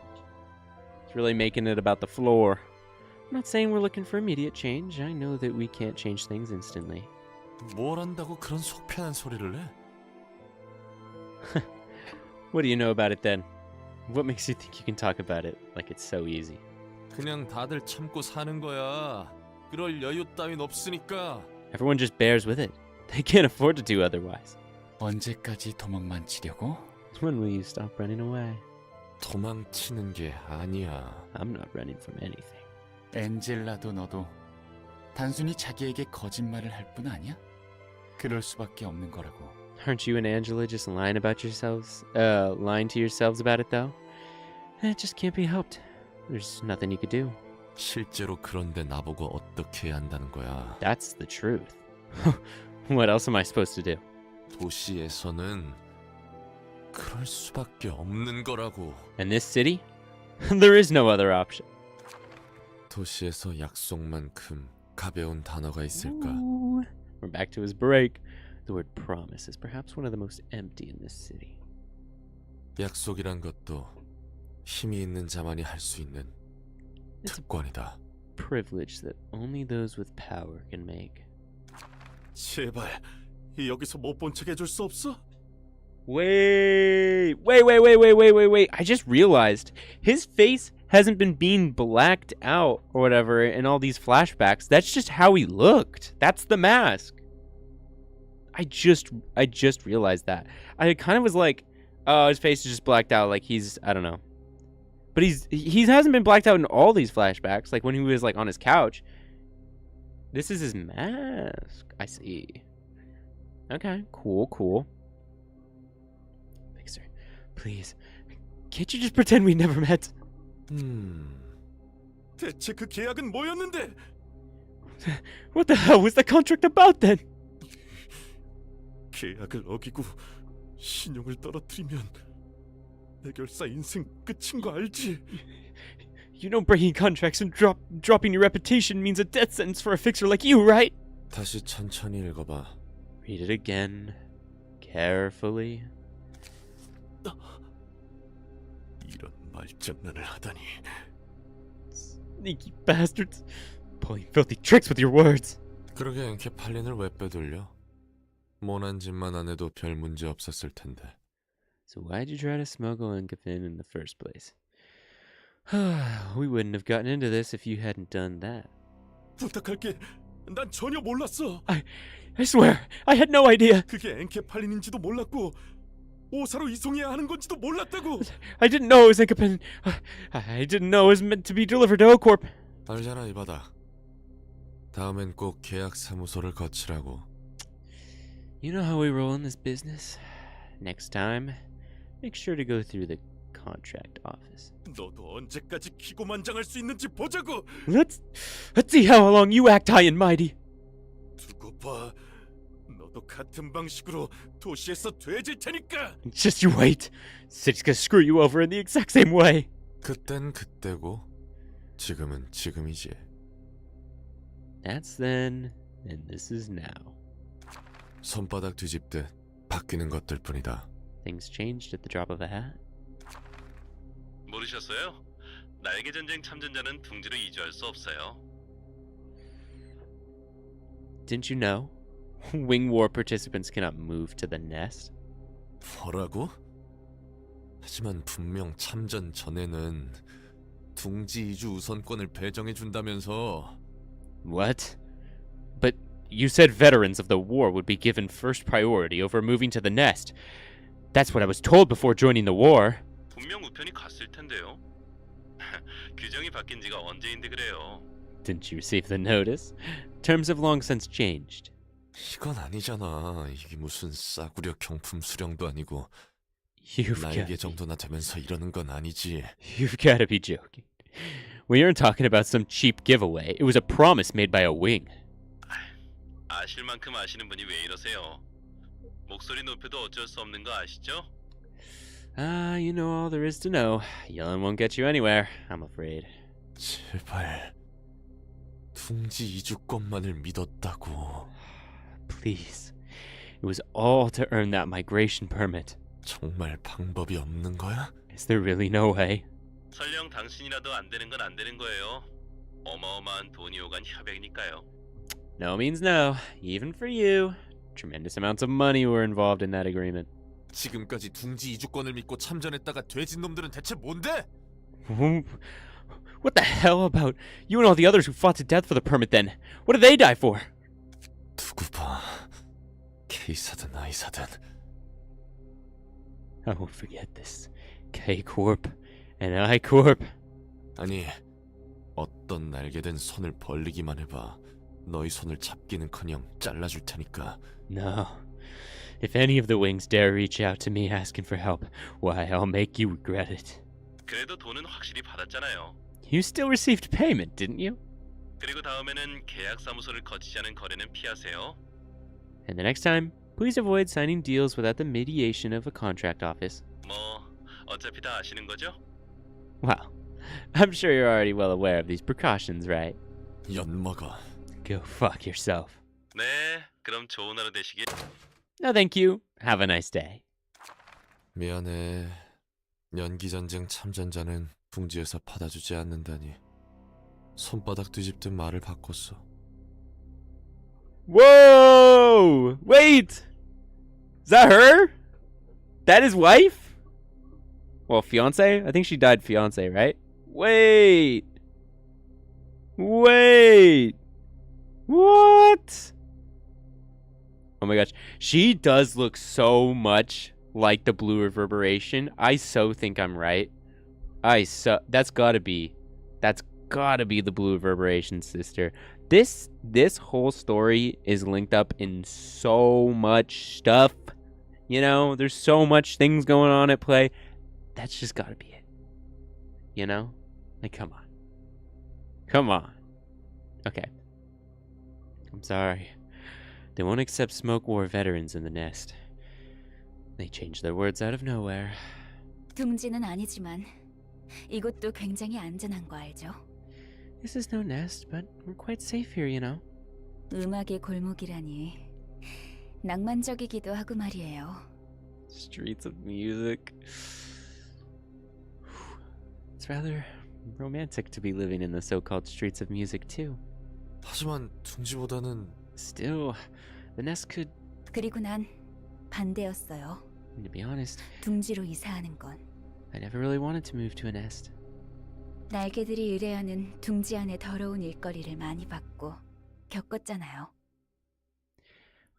He's really making it about the floor. I'm not saying we're looking for immediate change. I know that we can't change things instantly. 뭘 안다고 그런 속편한 소리를 해? What do you know about it then? What makes you think you can talk about it like it's so easy? 그냥 다들 참고 사는 거야. 그럴 여유 따윈 없으니까. Everyone just bears with it. They can't afford to do otherwise. 언제까지 도망만 치려고? When will you stop running away? 도망치는 게 아니야. I'm not running from anything. 엔젤라도 너도 단순히 자기에게 거짓말을 할 뿐 아니야? 그럴 수밖에 없는 거라고. Aren't you and Angela just lying to yourselves about it though? It just can't be helped. There's nothing you could do. 실제로 그런데 나보고 어떻게 해야 한다는 거야. That's the truth. What else am I supposed to do? 도시에서는 그럴 수밖에 없는 거라고. In this city? There is no other option. 도시에서 약속만큼 가벼운 단어가 있을까? Ooh. We're back to his break. The word promise is perhaps one of the most empty in this city. 약속이란 것도 힘이 있는 자만이 할 수 있는 It's a 특권이다. privilege that only those with power can make. 제발 여기서 못 본 척 해줄 수 없어? Wait. I just realized his face hasn't been being blacked out or whatever in all these flashbacks. That's just how he looked. That's the mask. I just realized that. I kind of was like, oh, his face is just blacked out, like he's, I don't know. But he hasn't been blacked out in all these flashbacks, like when he was like on his couch. This is his mask. I see. Okay, cool. Fixer, please. Can't you just pretend we never met? 대체 그 계약은 뭐였는데? What the hell was the contract about then? 계약을 어기고 신용을 떨어뜨리면 해결사 인생 끝인 거 알지? You know breaking contracts and dropping your reputation means a death sentence for a fixer like you, right? 다시 천천히 읽어봐. Read it again. Carefully. 이런 말장난을 하다니. Sneaky bastards. Pulling filthy tricks with your words. 그러게 엔케팔린을 왜 빼돌려? 모난 짓만 안 해도 별 문제 없었을 텐데. So why'd you try to smuggle Enkefin in the first place? We wouldn't have gotten into this if you hadn't done that. 부탁할게. 난 전혀 몰랐어. I swear, I had no idea. 그게 엔케팔린인지도 몰랐고 오사로 이송해야 하는 건지도 몰랐다고. I didn't know it was Enkefin. I didn't know it was meant to be delivered to Ocorp. 알잖아 이바다. 다음엔 꼭 계약 사무소를 거치라고. You know how we roll in this business. Next time, make sure to go through the contract office. 너도 언제까지 기고만장할 수 있는지 보자고. Let's see how long you act high and mighty. 두고 봐. 너도 같은 방식으로 도시에서 돼질 테니까. Just you wait. City's gonna screw you over in the exact same way. 그땐 그때고 지금은 지금이지. That's then, and this is now. 손바닥 뒤집듯 바뀌는 것들 뿐이다. Things changed at the drop of a hat. 모르셨어요? 날개 전쟁 참전자는 둥지로 이주할 수 없어요. Didn't you know? Wing War participants cannot move to the nest. 뭐라고? 하지만 분명 참전 전에는 둥지 이주 우선권을 배정해 준다면서. What? But you said veterans of the war would be given first priority over moving to the nest. That's what I was told before joining the war. 분명 우편이 갔을 텐데요. 규정이 바뀐 지가 언제인데 그래요. Didn't you receive the notice? Terms have long since changed. 이건 아니잖아. 이게 무슨 싸구려 경품 수령도 아니고 날개 정도나 되면서 이러는 건 아니지. You've got to be joking. We aren't talking about some cheap giveaway. It was a promise made by a wing. 아실 만큼 아시는 분이 왜 이러세요? 목소리 높여도 어쩔 수 없는 거 아시죠? You know all there is to know. Yelling won't get you anywhere, I'm afraid. 제발 둥지 이주권만을 믿었다고. Please. It was all to earn that migration permit. 정말 방법이 없는 거야? Is there really no way? 설령 당신이라도 안 되는 건 안 되는 거예요. 어마어마한 돈이 오간 협약이니까요. No means no, even for you. Tremendous amounts of money were involved in that agreement. 지금까지 둥지 이주권을 믿고 참전했다가 돼진 놈들은 대체 뭔데? What the hell about you and all the others who fought to death for the permit then? What did they die for? 두고 봐. K사든 I사든. I won't forget this. K-Corp and I-Corp. 아니, 어떤 날개든 손을 벌리기만 해봐. 너희 손을 잡기는커녕 잘라줄 테니까. No. If any of the wings dare reach out to me asking for help, why, I'll make you regret it. 그래도 돈은 확실히 받았잖아요. You still received payment, didn't you? 그리고 다음에는 계약 사무소를 거치지 않은 거래는 피하세요. And the next time, please avoid signing deals without the mediation of a contract office. 뭐 어차피 다 아시는 거죠? Well, I'm sure you're already well aware of these precautions, right? 엿먹어. Go fuck yourself. 네, 그럼 좋은 하루 되시길. No, thank you. Have a nice day. 미안해. 연기전쟁 참전자는 둥지에서 받아주지 않는다니. 손바닥 뒤집듯 말을 바꿨어. Whoa! Wait! Is that her? That his wife? Well, fiance? I think she died fiance, right? Wait! Wait! What? Oh my gosh. She does look so much like the blue reverberation. I so think I'm right. That's gotta be the blue reverberation sister. This whole story is linked up in so much stuff. You know, there's so much things going on at play. That's just gotta be it. You know? Like, come on. Come on. Okay. I'm sorry. They won't accept smoke war veterans in the nest. They changed their words out of nowhere. 둥지는 아니지만 이곳도 굉장히 안전한 거 알죠? This is no nest, but we're quite safe here, you know. 음악의 골목이라니 낭만적이기도 하고 말이에요. Streets of music. It's rather romantic to be living in the so-called streets of music too. 하지만 둥지보다는 Still, the nest could, 그리고 난 반대였어요. to be honest, 둥지로 이사하는 건. I never really wanted to move to a nest. 날개들이 의뢰하는 둥지 안의 더러운 일거리를 많이 봤고 겪었잖아요.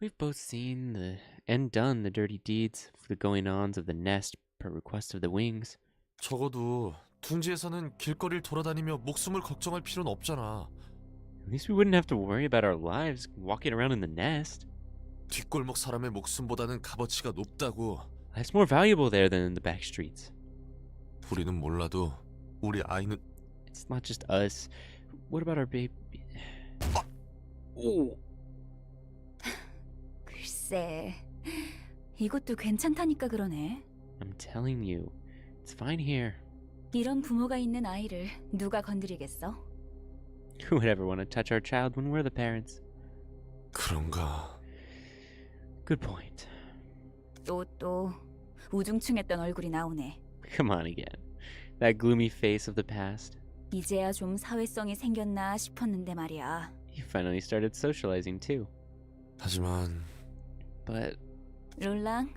We've both seen and done the dirty deeds for the going-ons of the nest per request of the wings. 적어도 둥지에서는 길거리를 돌아다니며 목숨을 걱정할 필요는 없잖아. At least we wouldn't have to worry about our lives walking around in the nest. 뒷골목 사람의 목숨보다는 값어치가 높다고. Life's more valuable there than in the back streets. 우리는 몰라도 우리 아이는 It's not just us. What about our baby? Oh. 글쎄, 이것도 괜찮다니까 그러네. I'm telling you, it's fine here. 이런 부모가 있는 아이를 누가 건드리겠어? Who would ever want to touch our child when we're the parents? 그런가. Good point. 또 우중충했던 얼굴이 나오네. Come on again. That gloomy face of the past. 이제야 좀 사회성이 생겼나 싶었는데 말이야. You finally started socializing too. 하지만 But 롤랑,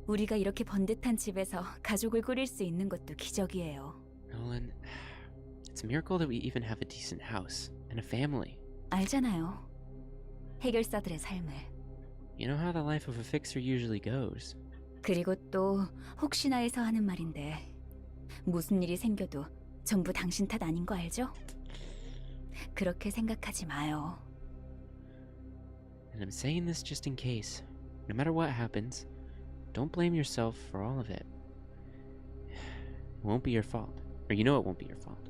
우리가 이렇게 번듯한 집에서 가족을 꾸릴 수 있는 것도 기적이에요. Nolan, it's a miracle that we even have a decent house and a family. 알잖아요. 해결사들의 삶을. You know how the life of a fixer usually goes. 그리고 또 혹시나 해서 하는 말인데 무슨 일이 생겨도 전부 당신 탓 아닌 거 알죠? 그렇게 생각하지 마요. And I'm saying this just in case. No matter what happens, don't blame yourself for all of it. It won't be your fault. Or you know it won't be your fault.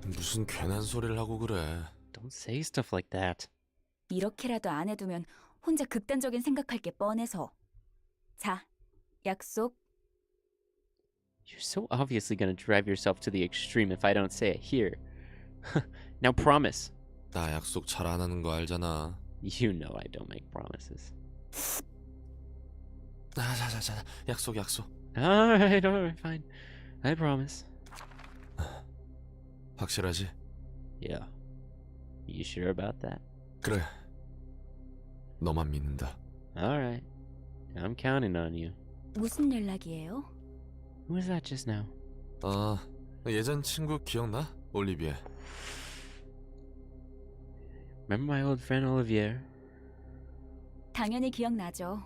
무슨 괜한 소리를 하고 그래. Don't say stuff like that. 이렇게라도 안 해두면 혼자 극단적인 생각할 게 뻔해서. 자, 약속. You're so obviously gonna drive yourself to the extreme if I don't say it here. Now promise. 나 약속 잘 안 하는 거 알잖아. You know I don't make promises. 자자자 약속. Alright, fine. I promise. 확실하지? Yeah. You sure about that? 그래. 너만 믿는다. Alright. I'm counting on you. 무슨 연락이에요? Who was that just now? 예전 친구 기억나? 올리비에. Remember my old friend Olivier? 당연히 기억나죠.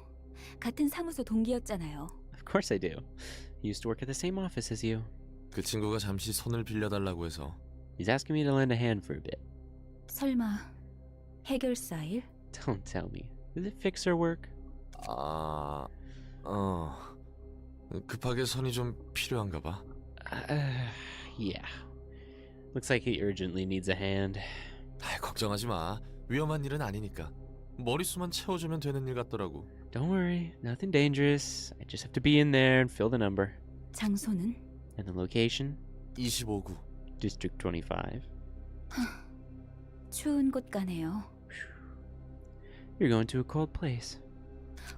같은 사무소 동기였잖아요. Of course I do. He used to work at the same office as you. 그 친구가 잠시 손을 빌려달라고 해서. He's asking me to lend a hand for a bit. 설마 해결사 일? Don't tell me. Is it fixer work? 급하게 손이 좀 필요한가 봐. Yeah. Looks like he urgently needs a hand. 걱정하지 마. 위험한 일은 아니니까. 머릿수만 채워주면 되는 일 같더라고. Don't worry, nothing dangerous. I just have to be in there and fill the number. 장소는? And the location? 25구. District 25. 추운 곳 가네요. You're going to a cold place.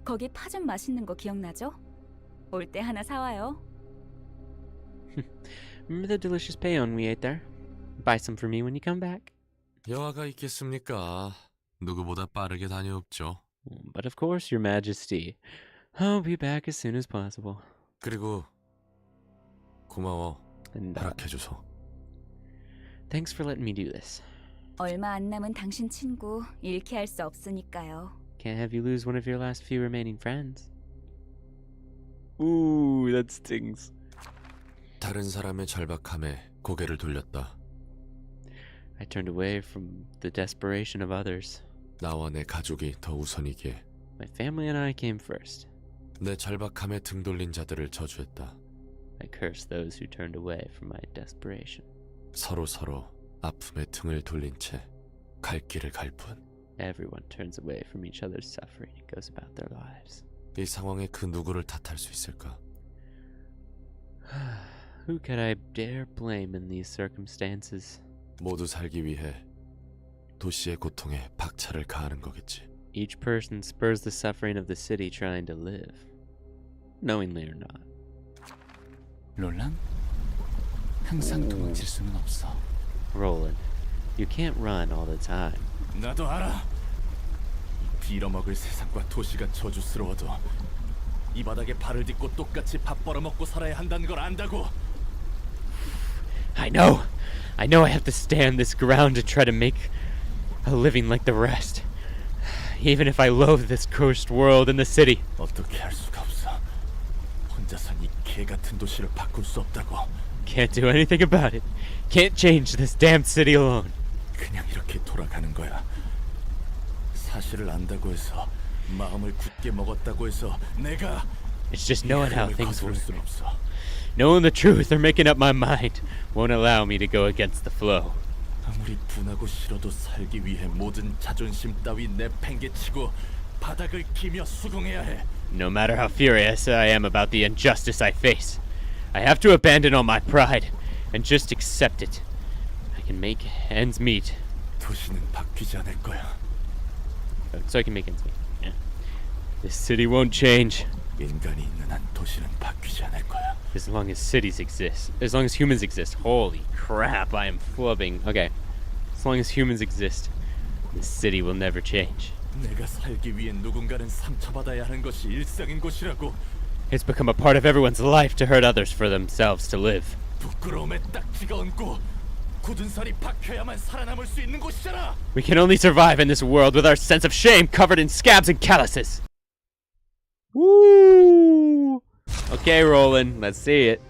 거기 파전 맛있는 거 기억나죠? 올 때 하나 사와요. Remember the delicious payon we ate there? Buy some for me when you come back. 여화가 있겠습니까? 누구보다 빠르게 다녀옵죠. But of course, Your Majesty. I'll be back as soon as possible. 그리고 고마워. And 허락해줘서. thanks for letting me do this. 얼마 안 남은 당신 친구 잃게 할 수 없으니까요. Can't have you lose one of your last few remaining friends. Ooh, that stings. 다른 사람의 절박함에 고개를 돌렸다. I turned away from the desperation of others. 나와 내 가족이 더 우선이기에 My family and I came first. 내 절박함에 등 돌린 자들을 저주했다. I cursed those who turned away from my desperation. 서로 아픔에 등을 돌린 채 갈 길을 갈 뿐. Everyone turns away from each other's suffering and goes about their lives. 이 상황에 그 누구를 탓할 수 있을까? Who could I dare blame in these circumstances? 모두 살기 위해 도시의 고통에 박차를 가하는 거겠지. Each person spurs the suffering of the city trying to live, knowingly or not. 롤란? 항상 도망칠 수는 없어. Roland, you can't run all the time. 나도 알아. 이 빌어먹을 세상과 도시가 저주스러워도 이 바닥에 발을 딛고 똑같이 밥 벌어먹고 살아야 한다는 걸 안다고. I know I have to stand this ground to try to make a living like the rest. Even if I loathe this cursed world and the city. 어떻게 할 수가 없어. 혼자선 이 개 같은 도시를 바꿀 수 없다고. Can't do anything about it. Can't change this damned city alone. 그냥 이렇게 돌아가는 거야. 사실을 안다고 해서 마음을 굳게 먹었다고 해서 내가 It's just knowing how things 거스를 work. 순 없어. Knowing the truth or making up my mind won't allow me to go against the flow. 아무리 분하고 싫어도 살기 위해 모든 자존심 따위 내팽개치고 바닥을 기며 수긍해야 해. No matter how furious I am about the injustice I face, I have to abandon all my pride and just accept it. I can make ends meet. 도시는 바뀌지 않을 거야. So I can make ends meet. Yeah. This city won't change 인간이 있는 한 도시는 바뀌지 않을 거야. as long as cities exist. As long as humans exist. Holy crap, I am flubbing. Okay. As long as humans exist, this city will never change. 내가 살기 위해 누군가는 상처받아야 하는 것이 일상인 것이라고. It's become a part of everyone's life to hurt others for themselves to live. 부끄러움에 딱지가 얹고 굳은 살이 박혀야만 살아남을 수 있는 곳이잖아. We can only survive in this world with our sense of shame covered in scabs and calluses. Woo! Okay, Roland, let's see it.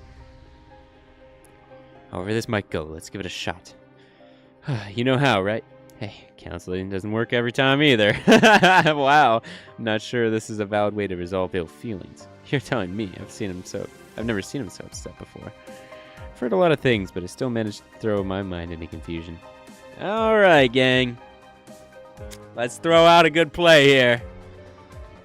However this might go, let's give it a shot. You know how, right? Hey, counseling doesn't work every time either. Wow, I'm not sure this is a valid way to resolve ill feelings. You're telling me. I've never seen him so upset before. I've heard a lot of things, but I still managed to throw my mind into confusion. Alright, gang. Let's throw out a good play here.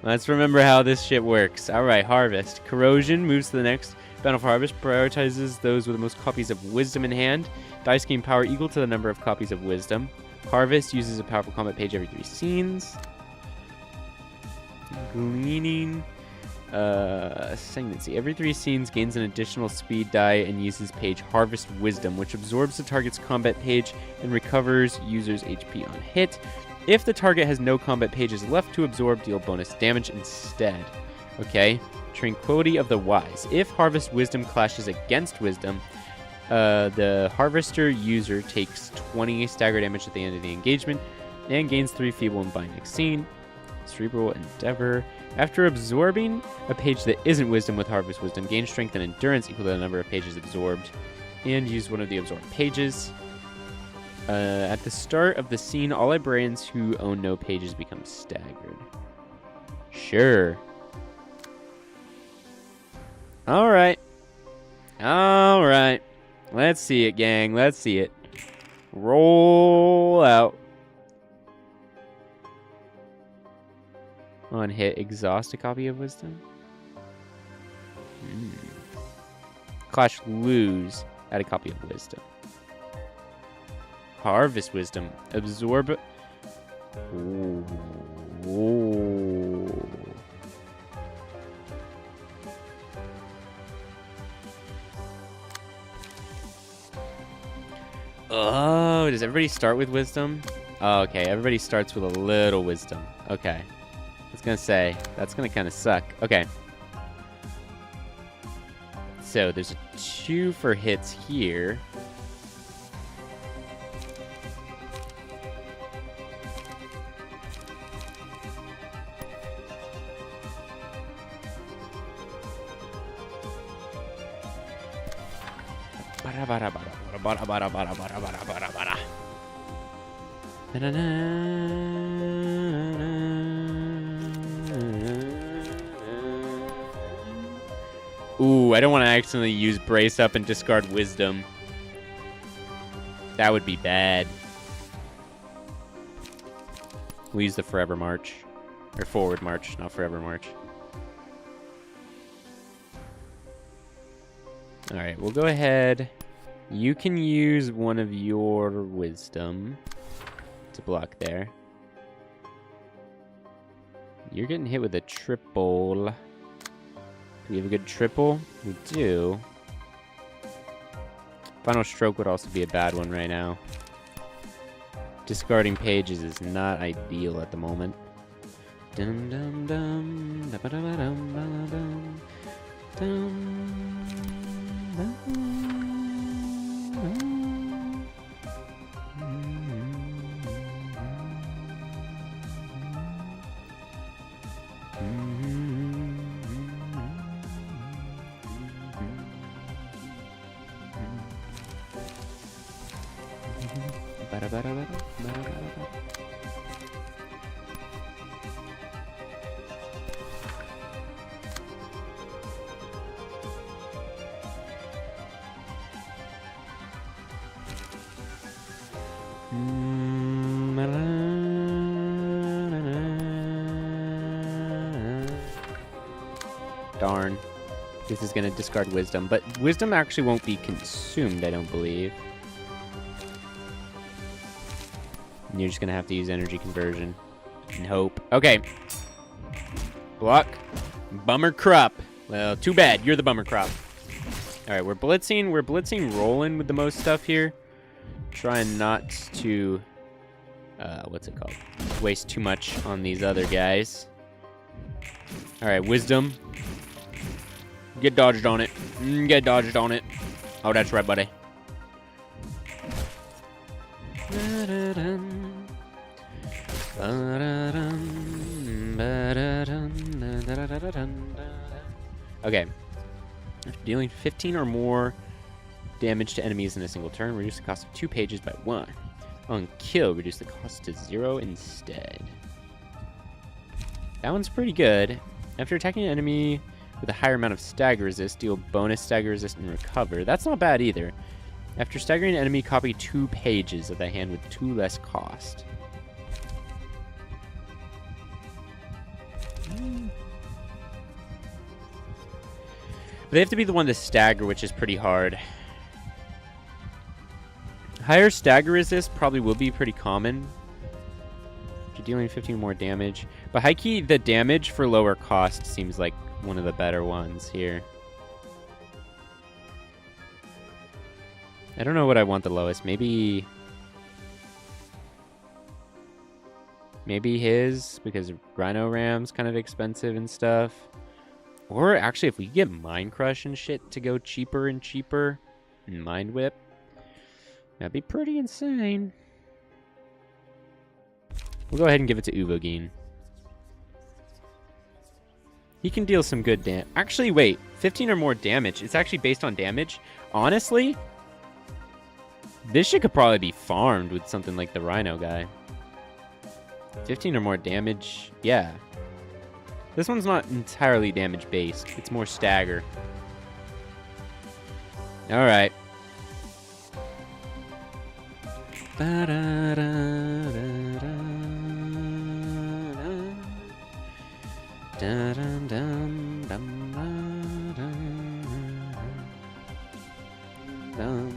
Let's remember how this shit works. Alright, harvest. Corrosion moves to the next bountiful harvest, prioritizes those with the most copies of wisdom in hand. Dice gain power equal to the number of copies of wisdom. Harvest uses a powerful combat page every 3 scenes. Gleaning. Stagnancy. Every 3 scenes gains an additional speed die and uses page Harvest Wisdom, which absorbs the target's combat page and recovers user's HP on hit. If the target has no combat pages left to absorb, deal bonus damage instead. Okay. Tranquility of the Wise. If Harvest Wisdom clashes against Wisdom, the Harvester user takes 20 stagger damage at the end of the engagement and gains 3 feeble and by next scene. Cerebral Endeavor. After absorbing a page that isn't Wisdom with Harvest Wisdom, gain Strength and Endurance equal to the number of pages absorbed, and use one of the absorbed pages. At the start of the scene, all librarians who own no pages become staggered. Sure. Alright. Alright. Let's see it, gang. Let's see it. Roll out. On hit, exhaust a copy of wisdom. Clash, lose, add a copy of wisdom. Harvest wisdom, absorb. Ooh. Ooh. Oh, does everybody start with wisdom? Oh, okay, everybody starts with a little wisdom. Okay. I was gonna say, that's gonna kind of suck. Okay. So, there's a 2 for hits here. Ooh, I don't want to accidentally use brace up and discard wisdom. That would be bad. We'll use the forever march. Or forward march, not forever march. Alright, we'll go ahead. You can use one of your wisdom to block there. You're getting hit with a triple. Do we have a good triple? We do. Final stroke would also be a bad one right now. Discarding pages is not ideal at the moment. Dum dum dum da ba da ba dum ba dum dum dum. Darn. This is going to discard wisdom, but wisdom actually won't be consumed, I don't believe. And you're just going to have to use energy conversion and hope. Okay. Block. Bummer crop. Well, too bad. You're the bummer crop. All right, we're blitzing. We're blitzing rolling with the most stuff here. Trying not to, what's it called? Waste too much on these other guys. All right, wisdom. Get dodged on it. Get dodged on it. Oh, that's right, buddy. Okay. After dealing 15 or more damage to enemies in a single turn, reduce the cost of 2 pages by 1. On kill, reduce the cost to 0 instead. That one's pretty good. After attacking an enemy with a higher amount of stagger resist, deal bonus stagger resist and recover. That's not bad either. After staggering an enemy, copy 2 pages of the hand with 2 less cost. But they have to be the one to stagger, which is pretty hard. Higher stagger resist probably will be pretty common. If you're dealing 15 more damage. But high key, the damage for lower cost seems like one of the better ones here. I don't know what I want the lowest. Maybe his, because Rhino Ram's kind of expensive and stuff. Or actually, if we get Mind Crush and shit to go cheaper and cheaper, and Mind Whip, that'd be pretty insane. We'll go ahead and give it to Uvogin. He can deal some good damage. Actually, wait. 15 or more damage. It's actually based on damage. Honestly, this shit could probably be farmed with something like the Rhino guy. 15 or more damage. Yeah. This one's not entirely damage based. It's more stagger. Alright. Dun, dun, dun, dun, dun, dun.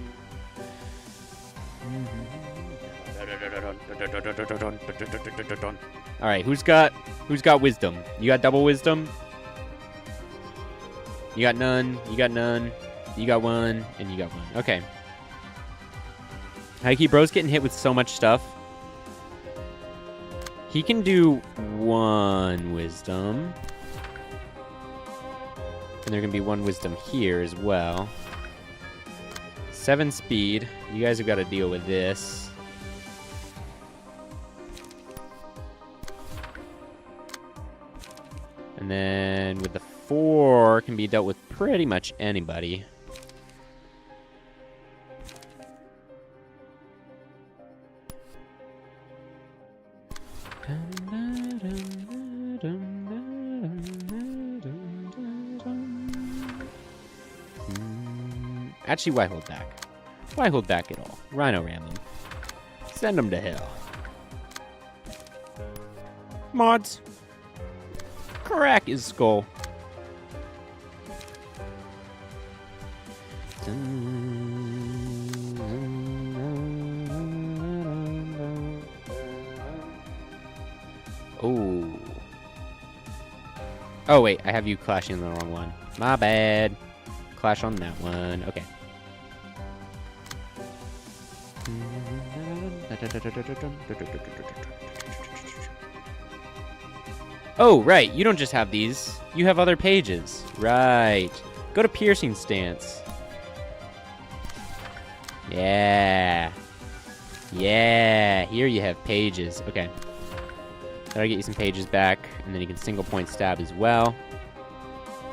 All right, who's got wisdom? You got double wisdom? You got none, you got none, you got one, and you got one. Okay. Heike Bro's getting hit with so much stuff. He can do 1 wisdom. And there can be 1 wisdom here as well. 7 speed. You guys have got to deal with this. And then with the 4 can be dealt with pretty much anybody. Actually, why hold back? Why hold back at all? Rhino ram them. Send them to hell. Mods. Crack his skull. Oh. Oh, wait. I have you clashing on the wrong one. My bad. Clash on that one. Okay. Oh, right. You don't just have these. You have other pages. Right. Go to piercing stance. Yeah. Yeah. Here you have pages. Okay. Gotta get you some pages back, and then you can single point stab as well.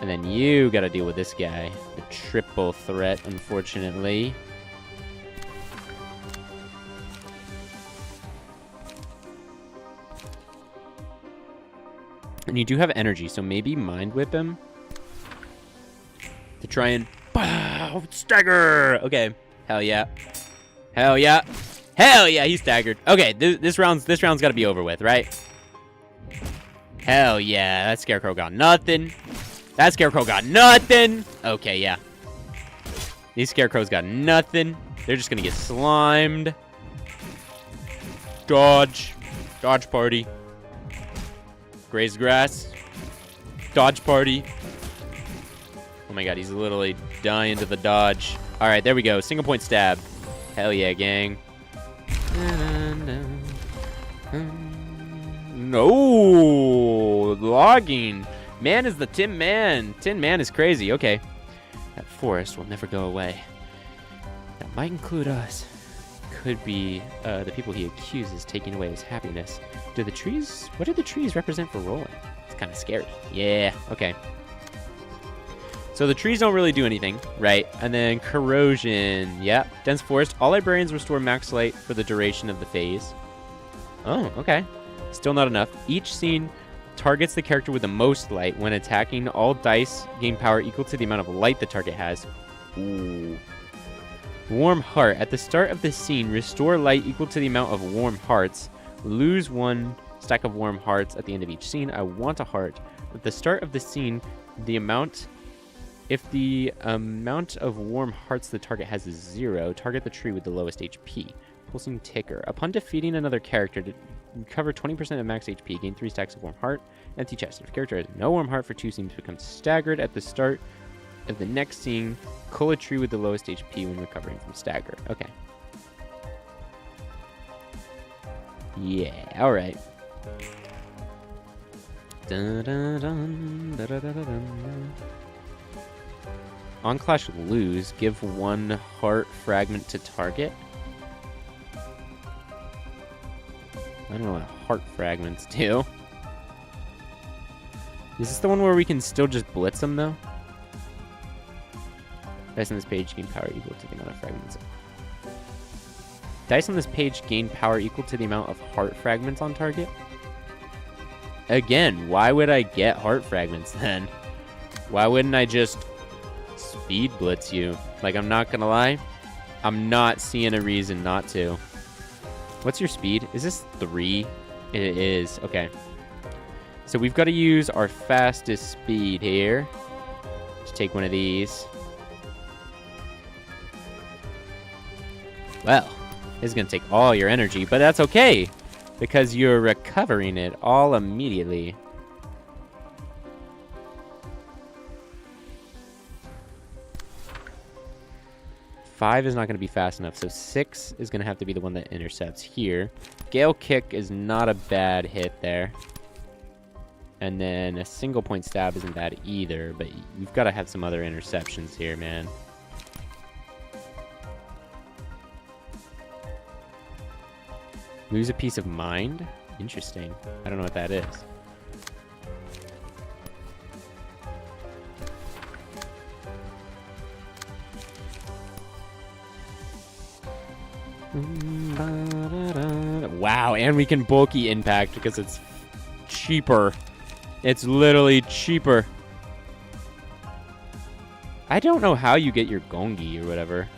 And then you gotta deal with this guy. The triple threat, unfortunately. And you do have energy, so maybe Mind Whip him to try and stagger. Okay, hell yeah, hell yeah, hell yeah. He's staggered. Okay, this round's got to be over with, right? Hell yeah, that Scarecrow got nothing. That Scarecrow got nothing. Okay, yeah. These Scarecrows got nothing. They're just gonna get slimed. Dodge, dodge party. Graze grass. Dodge party. Oh my god, he's literally dying to the dodge. Alright, there we go. Single point stab. Hell yeah, gang. No! Logging. Man is the Tin Man. Tin Man is crazy. Okay. That forest will never go away. That might include us. Could be the people he accuses taking away his happiness. What do the trees represent for rolling? It's kind of scary. Yeah, okay. So the trees don't really do anything, right? And then corrosion, yeah. Dense forest. All librarians restore max light for the duration of the phase. Oh, okay. Still not enough. Each scene targets the character with the most light. When attacking, all dice gain power equal to the amount of light the target has. Ooh. Warm heart. At the start of the scene, restore light equal to the amount of warm hearts. Lose 1 stack of warm hearts at the end of each scene. I want a heart. At the start of the scene, if the amount of warm hearts the target has is 0, target the tree with the lowest HP. Pulsing ticker. Upon defeating another character, to recover 20% of max HP, gain 3 stacks of warm heart. Empty chest. If a character has no warm heart for 2 scenes, becomes staggered at the start of the next scene. Cull a tree with the lowest HP when recovering from stagger. Okay. Yeah, alright. On clash lose, give 1 heart fragment to target. I don't know what heart fragments do. Is this the one where we can still just blitz them though? Dice on this page gain power equal to the amount of fragments. Dice on this page gain power equal to the amount of heart fragments on target. Again, why would I get heart fragments then? Why wouldn't I just speed blitz you? Like, I'm not gonna lie, I'm not seeing a reason not to. What's your speed? Is this 3? It is. Okay. So we've got to use our fastest speed here to take one of these. Well, this is going to take all your energy, but that's okay because you're recovering it all immediately. Five is not going to be fast enough, so 6 is going to have to be the one that intercepts here. Gale Kick is not a bad hit there. And then a single point stab isn't bad either, but you've got to have some other interceptions here, man. Lose a piece of mind? Interesting. I don't know what that is. Wow, and we can bulky impact because it's cheaper. It's literally cheaper. I don't know how you get your Gongi or whatever.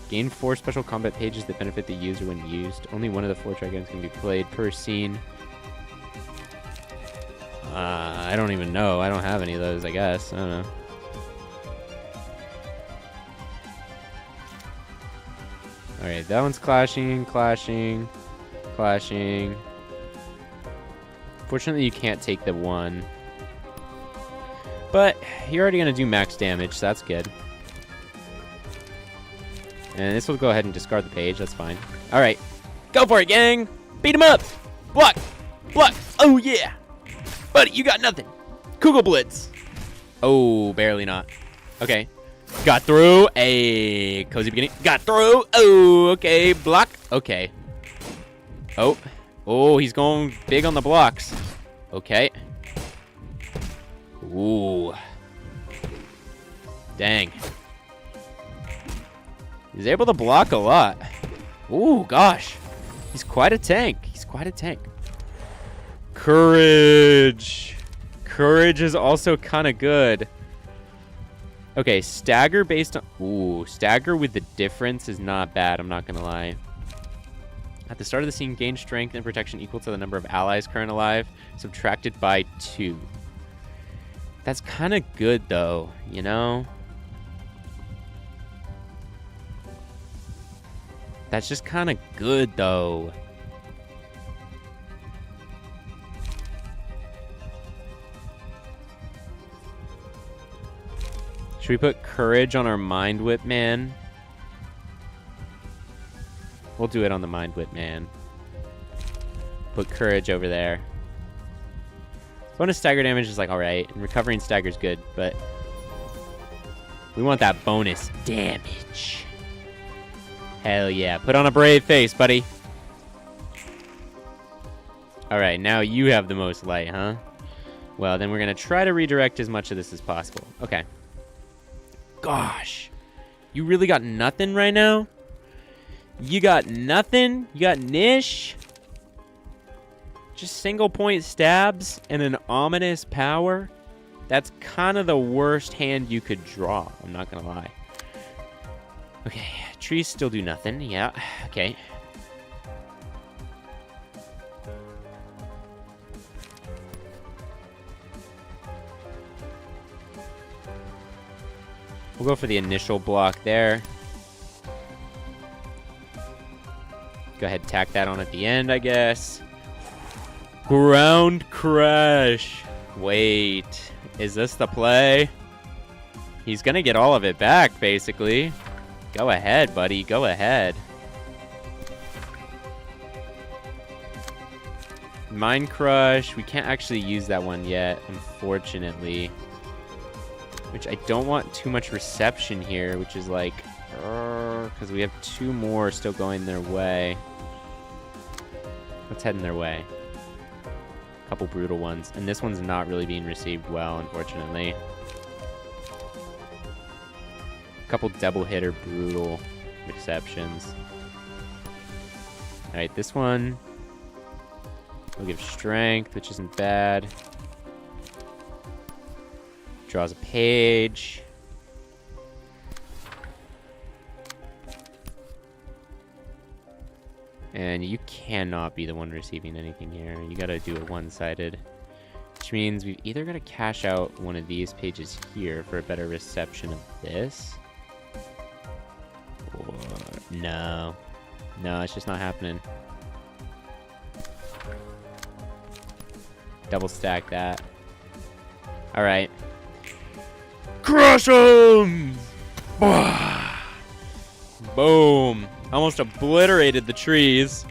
Gain 4 special combat pages that benefit the user when used. Only one of the 4 dragons can be played per scene. I don't even know. I don't have any of those, I guess. I don't know. Alright, that one's clashing, clashing, clashing. Fortunately, you can't take the 1. But you're already going to do max damage, so that's good. And this will go ahead and discard the page. That's fine. All right. Go for it, gang. Beat him up. Block. Block. Oh, yeah. Buddy, you got nothing. Kugel Blitz. Oh, barely not. Okay. Got through. A cozy beginning. Got through. Oh, okay. Block. Okay. Oh. Oh, he's going big on the blocks. Okay. Ooh. Dang. He's able to block a lot. Ooh, gosh. He's quite a tank. He's quite a tank. Courage. Courage is also kind of good. Okay, stagger based on... Ooh, stagger with the difference is not bad, I'm not going to lie. At the start of the scene, gain strength and protection equal to the number of allies current alive, subtracted by 2. That's kind of good, though, you know? That's just kind of good, though. Should we put courage on our Mind Whip Man? We'll do it on the Mind Whip Man. Put courage over there. Bonus stagger damage is like alright, and recovering stagger is good, but we want that bonus damage. Hell yeah. Put on a brave face, buddy. Alright, now you have the most light, huh? Well, then we're going to try to redirect as much of this as possible. Okay. Gosh. You really got nothing right now? You got nothing? You got niche? Just single point stabs and an ominous power? That's kind of the worst hand you could draw. I'm not going to lie. Okay. Trees still do nothing. Yeah. Okay. We'll go for the initial block there. Go ahead and tack that on at the end, I guess. Ground crash. Wait. Is this the play? He's going to get all of it back, basically. Go ahead, buddy. Go ahead. Mind Crush. We can't actually use that one yet, unfortunately. Which I don't want too much reception here, which is like... because we have 2 more still going their way. Let's head in their way. A couple brutal ones. And this one's not really being received well, unfortunately. Couple double hitter brutal receptions. Alright, this one will give strength, which isn't bad. Draws a page. And you cannot be the one receiving anything here. You gotta do it one-sided. Which means we've either gotta cash out one of these pages here for a better reception of this. Or... no. No, it's just not happening. Double stack that. Alright. Crush 'em! Boom! Almost obliterated the trees.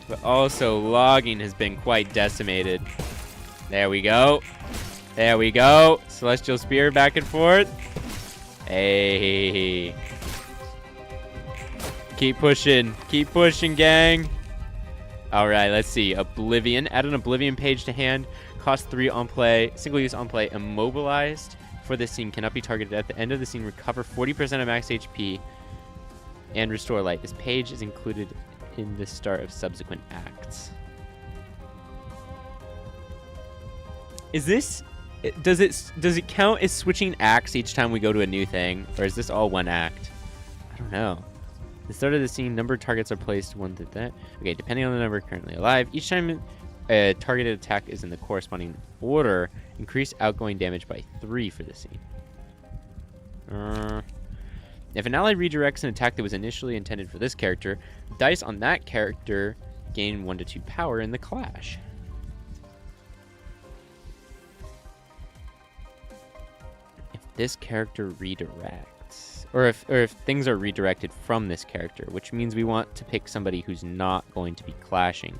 But also, logging has been quite decimated. There we go. There we go. Celestial Spear back and forth. Hey. Keep pushing. Keep pushing, gang. Alright, let's see. Oblivion. Add an Oblivion page to hand. Cost 3 on play. Single use on play. Immobilized for this scene. Cannot be targeted. At the end of the scene, recover 40% of max HP. And restore light. This page is included in the start of subsequent acts. Is this... does it count as switching acts each time we go to a new thing? Or is this all one act? I don't know. The start of the scene, number of targets are placed one to that. Okay, depending on the number currently alive. Each time a targeted attack is in the corresponding order, increase outgoing damage by 3 for the scene. If an ally redirects an attack that was initially intended for this character, dice on that character gain 1 to 2 power in the clash. If this character redirects, or if things are redirected from this character, which means we want to pick somebody who's not going to be clashing.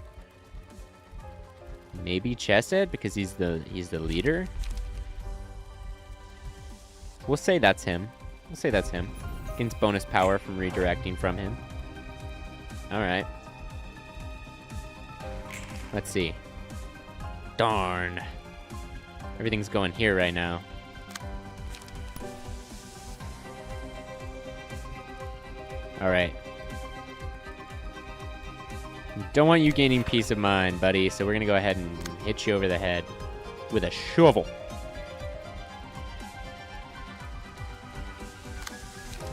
Maybe Chesed, because he's the leader. We'll say that's him. We'll say that's him. Gains bonus power from redirecting from him. Alright. Let's see. Darn. Everything's going here right now. Alright. Don't want you gaining peace of mind, buddy, so we're gonna go ahead and hit you over the head with a shovel.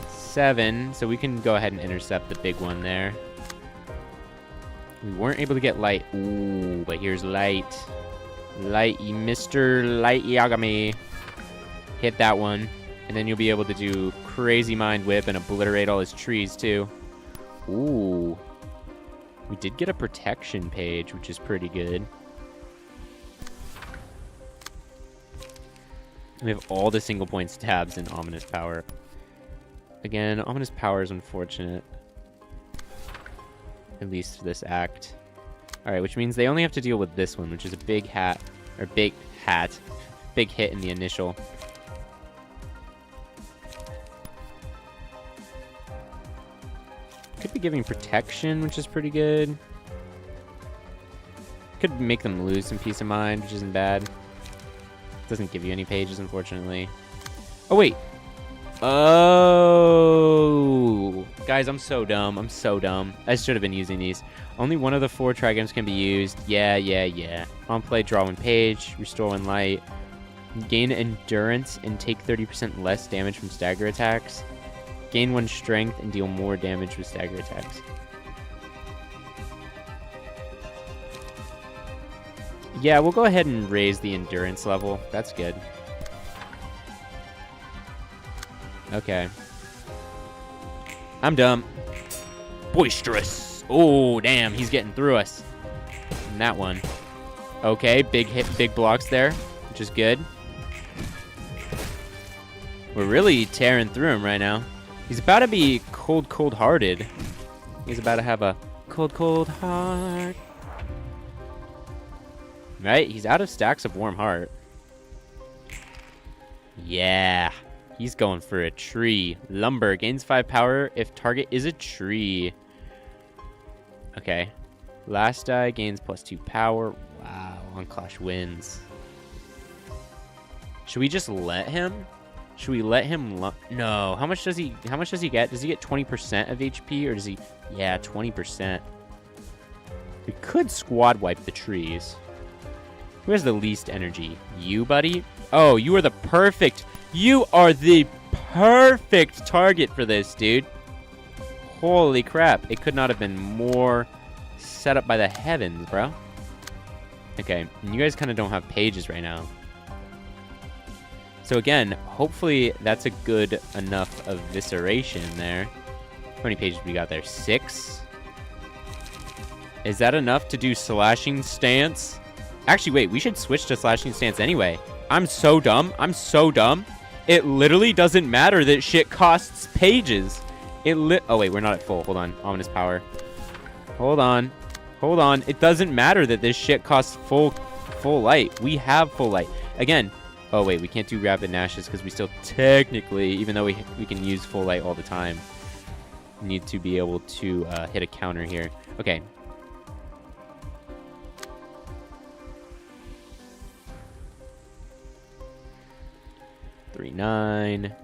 7, so we can go ahead and intercept the big one there. We weren't able to get light. Ooh, but here's light. Light, Mr. Light Yagami. Hit that one, and then you'll be able to do Crazy Mind Whip and obliterate all his trees, too. Ooh. We did get a protection page, which is pretty good. We have all the single points tabs in Ominous Power. Again, Ominous Power is unfortunate. At least for this act. Alright, which means they only have to deal with this one, which is a big hat. Or big hat. Big hit in the initial. Could be giving protection, which is pretty good. Could make them lose some peace of mind, which isn't bad. Doesn't give you any pages, unfortunately. Oh, wait. Oh. Guys, I'm so dumb. I'm so dumb. I should have been using these. Only one of the 4 trigrams can be used. Yeah. On play, draw 1 page. Restore 1 light. Gain endurance and take 30% less damage from stagger attacks. Gain 1 strength and deal more damage with stagger attacks. Yeah, we'll go ahead and raise the endurance level. That's good. Okay. I'm dumb. Boisterous. Oh, damn, he's getting through us. And that one. Okay, big hit, big blocks there, which is good. We're really tearing through him right now. He's about to be cold-hearted. He's about to have a cold heart. Right? He's out of stacks of warm heart. Yeah. He's going for a tree. Lumber. Gains 5 power if target is a tree. Okay. Last die gains +2 power. Wow. On Clash wins. Should we just let him? Should we let him? No. How much does he get? Does he get 20% of HP, or does he? Yeah, 20%. We could squad wipe the trees. Who has the least energy? You, buddy? Oh, you are the perfect. You are the perfect target for this, dude. Holy crap. It could not have been more set up by the heavens, bro. Okay, and you guys kind of don't have pages right now. So again, hopefully that's a good enough evisceration there. How many pages we got there? 6? Is that enough to do slashing stance? Actually, wait, we should switch to slashing stance anyway. I'm so dumb. I'm so dumb. It literally doesn't matter that shit costs pages. Oh, wait, we're not at full. Hold on. Ominous power. Hold on. Hold on. It doesn't matter that this shit costs full light. We have full light. Again. Oh, wait, we can't do rapid nashes because we still technically, even though we can use full light all the time, need to be able to hit a counter here. Okay. Three, 9.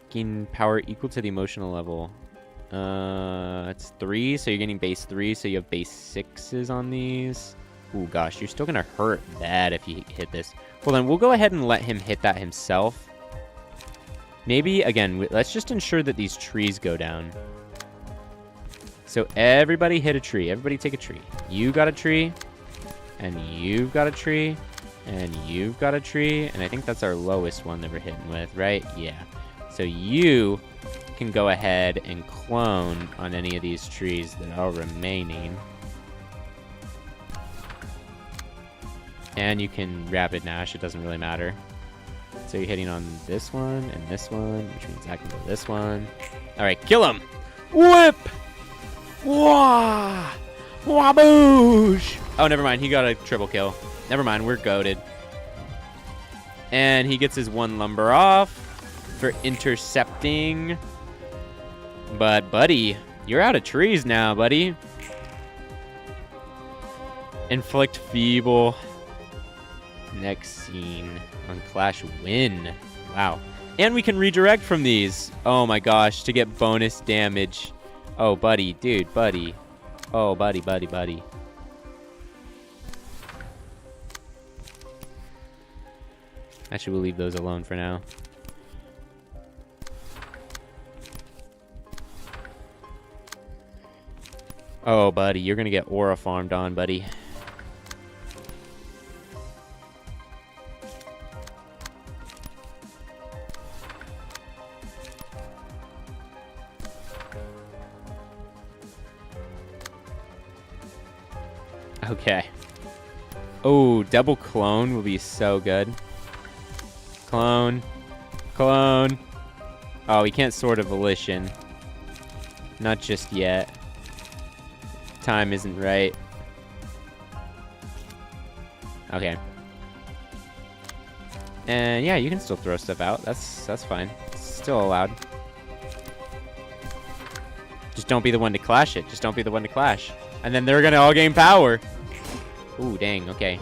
Gain power equal to the emotional level. It's 3, so you're getting base 3, so you have base 6s on these. Ooh, gosh, you're still gonna hurt bad if you hit this. Well, then we'll go ahead and let him hit that himself. Maybe, again, let's just ensure that these trees go down. So everybody hit a tree. Everybody take a tree. You got a tree, and you've got a tree, and you've got a tree, and I think that's our lowest one that we're hitting with, right? Yeah. So you can go ahead and clone on any of these trees that are remaining. And you can rapid nash, it doesn't really matter. So you're hitting on this one and this one, which means I can go this one. Alright, kill him! Whip! Wah! Waboosh! Oh, never mind, he got a triple kill. Never mind, we're goated. And he gets his 1 lumber off for intercepting. But, buddy, you're out of trees now, buddy. Inflict feeble. Next scene on Clash win. Wow. And we can redirect from these. Oh my gosh, to get bonus damage. Oh, buddy, dude, buddy. Oh, buddy, buddy, buddy. Actually, we'll leave those alone for now. Oh, buddy, you're gonna get aura farmed on, buddy. Okay. Oh, double clone will be so good. Clone. Clone. Oh, we can't Sword of Volition. Not just yet. Time isn't right. Okay. And yeah, you can still throw stuff out. That's fine. It's still allowed. Just don't be the one to clash it. Just don't be the one to clash. And then they're gonna all gain power. Ooh, dang, okay.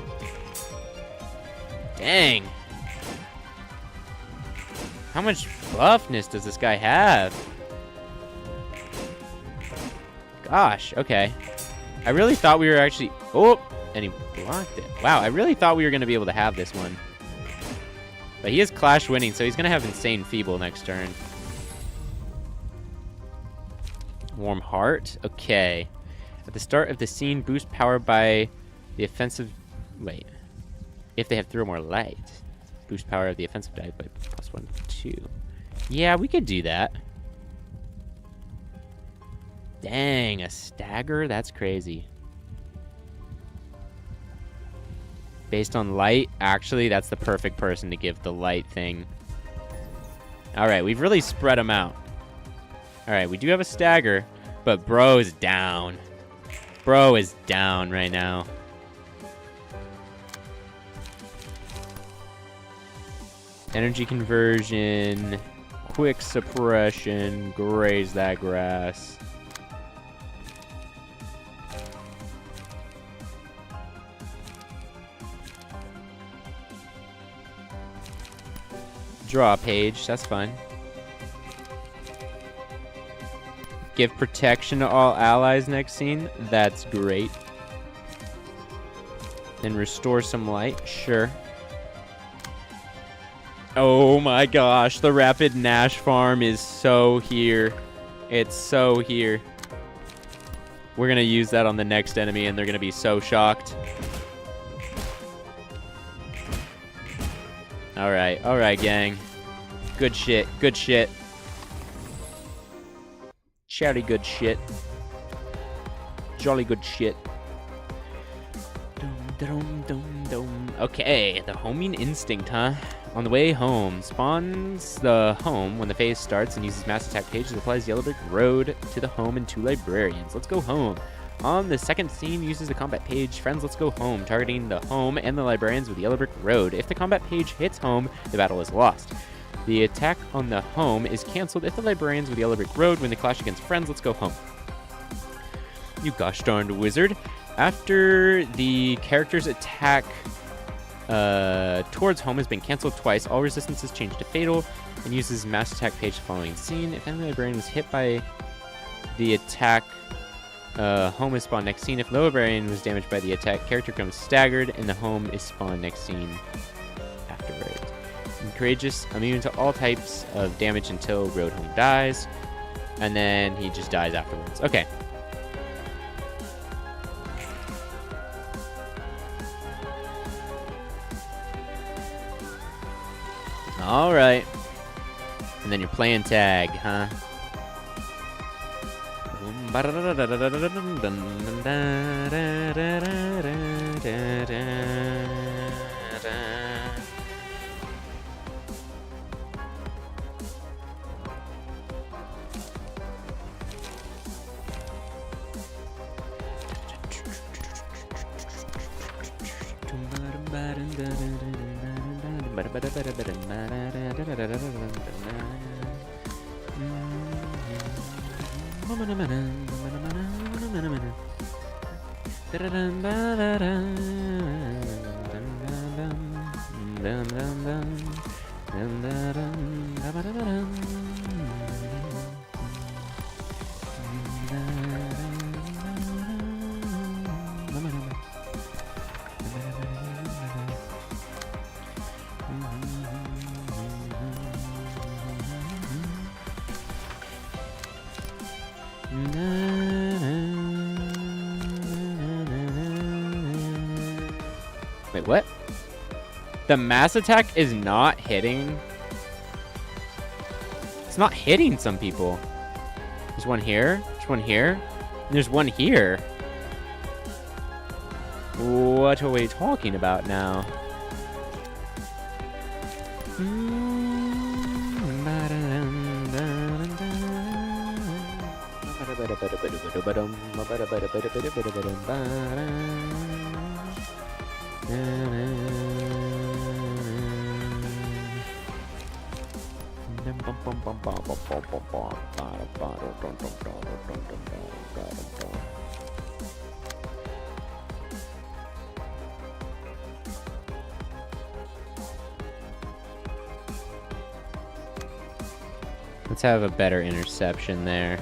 Dang. How much buffness does this guy have? Gosh, okay. I really thought we were actually... Oh, and he blocked it. Wow, I really thought we were going to be able to have this one. But he is Clash winning, so he's going to have Insane Feeble next turn. Warm Heart? Okay. At the start of the scene, boost power by the offensive... Wait. If they have 3 or more light. Boost power of the offensive die by +1 to 2. Yeah, we could do that. Dang, a stagger? That's crazy. Based on light? Actually, that's the perfect person to give the light thing. Alright, we've really spread them out. Alright, we do have a stagger, but bro is down. Bro is down right now. Energy conversion, quick suppression, graze that grass. Draw a page, that's fine. Give protection to all allies next scene, that's great. Then restore some light, sure. Oh my gosh, the Rapid Nash farm is so here. It's so here. We're gonna use that on the next enemy and they're gonna be so shocked. Alright, gang. Good shit, good shit. Shouty good shit. Jolly good shit. Okay, the homing instinct, huh? On the way home, spawns the home when the phase starts and uses mass attack page that applies yellow brick road to the home and 2 librarians. Let's go home. On the second scene, uses the combat page, friends, let's go home, targeting the home and the librarians with yellow brick road. If the combat page hits home, the battle is lost. The attack on the home is cancelled if the librarians with yellow brick road win the clash against friends, let's go home. You gosh darned wizard. After the character's attack towards home has been cancelled twice, all resistance is changed to fatal and uses mass attack page following scene. If any librarian was hit by the attack, home is spawned next scene. If no librarian was damaged by the attack, character becomes staggered and the home is spawned next scene afterwards. And courageous, immune to all types of damage until road home dies, and then he just dies afterwards. Okay. Alright. And then you're playing tag, huh? Wait, what? The mass attack is not hitting? It's not hitting some people. There's one here. There's one here. And there's one here. What are we talking about now? Let's have a better interception there.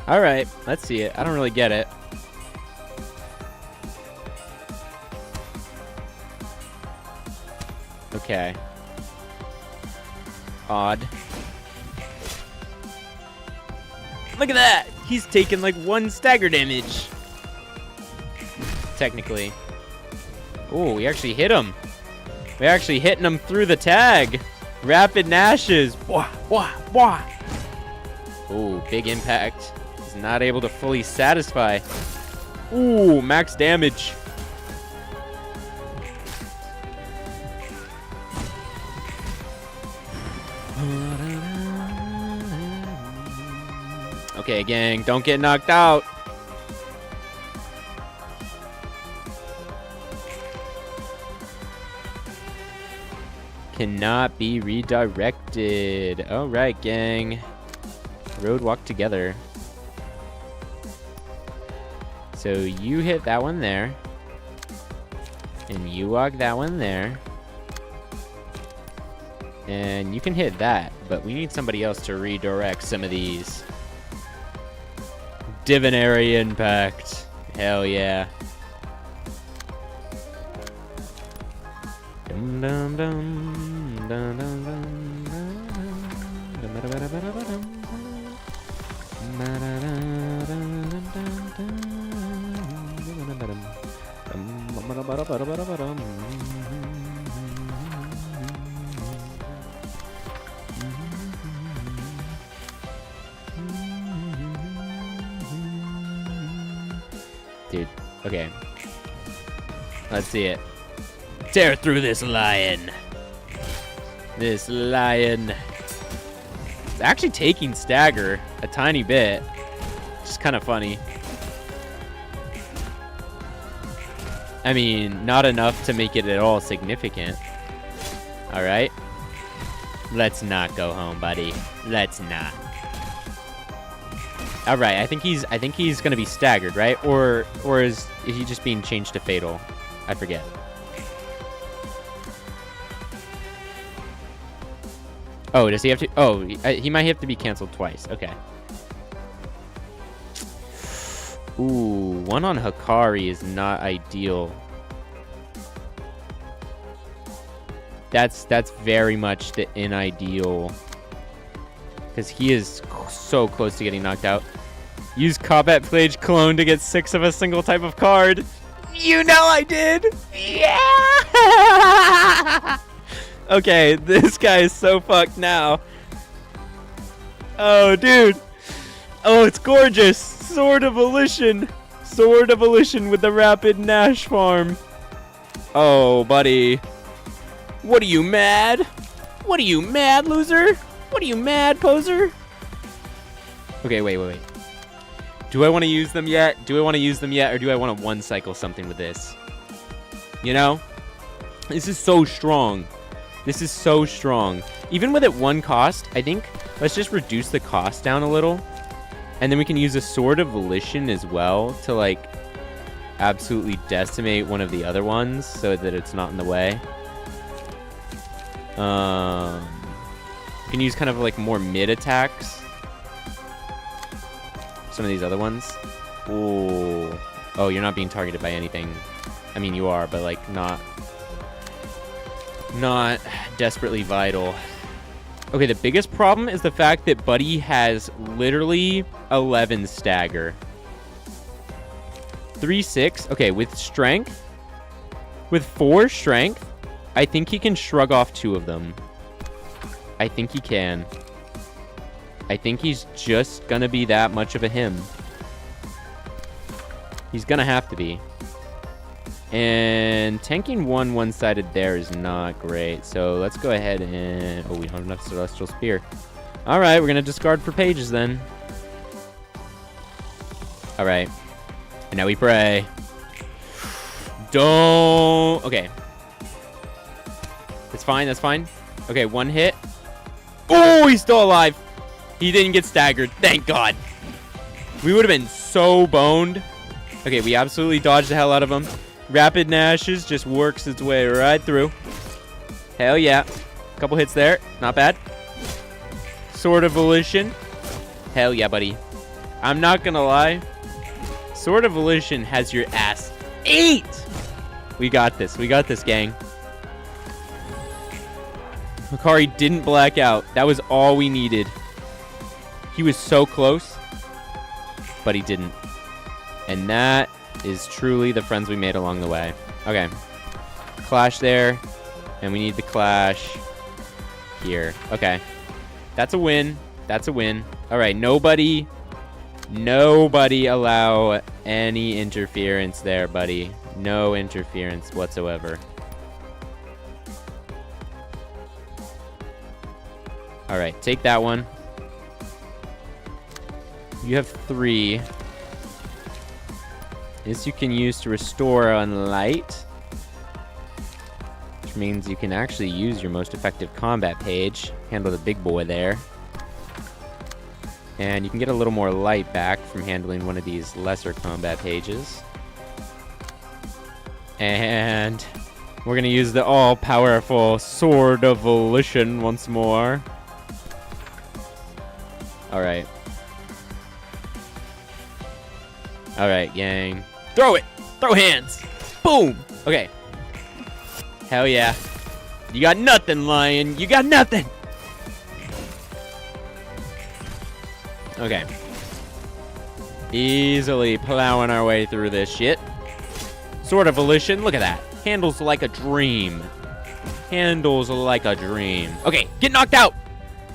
Alright, let's see it. I don't really get it. Okay. Odd. Look at that! He's taken like 1 stagger damage. Technically. Oh, we actually hit him. We're actually hitting him through the tag. Rapid Nashes. Wah, wah, wah. Oh, big impact. He's not able to fully satisfy. Ooh, max damage. Okay, gang, don't get knocked out. Cannot be redirected. All right, gang. Road walk together. So you hit that one there. And you walk that one there. And you can hit that, but we need somebody else to redirect some of these. Divinary impact. Hell yeah. Dum dum dum dum dum dum Dude, okay. Let's see it. Tear through this lion. This lion. It's actually taking stagger a tiny bit. It's kind of funny. I mean, not enough to make it at all significant. All right. Let's not go home, buddy. Let's not. All right, I think he's gonna be staggered, right? Or is he just being changed to fatal? I forget. Oh, does he have to? Oh, he might have to be canceled twice. Okay. Ooh, one on Hikari is not ideal. That's very much the unideal. Because he is so close to getting knocked out. Use Combat Plage Clone to get 6 of a single type of card. You know I did! Yeah! Okay, this guy is so fucked now. Oh, dude. Oh, it's gorgeous. Sword of Volition. Sword of Volition with the Rapid Nash farm. Oh, buddy. What are you, mad? What are you, mad, loser? What are you, mad, poser? Okay, wait. Do I want to use them yet? Or do I want to one-cycle something with this? You know? This is so strong. This is so strong. Even with it 1 cost, I think let's just reduce the cost down a little. And then we can use a Sword of Volition as well to, like, absolutely decimate one of the other ones so that it's not in the way. You can use kind of like more mid attacks. Some of these other ones. Ooh. Oh, you're not being targeted by anything. I mean, you are, but like not desperately vital. Okay, the biggest problem is the fact that Buddy has literally 11 stagger. 3-6. Okay, with strength. With 4 strength, I think he can shrug off 2 of them. I think he can. I think he's just gonna be that much of a him. He's gonna have to be. And tanking one-sided there is not great. So let's go ahead and... Oh, we don't have enough Celestial Spear. Alright, we're gonna discard for pages then. Alright. And now we pray. Don't... Okay. That's fine, that's fine. Okay, 1 hit. Oh, he's still alive. He didn't get staggered. Thank God. We would have been so boned. Okay, we absolutely dodged the hell out of him. Rapid Nashes just works its way right through. Hell yeah. Couple hits there. Not bad. Sword of Volition. Hell yeah, buddy. I'm not gonna lie. Sword of Volition has your ass 8. We got this. We got this, gang. Hikari didn't black out. That was all we needed. He was so close, but he didn't. And that is truly the friends we made along the way. Okay. Clash there. And we need the clash here. Okay. That's a win. That's a win. All right. Nobody allow any interference there, buddy. No interference whatsoever. All right. Take that one. You have 3. This you can use to restore on light, which means you can actually use your most effective combat page. Handle the big boy there. And you can get a little more light back from handling one of these lesser combat pages. And We're gonna use the all-powerful Sword of Volition once more. Alright. Alright, gang. Throw it! Throw hands! Boom! Okay. Hell yeah. You got nothing, Lion. You got nothing! Okay. Easily plowing our way through this shit. Sword of Volition. Look at that. Handles like a dream. Handles like a dream. Okay, get knocked out!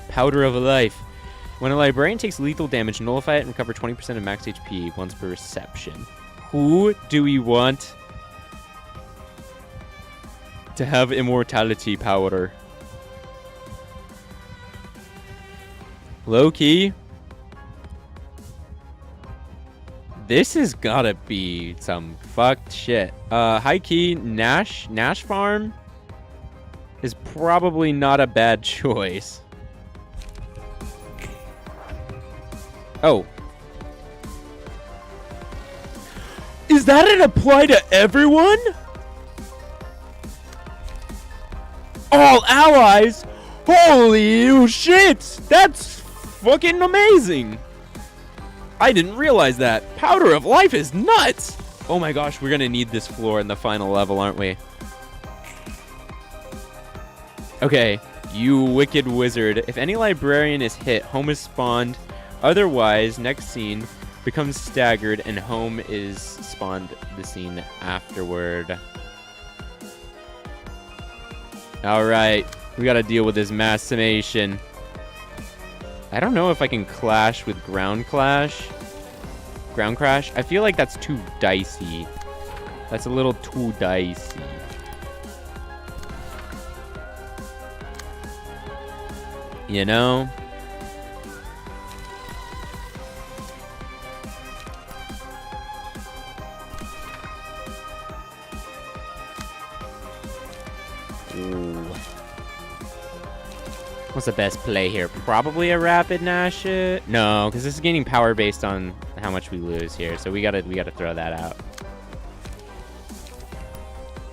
Powder of Life. When a librarian takes lethal damage, nullify it and recover 20% of max HP once per reception. Who do we want to have immortality powder? Low key. This has gotta be some fucked shit. High key, Nash Farm is probably not a bad choice. Oh. Is that an apply to everyone? All allies? Holy shit! That's fucking amazing! I didn't realize that. Powder of Life is nuts! Oh my gosh, we're gonna need this floor in the final level, aren't we? Okay, you wicked wizard. If any librarian is hit, home is spawned. Otherwise, next scene becomes staggered and home is spawned the scene afterward. Alright, we gotta deal with this mass summation. I don't know if I can clash with ground crash. I feel like that's too dicey. That's a little too dicey. You know? Ooh. What's the best play here? Probably a rapid Nash it? No, because this is gaining power based on how much we lose here. So we gotta throw that out.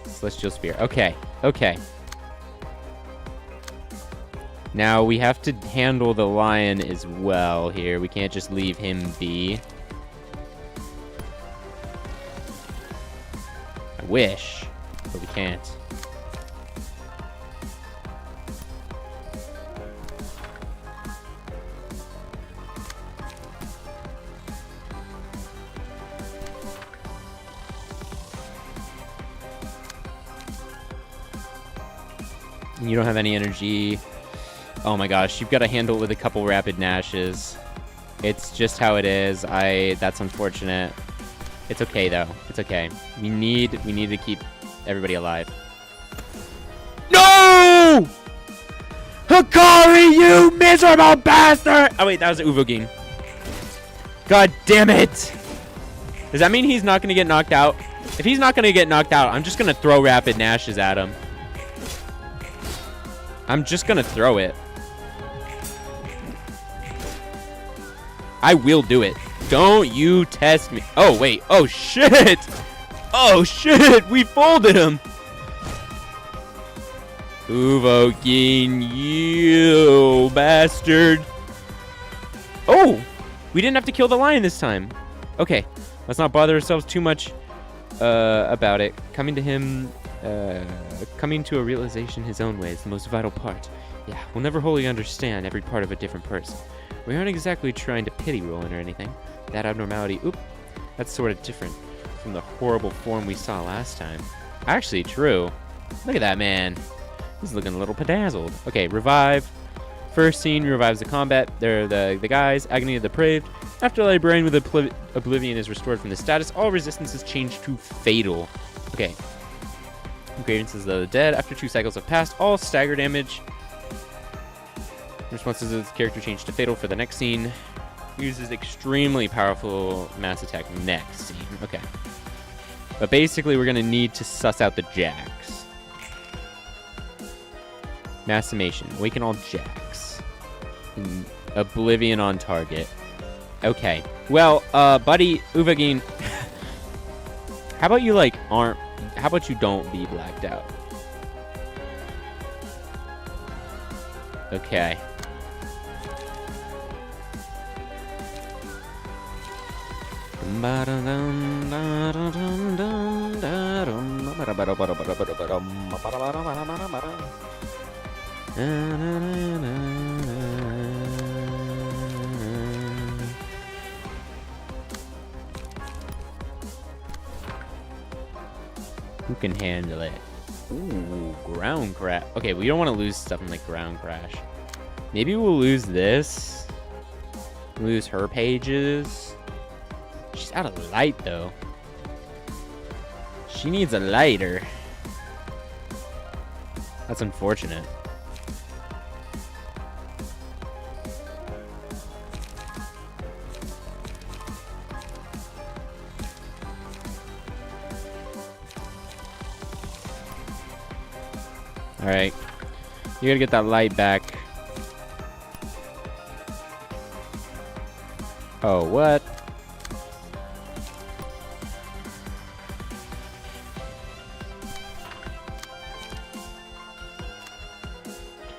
Celestial Spear. Okay. Okay. Now we have to handle the lion as well here. We can't just leave him be. I wish, but we can't. You don't have any energy. Oh my gosh, you've got to handle it with a couple rapid Nashes. It's just how it is. That's unfortunate. It's okay though. It's okay. We need to keep everybody alive. No! Hikari, you miserable bastard! Oh wait, that was Uvogin. God damn it! Does that mean he's not gonna get knocked out? If he's not gonna get knocked out, I'm just gonna throw rapid Nashes at him. I'm just gonna throw it. I will do it. Don't you test me. Oh, wait. Oh, shit. Oh, shit. We folded him. Uvogin, you bastard. Oh, we didn't have to kill the lion this time. Okay. Let's not bother ourselves too much about it. Coming to a realization his own way is the most vital part. Yeah, we'll never wholly understand every part of a different person. We aren't exactly trying to pity Roland or anything. That abnormality, that's sort of different from the horrible form we saw last time. Actually, true. Look at that man. He's looking a little bedazzled. Okay, revive. First scene revives the combat. They're the guys. Agony of the Depraved. After the librarian with Oblivion is restored from the status, all resistance is changed to fatal. Okay. Grievances of the dead. After 2 cycles have passed, all stagger damage. Responses of this character change to fatal for the next scene. Uses extremely powerful mass attack next scene. Okay. But basically, we're going to need to suss out the jacks. Mass summation. Awaken all jacks. Oblivion on target. Okay. Well, buddy, Uvogin. How about you, how about you don't be blacked out? Okay. Who can handle it? Ooh, ground crash. Okay, we don't want to lose stuff in like ground crash. Maybe we'll lose this. Lose her pages. She's out of light though. She needs a lighter. That's unfortunate. Alright. You gotta get that light back. Oh, what?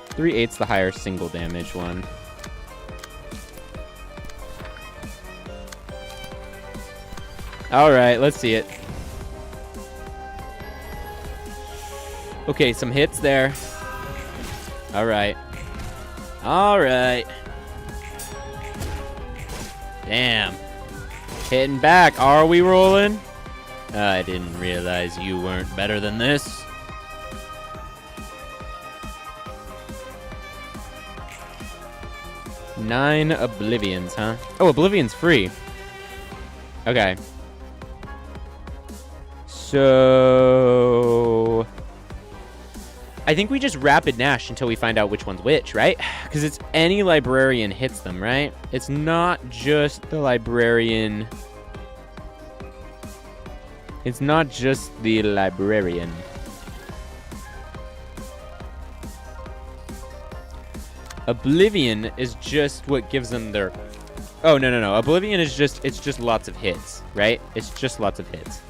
.3/8's the higher single damage one. Alright, let's see it. Okay, some hits there. Alright. Alright. Damn. Hitting back. Are we rolling? I didn't realize you weren't better than this. Nine Oblivions, huh? Oh, Oblivion's free. Okay. So... I think we just Rapid Nash until we find out which one's which, right? Because it's any librarian hits them, right? It's not just the librarian. It's not just the librarian. Oblivion is just what gives them their... Oh, no. Oblivion is just... It's just lots of hits, right? It's just lots of hits.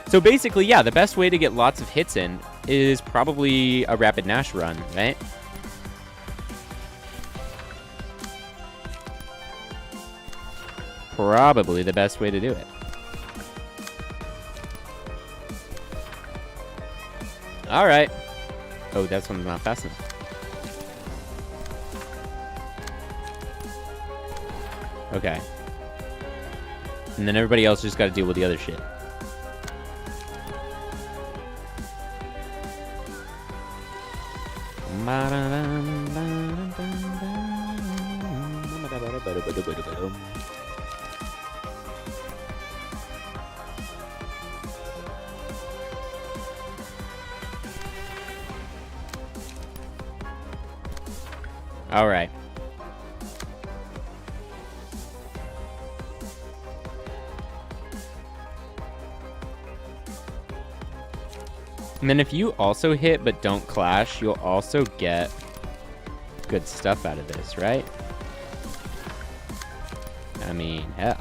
So basically, yeah, the best way to get lots of hits in is probably a Rapid Nash run, right? Probably the best way to do it. Alright. Oh, that's one's not fast enough. Okay. And then everybody else just gotta deal with the other shit. All right. And then if you also hit but don't clash, you'll also get good stuff out of this, right? I mean, hell.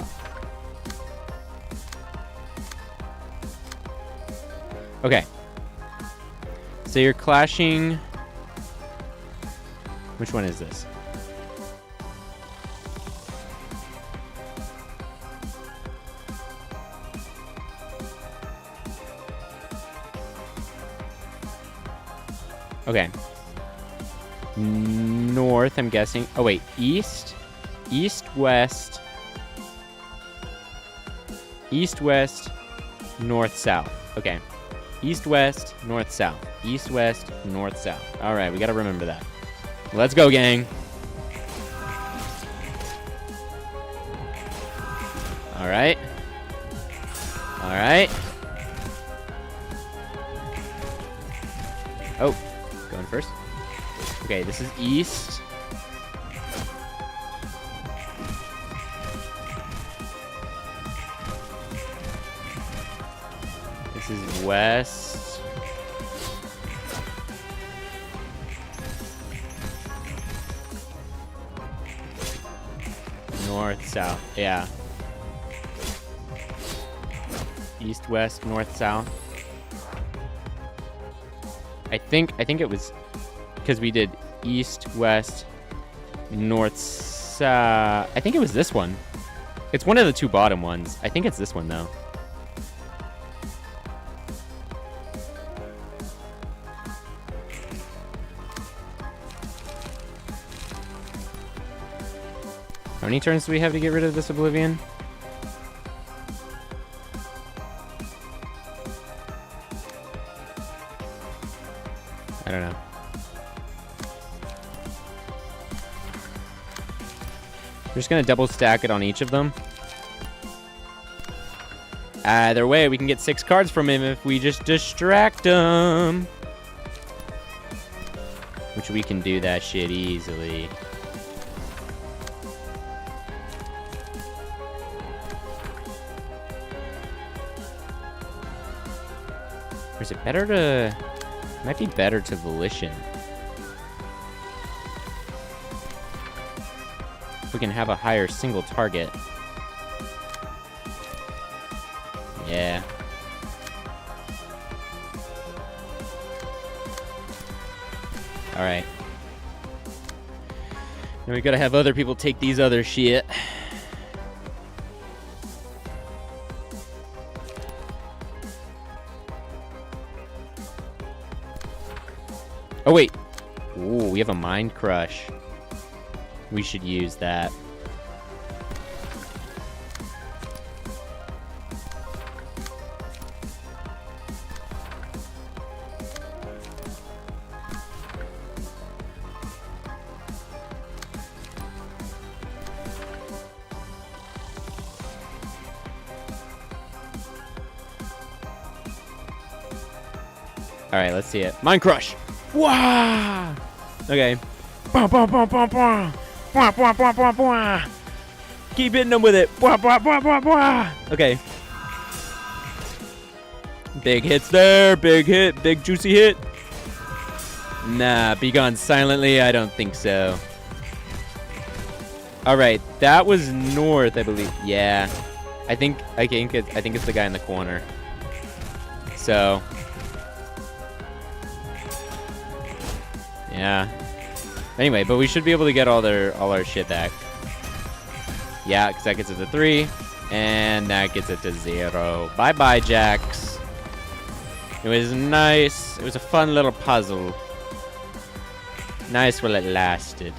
Okay. So you're clashing... Which one is this? Okay. North, I'm guessing. Oh, wait. East. East, west. East, west. North, south. Okay. East, west, north, south. East, west, north, south. All right, we got to remember that. Let's go, gang. All right. All right. Oh, going first. Okay, this is east. This is west. North, south, yeah. East, west, north, south. I think it was because we did east, west, north, south. I think it was this one. It's one of the two bottom ones. I think it's this one though. How many turns do we have to get rid of this Oblivion? I don't know. We're just gonna double stack it on each of them. Either way, we can get 6 cards from him if we just distract him. Which we can do that shit easily. Or is it better to... Might be better to Volition. We can have a higher single target. Yeah. Alright. Now we gotta have other people take these other shit. Oh, wait. Ooh, we have a Mind Crush. We should use that. Alright, let's see it. Mind Crush! Wow! Okay. Bah, bah, bah, bah, bah. Bah, bah, bah, bah, bah. Keep hitting them with it. Bah, bah, bah, bah, bah. Okay. Big hits there. Big hit. Big juicy hit. Nah, be gone silently. I don't think so. Alright, that was north, I believe. Yeah. I think it's the guy in the corner. So... yeah. Anyway, but we should be able to get all our shit back. Yeah, because that gets it to 3. And that gets it to 0. Bye-bye, Jax. It was nice. It was a fun little puzzle. Nice while it lasted.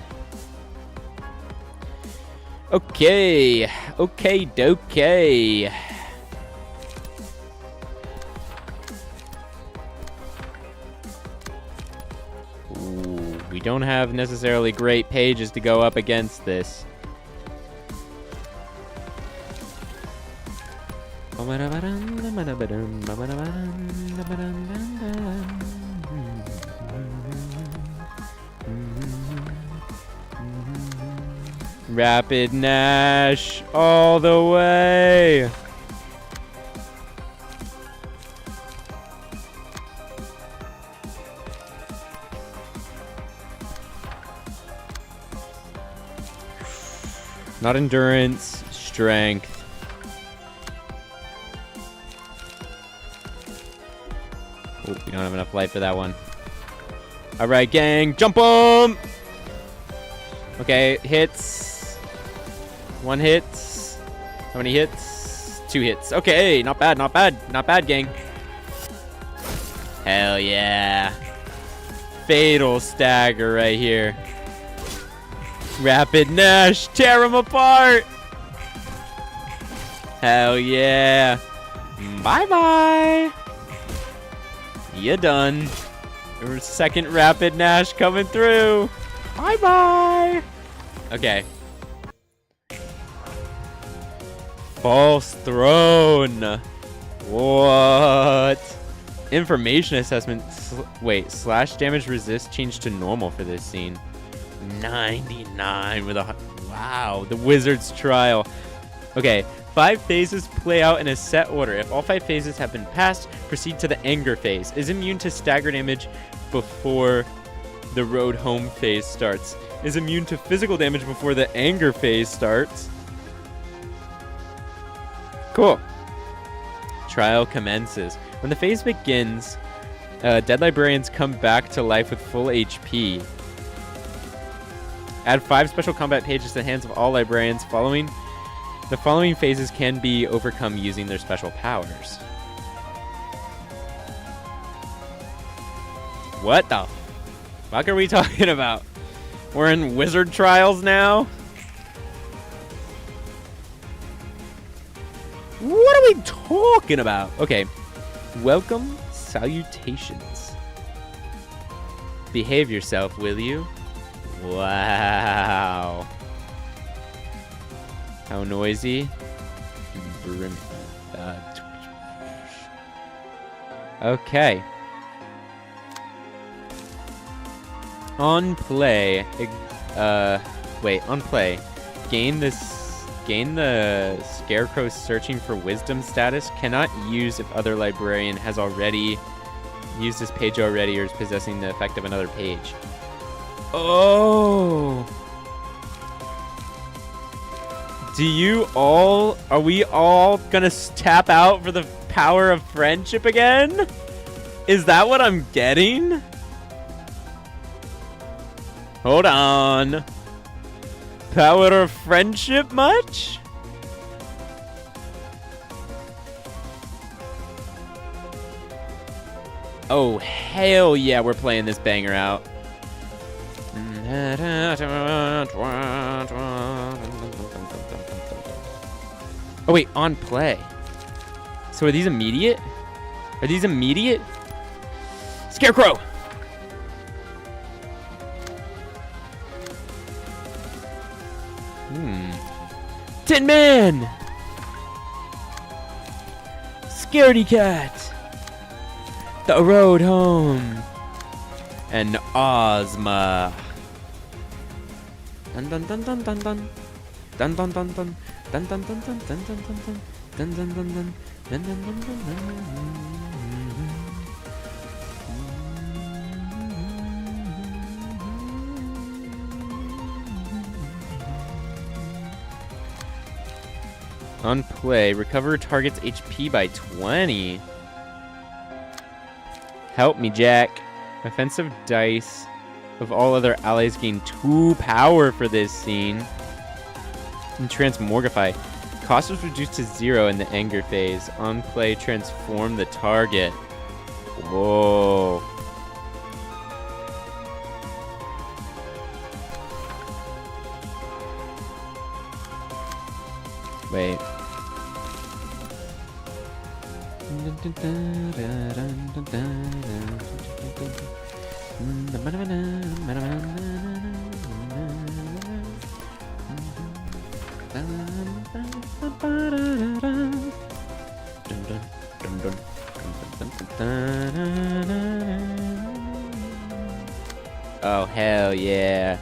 Okay. Okay, dokey. We don't have necessarily great pages to go up against this. Rapid Nash all the way. Not endurance, strength. Oh, we don't have enough life for that one. All right, gang, jump 'em! Okay, hits. 1 hit. How many hits? 2 hits. Okay, not bad, not bad, not bad, gang. Hell yeah. Fatal stagger right here. Rapid Nash, tear him apart! Hell yeah. Bye-bye. You done. There's second Rapid Nash coming through. Bye-bye. Okay. False Throne. What? Information assessment. Wait, slash damage resist changed to normal for this scene. 99 with a... Wow, the Wizard's Trial. Okay, 5 phases play out in a set order. If all 5 phases have been passed, proceed to the Anger phase. Is immune to stagger damage before the Road Home phase starts. Is immune to physical damage before the Anger phase starts. Cool. trial commences. When the phase begins, dead librarians come back to life with full HP. Add 5 special combat pages to the hands of all librarians. The following phases can be overcome using their special powers. What the fuck are we talking about? We're in wizard trials now? What are we talking about? Okay. Welcome, salutations. Behave yourself, will you? Wow. How noisy? Okay. On play. On play. Gain the Scarecrow searching for wisdom status. Cannot use if other librarian has already used this page already or is possessing the effect of another page. Oh. Are we all gonna tap out for the power of friendship again? Is that what I'm getting? Hold on. Power of friendship much? Oh, hell yeah, we're playing this banger out. Oh wait, on play. So are these immediate? Are these immediate? Scarecrow! Tin Man! Scaredy Cat! The Road Home! And Ozma. Dun dun dun dun dun dun. Dun dun dun dun. Dun dun dun dun dun dun dun dun. Dun dun dun dun. Dun dun dun dun dun. On play, recover target's HP by 20. Help me, Jack. Offensive dice of all other allies gain 2 power for this scene. And Transmorgify. Cost is reduced to 0 in the anger phase. On play, transform the target. Whoa. Wait. Oh, hell yeah.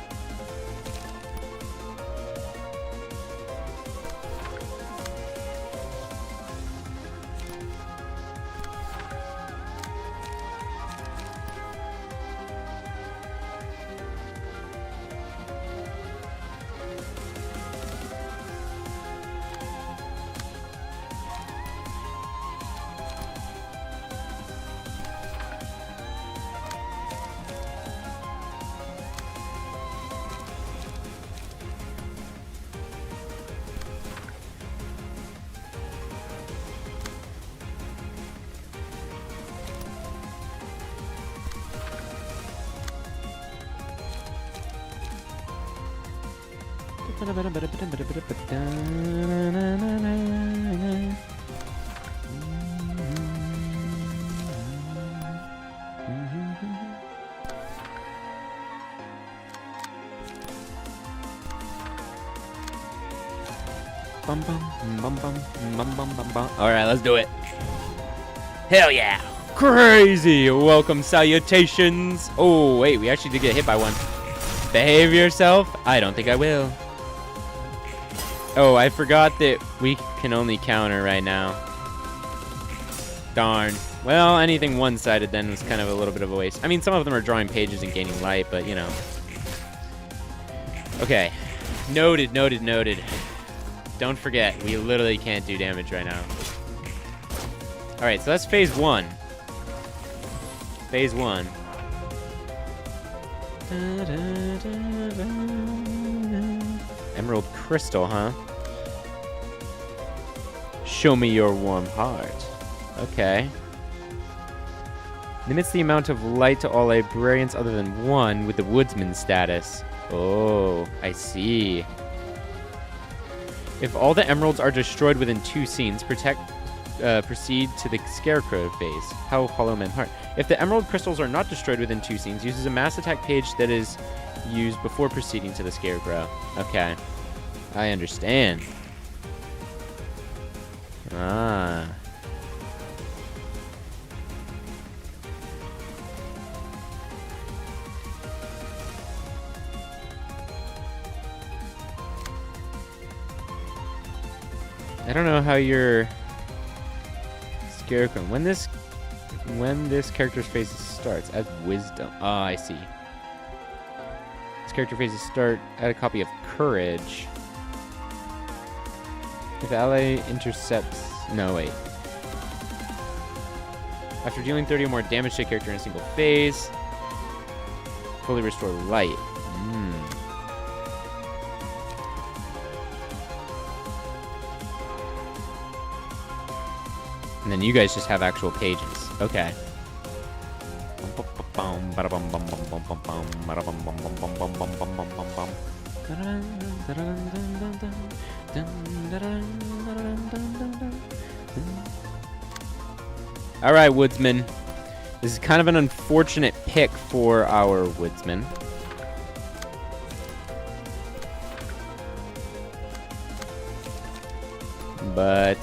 Alright, let's do it. Hell yeah. Crazy. Welcome, salutations. Oh, wait, we actually did get hit by one. Behave yourself. I don't think I will. Oh, I forgot that we can only counter right now. Darn. Well, anything one-sided then was kind of a little bit of a waste. I mean, some of them are drawing pages and gaining light, but, you know. Okay. Noted, noted, noted. Don't forget, we literally can't do damage right now. Alright, so that's phase 1. Phase 1. Emerald crystal, huh? Show me your warm heart. Okay. Limits the amount of light to all librarians other than one with the woodsman status. Oh, I see. If all the emeralds are destroyed within 2 scenes, proceed to the scarecrow phase. How hollow men heart. If the emerald crystals are not destroyed within 2 scenes, uses a mass attack page that is used before proceeding to the scarecrow. Okay. I understand. Ah. I don't know how your scarecrow when this character's phase starts as wisdom. Oh, I see. This character phases start at a copy of courage. If ally intercepts, no wait. After dealing 30 or more damage to a character in a single phase, fully restore light. And then you guys just have actual pages. Okay. Alright, woodsman. This is kind of an unfortunate pick for our woodsman. But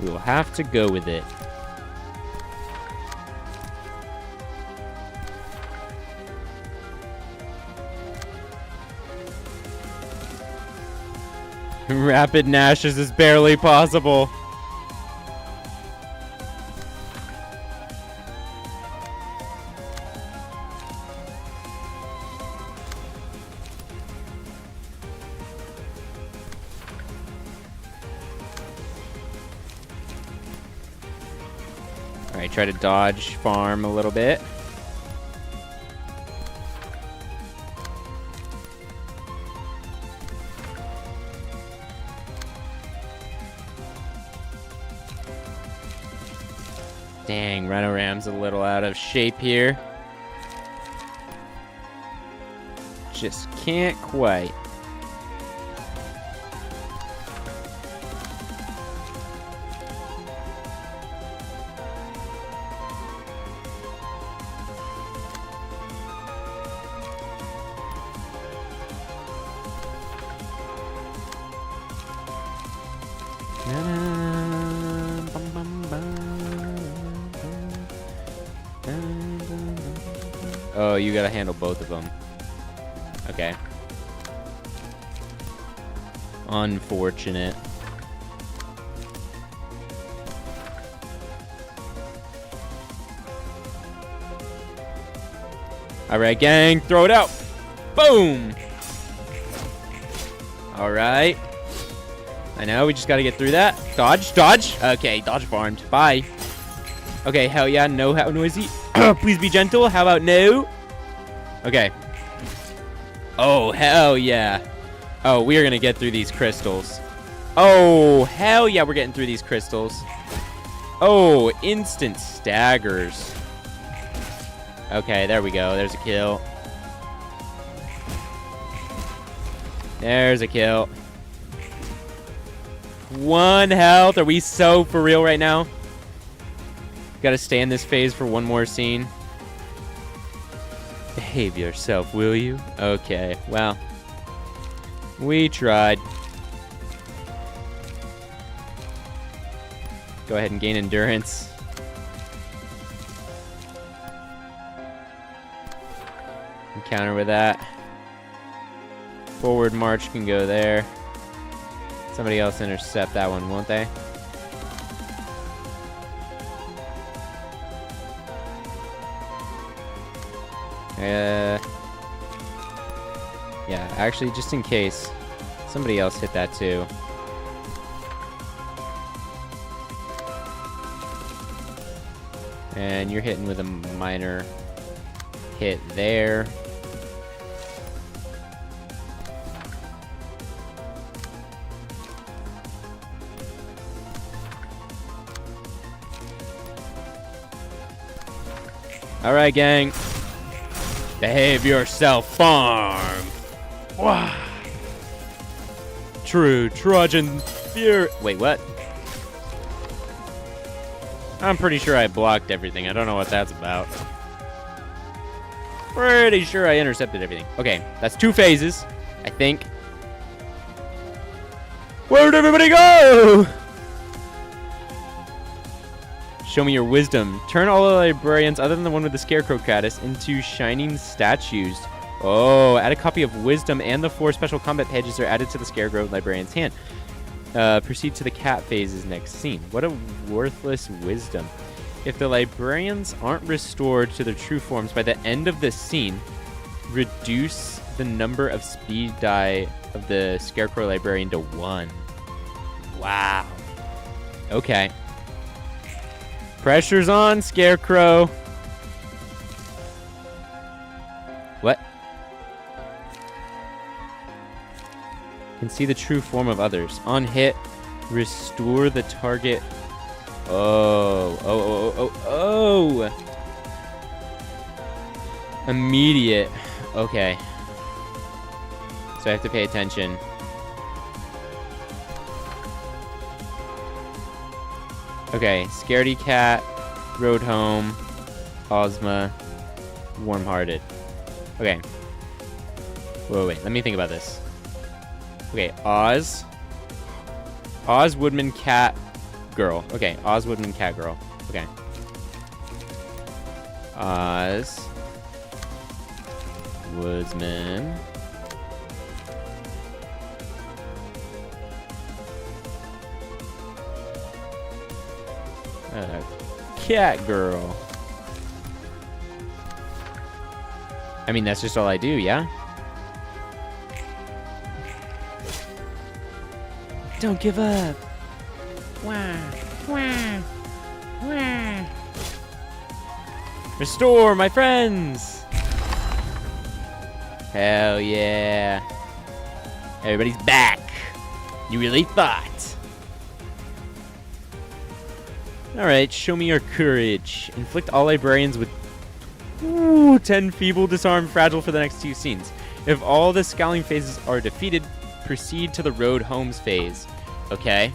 we will have to go with it. Rapid Nashes is barely possible. Alright, try to dodge farm a little bit. Dang, Rhino-Ram's a little out of shape here. Just can't quite. Oh, you gotta handle both of them. Okay. Unfortunate. Alright, gang, throw it out. Boom! Alright. I know, we just gotta get through that. Dodge, dodge. Okay, dodge farmed. Bye. Okay, hell yeah, no, how noisy. Please be gentle. How about no? Okay. Oh, hell yeah. Oh, we are gonna get through these crystals. Oh, hell yeah, we're getting through these crystals. Oh, instant staggers. Okay, there we go. There's a kill. There's a kill. 1 health. Are we so for real right now? Gotta stay in this phase for one more scene. Behave yourself, will you? Okay, well. We tried. Go ahead and gain endurance. And counter with that. Forward march can go there. Somebody else intercept that one, won't they? Yeah, actually, just in case somebody else hit that too. And you're hitting with a minor hit there. Alright, gang. Behave yourself, farm. Wow. True Trojan fear. Wait, what? I'm pretty sure I blocked everything. I don't know what that's about. Pretty sure I intercepted everything. Okay, that's 2 phases, I think. Where'd everybody go? Show me your wisdom. Turn all the librarians, other than the one with the scarecrow caddis, into shining statues. Oh, add a copy of wisdom, and the 4 special combat pages are added to the scarecrow librarian's hand. Proceed to the cat phase's next scene. What a worthless wisdom. If the librarians aren't restored to their true forms by the end of this scene, reduce the number of speed die of the scarecrow librarian to 1. Wow. Okay. Pressure's on, Scarecrow. What? Can see the true form of others. On hit, restore the target. Oh. Immediate. Okay. So I have to pay attention. Okay, Scaredy Cat, Road Home, Ozma, Warm-Hearted. Okay. Wait, let me think about this. Okay, Oz, Woodman, Cat, Girl. Okay, Oz, Woodman, Cat, Girl. Okay. Oz, Woodsman, Cat Girl. I mean, that's just all I do, yeah? Don't give up. Wah, wah, wah. Restore my friends. Hell yeah. Everybody's back. You really thought. Alright, show me your courage. Inflict all librarians with 10 feeble, disarmed, fragile for the next 2 scenes. If all the scowling phases are defeated, proceed to the road homes phase. Okay.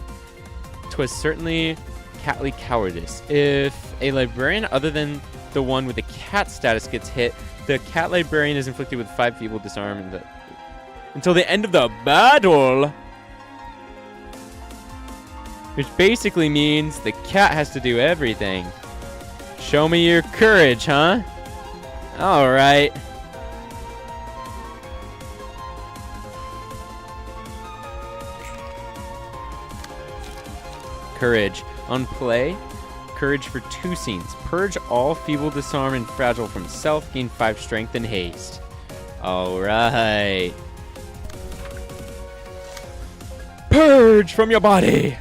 'Twas certainly catly cowardice. If a librarian other than the one with the cat status gets hit, the cat librarian is inflicted with 5 feeble, disarmed until the end of the battle. Which basically means the cat has to do everything. Show me your courage, huh? Alright. Courage. On play, courage for 2 scenes. Purge all feeble, disarm, and fragile from self. Gain 5 strength and haste. Alright. Purge from your body!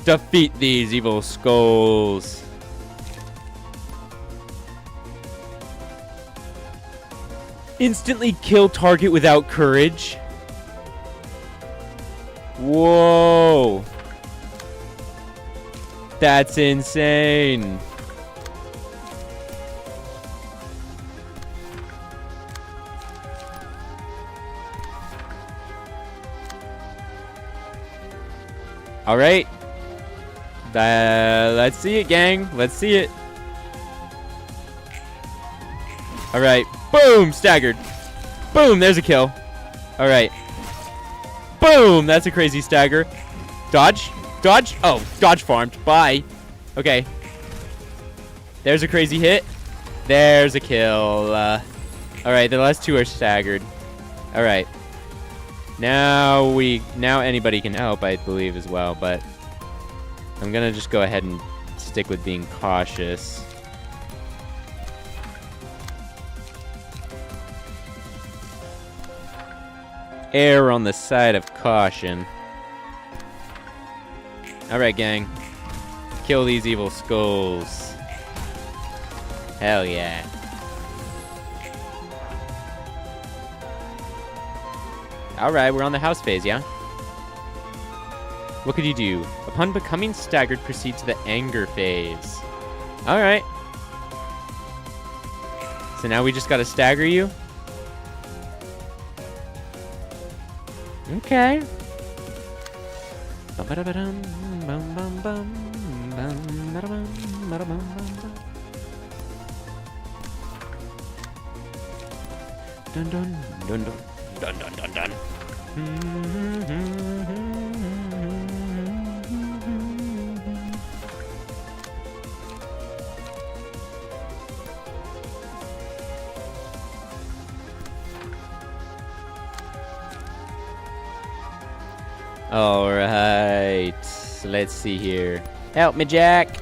Defeat these evil skulls. Instantly kill target without courage. Whoa. That's insane. All right. Let's see it, gang. Let's see it. All right. Boom. Staggered. Boom. There's a kill. All right. Boom. That's a crazy stagger. Dodge. Dodge. Oh, dodge farmed. Bye. Okay. There's a crazy hit. There's a kill. All right. The last 2 are staggered. All right. Now anybody can help, I believe, as well, but I'm gonna just go ahead and stick with being cautious. Err on the side of caution. Alright, gang. Kill these evil skulls. Hell yeah. Alright, we're on the house phase, yeah? What could you do? Upon becoming staggered, proceed to the anger phase. Alright. So now we just gotta stagger you? Okay. Dun dun dun dun dun dun dun dun. All right, let's see here. Help me, Jack.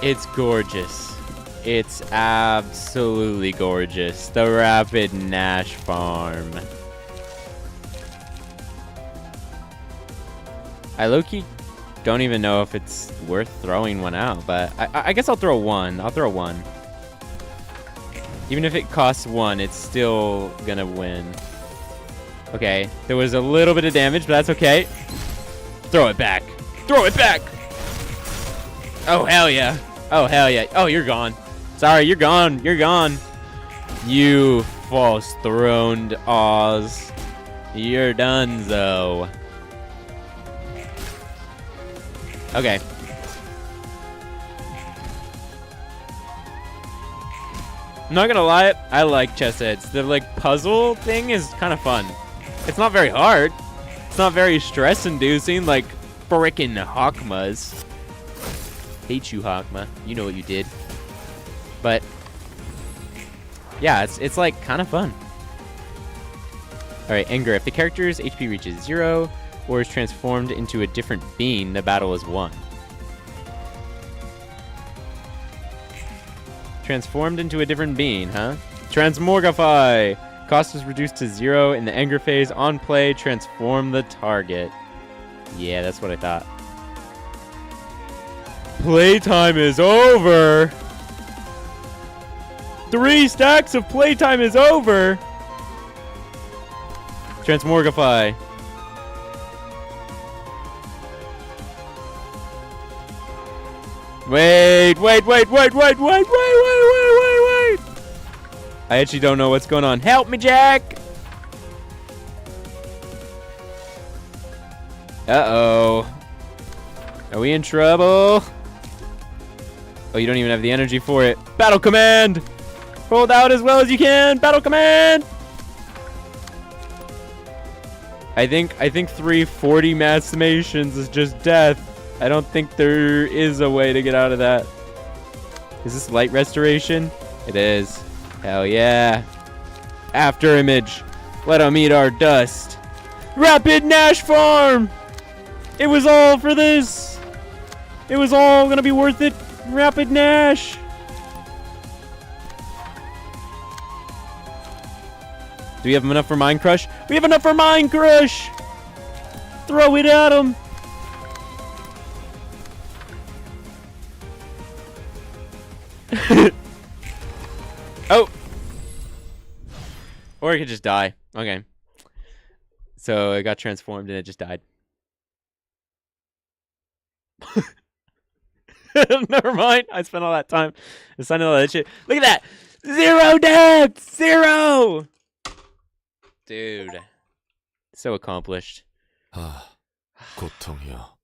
It's gorgeous. It's absolutely gorgeous. The Rapid Nash Farm. I low-key don't even know if it's worth throwing one out, but I guess I'll throw one. I'll throw one. Even if it costs one, it's still gonna win. Okay, there was a little bit of damage, but that's okay. Throw it back. Throw it back! Oh, hell yeah. Oh, hell yeah. Oh, you're gone. Sorry, you're gone. You're gone. You false throned Oz. You're donezo. Okay. I'm not gonna lie, I like chess heads. The like puzzle thing is kind of fun. It's not very hard. It's not very stress inducing like frickin' Hakma's. Hate you, Hakma. You know what you did. But yeah, it's like kind of fun. All right, anger. If the character's HP reaches 0 or is transformed into a different being, the battle is won. Transformed into a different being, huh? Transmorgify. Cost is reduced to 0 in the anger phase. On play, transform the target. Yeah, that's what I thought. Playtime is over. 3 stacks of playtime is over. Transmorgify. Wait. I actually don't know what's going on. Help me, Jack. Uh-oh. Are we in trouble? Oh, you don't even have the energy for it. Battle command! Hold out as well as you can. Battle command! I think 340 maximations is just death. I don't think there is a way to get out of that. Is this light restoration? It is. Hell yeah. After image. Let them eat our dust. Rapid Nash Farm! It was all for this. It was all gonna be worth it. Rapid Nash. Do we have enough for Mind Crush? We have enough for Mind Crush! Throw it at him! Oh! Or it could just die. Okay. So it got transformed and it just died. Never mind. I spent all that time assigning all that shit. Look at that. 0 deaths. 0. Dude. So accomplished. 아, 고통이여.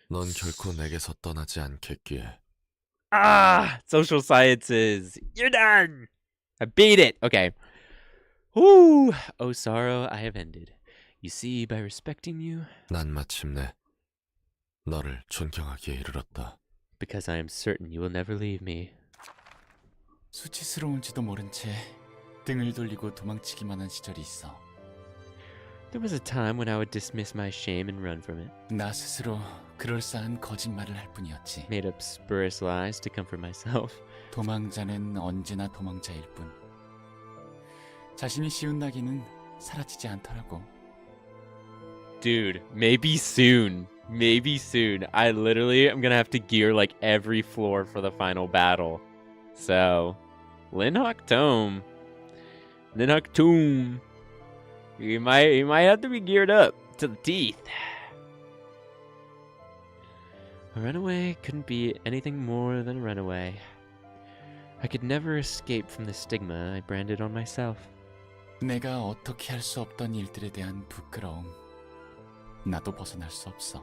넌 결코 내게서 떠나지 않겠기에. Ah, social sciences. You're done. I beat it. Okay. Whoo. Oh, sorrow, I have ended. You see, by respecting you, 난 마침내 너를 존경하기에 이르렀다. because I am certain you will never leave me. 수치스러운지도 모른 채 등을 돌리고 도망치기만 한 시절이 있어. There was a time when I would dismiss my shame and run from it. 나 스스로 그럴싸한 거짓말을 할 뿐이었지. Made up spurious lies to comfort myself. 도망자는 언제나 도망자일 뿐. 자신이 씌운 낙인은 사라지지 않더라고. Dude, maybe soon. Maybe soon. I literally am gonna have to gear like every floor for the final battle. So, Linhawk Tome. Linhawk Tomb. You might have to be geared up to the teeth. A runaway couldn't be anything more than a runaway. I could never escape from the stigma I branded on myself. 내가 어떻게 할 수 없던 일들에 대한 부끄러움. 나도 벗어날 수 없어.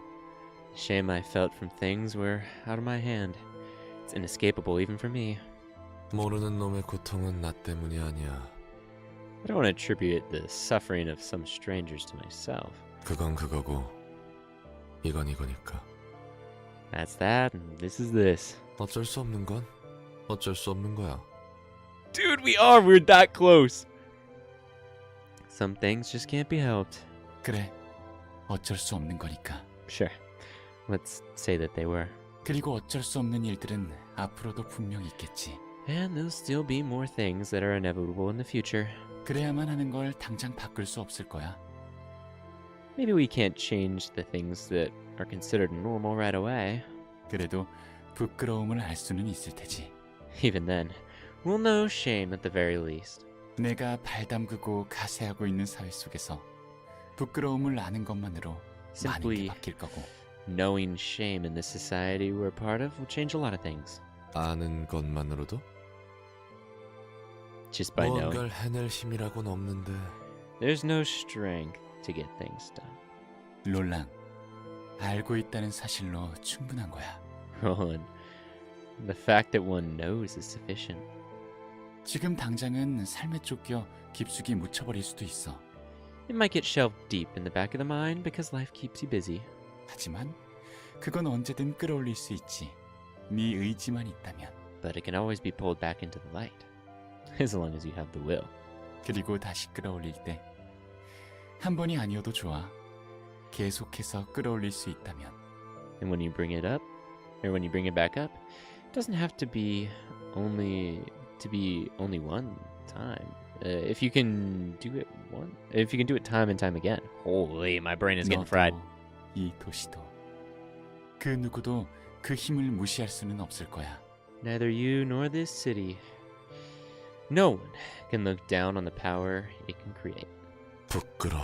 The shame I felt from things were out of my hand. It's inescapable even for me. 모르는 놈의 고통은 나 때문이 아니야. I don't want to attribute the suffering of some strangers to myself. 그건 그거고 이건 이거니까. That's that, and this is this. 어쩔 수 없는 건 어쩔 수 없는 거야. Dude, we're that close. Some things just can't be helped. 그래, 어쩔 수 없는 거니까. Sure. Let's say that they were. 그리고 어쩔 수 없는 일들은 앞으로도 분명 있겠지. And there'll still be more things that are inevitable in the future. 그래야만 하는 걸 당장 바꿀 수 없을 거야. Maybe we can't change the things that are considered normal right away. 그래도 부끄러움을 알 수는 있을 테지. Even then, we'll know shame at the very least. 내가 발 담그고 가세하고 있는 사회 속에서 부끄러움을 아는 것만으로 많은 게 Simply 바뀔 거고. knowing shame in this society we're a part of will change a lot of things. 아는 것만으로도 Just by knowing. 무언가를 해낼 힘이라고는 없는데 There's no strength to get things done. 롤랑, 알고 있다는 사실로 충분한 거야. Roland, the fact that one knows is sufficient. 지금 당장은 삶에 쫓겨 깊숙이 묻혀버릴 수도 있어. It might get shelved deep in the back of the mind because life keeps you busy. 하지만 그건 언제든 끌어올릴 수 있지. 네 의지만 있다면. But it can always be pulled back into the light. As long as you have the will. 그리고 다시 끌어올릴 때 한 번이 아니어도 좋아. 계속해서 끌어올릴 수 있다면. And when you bring it up, or when you bring it back up, it doesn't have to be only one time. If you can do it time and time again. Holy, my brain is getting fried. 너도 이 도시도 그 누구도 그 힘을 무시할 수는 없을 거야. Neither you nor this city. No one can look down on the power it can create. 부끄러움.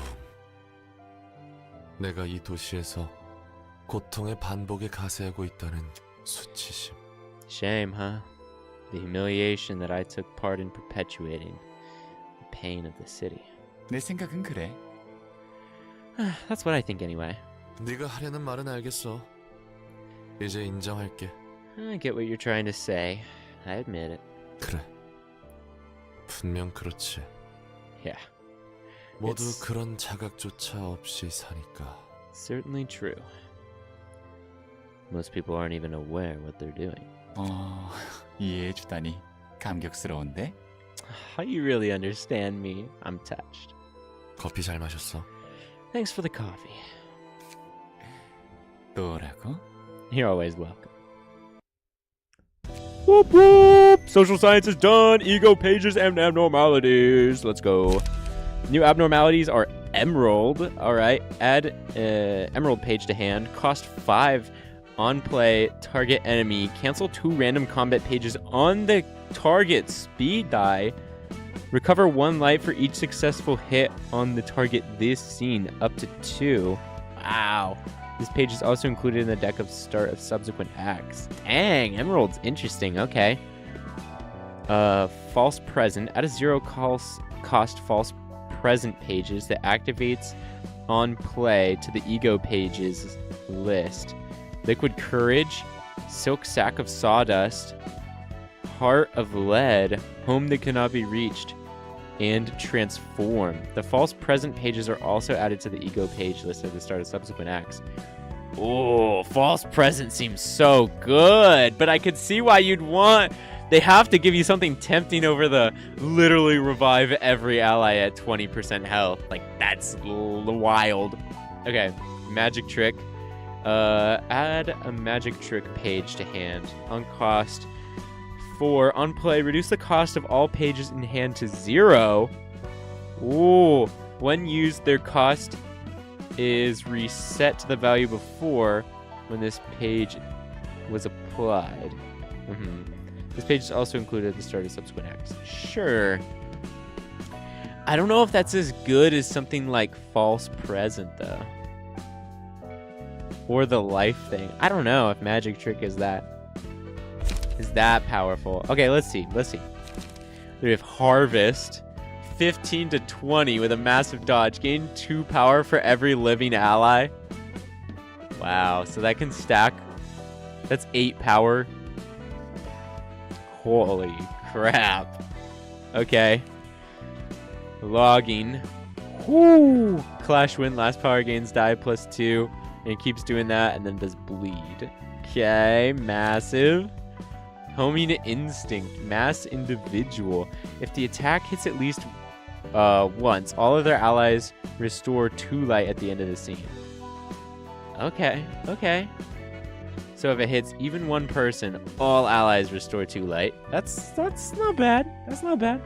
내가 이 도시에서 고통의 반복에 가세하고 있다는 수치심. Shame, huh? The humiliation that I took part in perpetuating. The pain of the city. 내 생각은 그래. That's what I think anyway. 네가 하려는 말은 알겠어. 이제 인정할게. I get what you're trying to say. I admit it. 그래. 분명 그렇지. Yeah. 모두 It's- 그런 자각조차 없이 사니까. Certainly true. Most people aren't even aware what they're doing. 이해해 주다니 감격스러운데? How you really understand me? I'm touched. 커피 잘 마셨어. Thanks for the coffee. 또라고? You're always welcome. Whoop whoop! Social science is done. Ego pages and abnormalities. Let's go. New abnormalities are Emerald. All right. Add Emerald page to hand. Cost 5 on play. Target enemy. Cancel 2 random combat pages on the target speed die. Recover 1 light for each successful hit on the target this scene. Up to 2. Wow. This page is also included in the deck of start of subsequent acts. Dang, emeralds, interesting. Okay. False present. Add a 0 cost false present pages that activates on play to the ego pages list. Liquid courage, silk sack of sawdust, heart of lead, home that cannot be reached, and transform. The false present pages are also added to the ego page list at the start of subsequent acts. Oh, false present seems so good, but I could see why you'd want... They have to give you something tempting over the literally revive every ally at 20% health. Like, that's wild. Okay, magic trick. Add a magic trick page to hand. On cost 4. On play, reduce the cost of all pages in hand to 0. Ooh. When used, their cost is reset to the value before when this page was applied. This page is also included at the start of subsequent acts. Sure. I don't know if that's as good as something like false present, though. Or the life thing. I don't know if magic trick is that powerful. Okay, let's see. We have harvest. 15 to 20 with a massive dodge. Gain 2 power for every living ally. Wow, so that can stack. That's 8 power. Holy crap. Okay. Logging. Whoo! Clash win. Last power gains die +2. And it keeps doing that and then does bleed. Okay, massive. Homing instinct. Mass individual. If the attack hits at least once, all of their allies restore 2 light at the end of the scene. Okay. So if it hits even one person, all allies restore 2 light. That's not bad. That's not bad.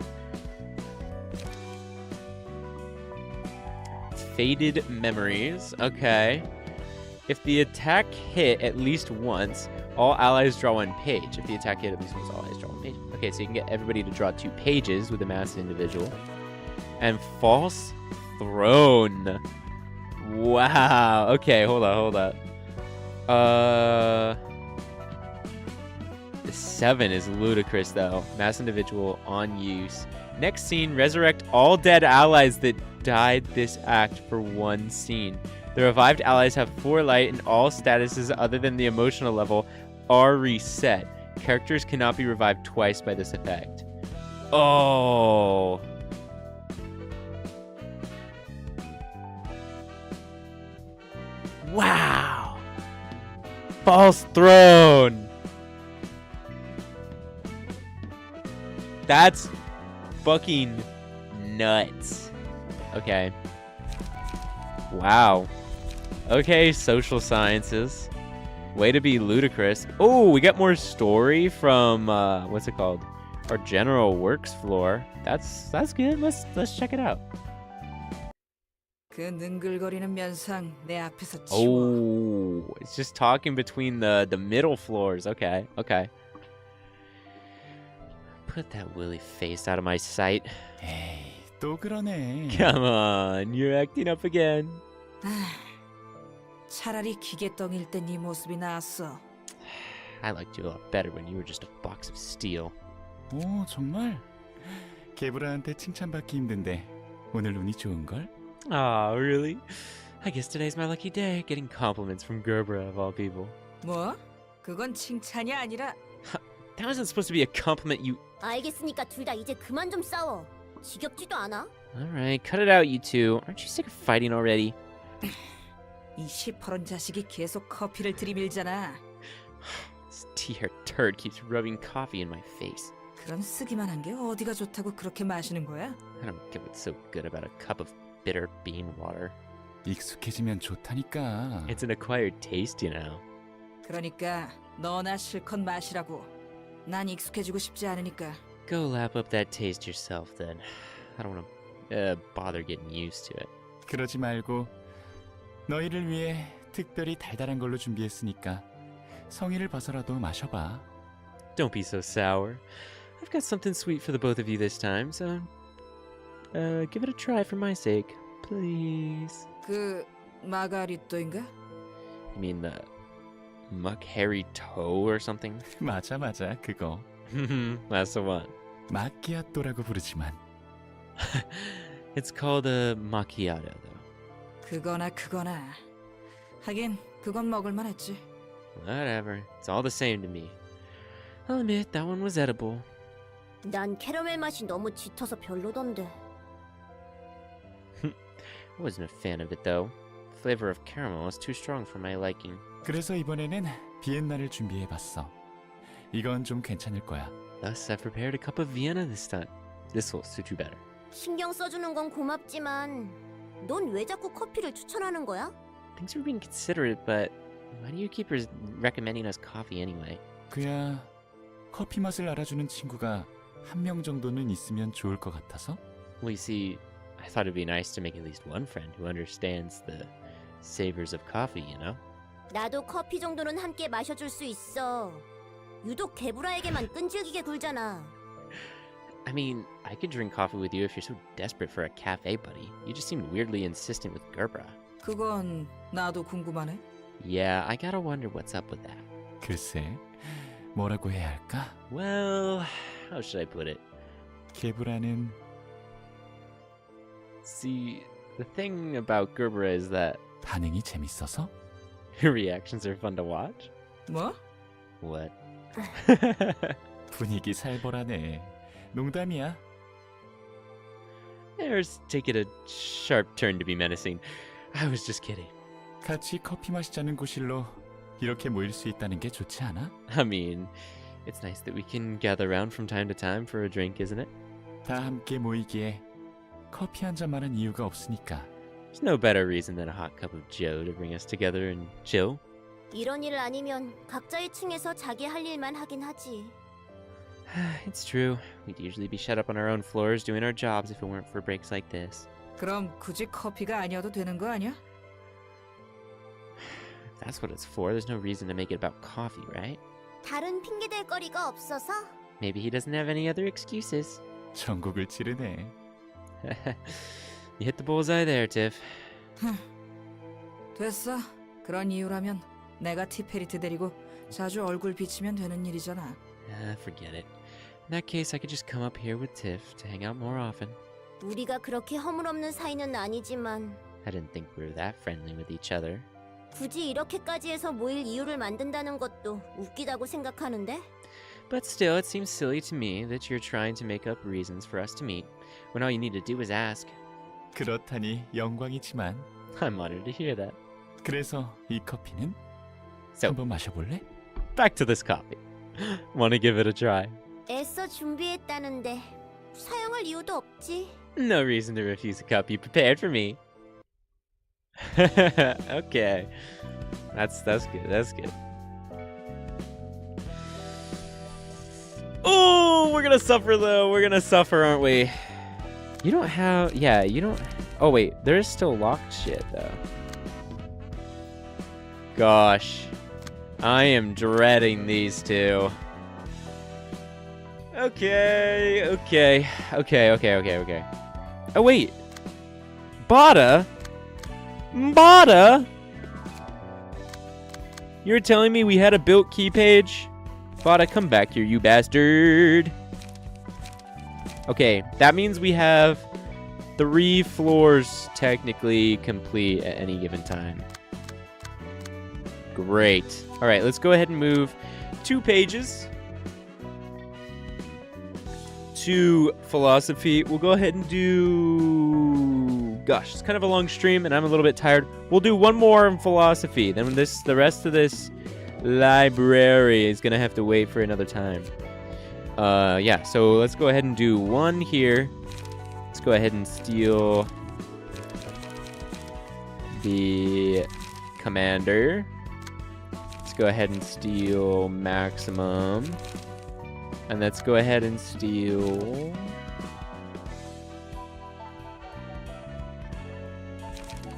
Faded memories. Okay. If the attack hit at least once, all allies draw 1 page. If the attack hit at least once, all allies draw 1 page. Okay, so you can get everybody to draw 2 pages with a mass individual. And false throne. Wow. Okay, hold on. The 7 is ludicrous, though. Mass individual on use. Next scene, resurrect all dead allies that died this act for 1 scene. The revived allies have 4 light, and all statuses other than the emotional level are reset. Characters cannot be revived twice by this effect. Oh. Wow. False throne. That's fucking nuts. Okay. Wow. Okay, social sciences. Way to be ludicrous. Oh, we got more story from what's it called? Our general works floor. That's good. Let's check it out. 그 능글거리는 면상 내 앞에서 치워. Oh, it's just talking between the middle floors. Okay. Put that woolly face out of my sight. 에이, 또 그러네. Come on, you're acting up again. 차라리 기계덩일 때 네 모습이 나았어. I liked you a lot better when you were just a box of steel. 오, 정말? 개브라한테 칭찬받기 힘든데 오늘 운이 좋은걸? Aw, really? I guess today's my lucky day, getting compliments from Gerbera of all people. 뭐? 그건 칭찬이 아니라 That wasn't supposed to be a compliment, you... 알겠으니까 둘 다 이제 그만 좀 싸워. 지겹지도 않아? Alright, cut it out, you two. Aren't you sick of fighting already? 이 시퍼런 자식이 계속 커피를 들이밀잖아. This tea-haired turd keeps rubbing coffee in my face. 그럼 쓰기만 한 게 어디가 좋다고 그렇게 마시는 거야? I don't get what's so good about a cup of bitter bean water. 익숙해지면 좋다니까. It's an acquired taste, you know. 그러니까 너나 실컷 마시라고. 난 익숙해지고 싶지 않으니까. Go lap up that taste yourself, then. I don't want to bother getting used to it. 그러지 말고 너희를 위해 특별히 달달한 걸로 준비했으니까 성의를 벗어라도 마셔봐. Don't be so sour. I've got something sweet for the both of you this time, so give it a try for my sake, please. 그 마가리또인가? You mean the muck hairy toe or something? 맞아, 그거. That's the one. 마키아토라고 부르지만 It's called a macchiato, though. 그거나. 하긴 그건 먹을만 했지. Whatever. It's all the same to me. I'll admit that one was edible. 난 캐러멜 맛이 너무 짙어서 별로던데. I wasn't a fan of it, though. The flavor of caramel was too strong for my liking. 그래서 이번에는 비엔나를 준비해봤어. 이건 좀 괜찮을 거야. Thus, I've prepared a cup of Vienna this time. This will suit you better. 신경 써주는 건 고맙지만 넌 왜 자꾸 커피를 추천하는 거야? Thanks for being considerate, but why do you keep recommending us coffee anyway? 그야 커피 맛을 알아주는 친구가 한 명 정도는 있으면 좋을 것 같아서? Well, you see, I thought it'd be nice to make at least one friend who understands the savors of coffee, you know? 나도 커피 정도는 함께 마셔줄 수 있어. 유독 개브라에게만 끈질기게 굴잖아. I mean, I could drink coffee with you if you're so desperate for a cafe buddy. You just seemed weirdly insistent with Gerbera. 그건 나도 궁금하네. Yeah, I gotta wonder what's up with that. 글쎄, 뭐라고 해야 할까? Well, how should I put it? 개브라는 See, the thing about Gerbera is that 반응이 재밌어서? her reactions are fun to watch. 뭐? What? 분위기 살벌하네. 농담이야. There's taking a sharp turn to be menacing. I was just kidding. 같이 커피 마시자는 구실로 이렇게 모일 수 있다는 게 좋지 않아? I mean, it's nice that we can gather around from time to time for a drink, isn't it? 다 함께 모이기에 커피 한 잔만한 이유가 없으니까. There's no better reason than a hot cup of Joe to bring us together and chill. 이런 일 아니면 각자의 층에서 자기 할 일만 하긴 하지. It's true. We'd usually be shut up on our own floors doing our jobs if it weren't for breaks like this. 그럼 굳이 커피가 아니어도 되는 거 아니야? If that's what it's for, there's no reason to make it about coffee, right? 다른 핑계댈 거리가 없어서? Maybe he doesn't have any other excuses. 전국을 찌르네. You hit the bullseye there, Tiff. 됐어. 그런 이유라면 내가 티페리트 데리고 자주 얼굴 비치면 되는 일이잖아. Forget it. In that case, I could just come up here with Tiff to hang out more often. 우리가 그렇게 허물없는 사이는 아니지만 I didn't think we were that friendly with each other. 굳이 이렇게까지 해서 모일 이유를 만든다는 것도 웃기다고 생각하는데? But still, it seems silly to me that you're trying to make up reasons for us to meet, when all you need to do is ask. 그렇다니 영광이지만. I'm honored to hear that. 그래서 이 커피는 So, 한번 마셔볼래? back to this coffee. Want to give it a try? 애써 준비했다는데 사용할 이유도 없지. No reason to refuse a cup you prepared for me. Okay. That's good. That's good. Oh, we're gonna suffer though. We're gonna suffer, aren't we? You don't have... Yeah, you don't... Oh, wait. There is still locked shit, though. Gosh. I am dreading these two. Okay. Oh, wait. Bada? You're telling me we had a built key page? Bada, come back here, you bastard. Okay, that means we have 3 floors technically complete at any given time. Great. All right, let's go ahead and move 2 pages to philosophy. We'll go ahead and do... Gosh, it's kind of a long stream and I'm a little bit tired. We'll do 1 more in philosophy. Then the rest of this library is going to have to wait for another time. Yeah, so let's go ahead and do 1 here. Let's go ahead and steal the commander. Let's go ahead and steal maximum. And let's go ahead and steal...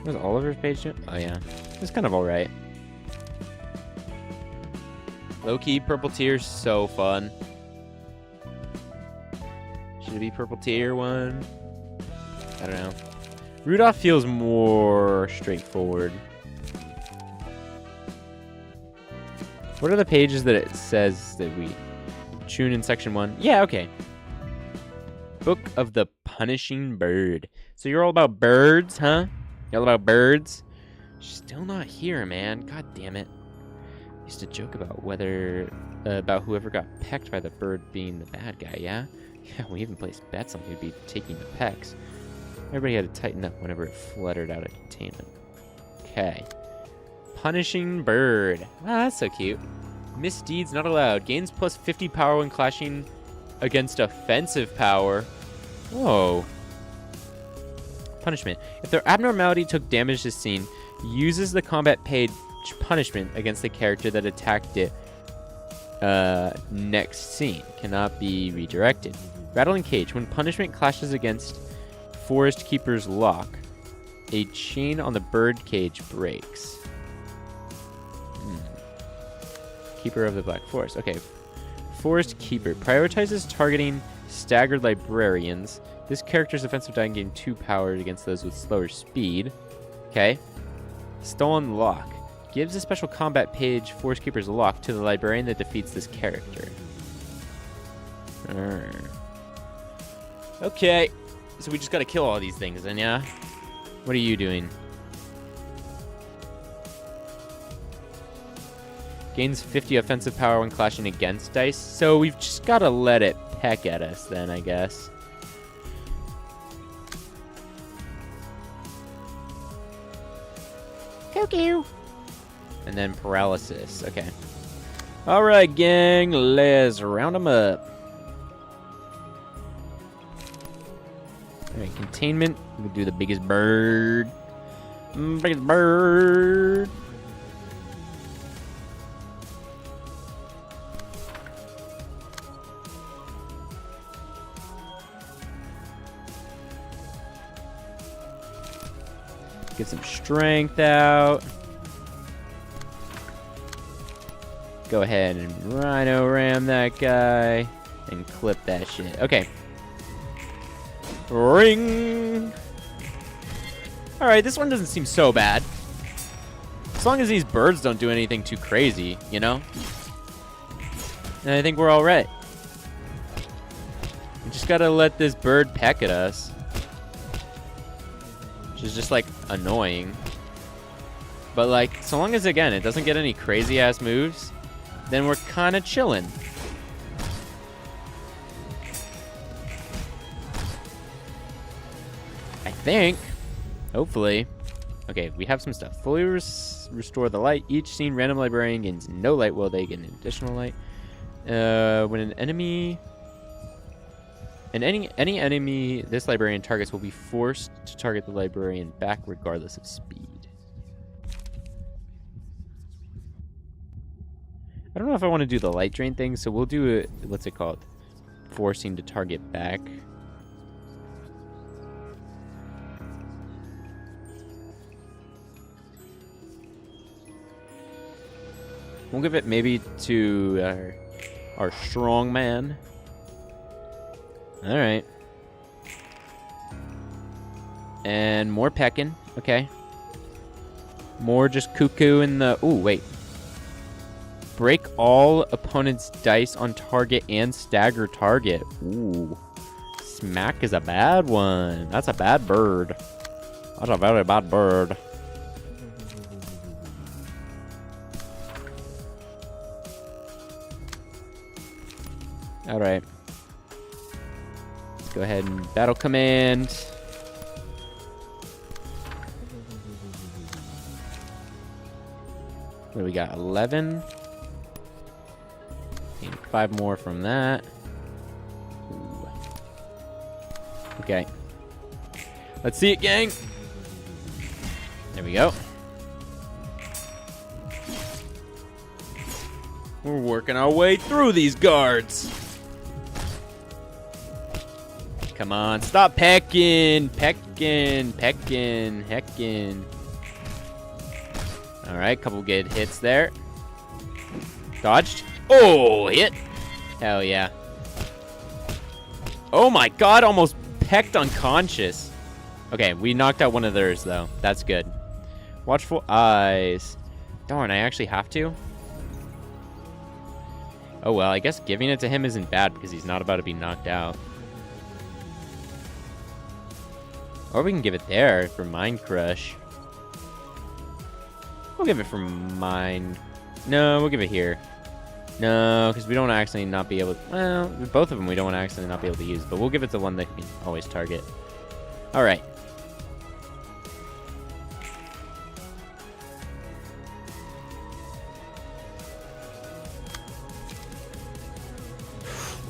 Was Oliver's page doing? Oh yeah, it's kind of alright. Low-key, purple tier's so fun. Should it be purple tier 1? I don't know. Rudolph feels more straightforward. What are the pages that it says that we tune in section 1? Yeah, okay. Book of the Punishing Bird. So you're all about birds, huh? You're all about birds? Still not here, man. God damn it. Used to joke about whether about whoever got pecked by the bird being the bad guy, yeah? Yeah, we even placed bets on who'd be taking the pecks. Everybody had to tighten up whenever it fluttered out of containment. Okay. Punishing Bird. Ah, that's so cute. Misdeeds not allowed. Gains plus 50 power when clashing against offensive power. Whoa. Punishment. If their abnormality took damage this scene, uses the combat page punishment against the character that attacked it next scene. Cannot be redirected. Rattling Cage. When punishment clashes against Forest Keeper's lock, a chain on the bird cage breaks. Keeper of the Black Forest. Okay. Forest Keeper. Prioritizes targeting staggered librarians. This character's offensive die gain 2 power against those with slower speed. Okay. Stolen Lock. Gives a special combat page, Forest Keeper's Lock, to the librarian that defeats this character. Okay. So we just gotta kill all these things then, yeah? What are you doing? Gains 50 offensive power when clashing against dice. So we've just gotta let it peck at us then, I guess. Cuckoo. And then paralysis. Okay. Alright, gang. Let's round them up. Alright, containment. We'll do the biggest bird. Biggest bird. Get some strength out. Go ahead and Rhino ram that guy and clip that shit. Okay. Ring. Alright, this one doesn't seem so bad. As long as these birds don't do anything too crazy, you know? And I think we're all right. We just gotta let this bird peck at us. Which is just, like, annoying. But, like, so long as, again, it doesn't get any crazy-ass moves, then we're kind of chilling. I think. Hopefully. Okay, we have some stuff. Fully restore the light. Each scene, random librarian gains no light while they get an additional light. When an enemy... any enemy this librarian targets will be forced to target the librarian back regardless of speed. I don't know if I want to do the light drain thing, so we'll do it. What's it called? Forcing to target back. We'll give it maybe to our strong man. Alright. And more pecking. Okay. More just cuckoo in the... Ooh, wait. Break all opponents' dice on target and stagger target. Ooh. Smack is a bad one. That's a bad bird. That's a very bad bird. Alright. Let's go ahead and battle command. What do we got? 11. Need 5 more from that. Ooh. Okay. Let's see it, gang. There we go. We're working our way through these guards. Come on, stop pecking, pecking, pecking, hecking. Alright, couple good hits there. Dodged. Oh, hit. Hell yeah. Oh my god, almost pecked unconscious. Okay, we knocked out one of theirs, though. That's good. Watchful eyes. Darn, I actually have to? Oh well, I guess giving it to him isn't bad because he's not about to be knocked out. Or we can give it there for Mind Crush. We'll give it for Mind... No, we'll give it here. No, because we don't actually not be able to... Well, both of them we don't want to actually not be able to use, but we'll give it the one that we can always target. Alright.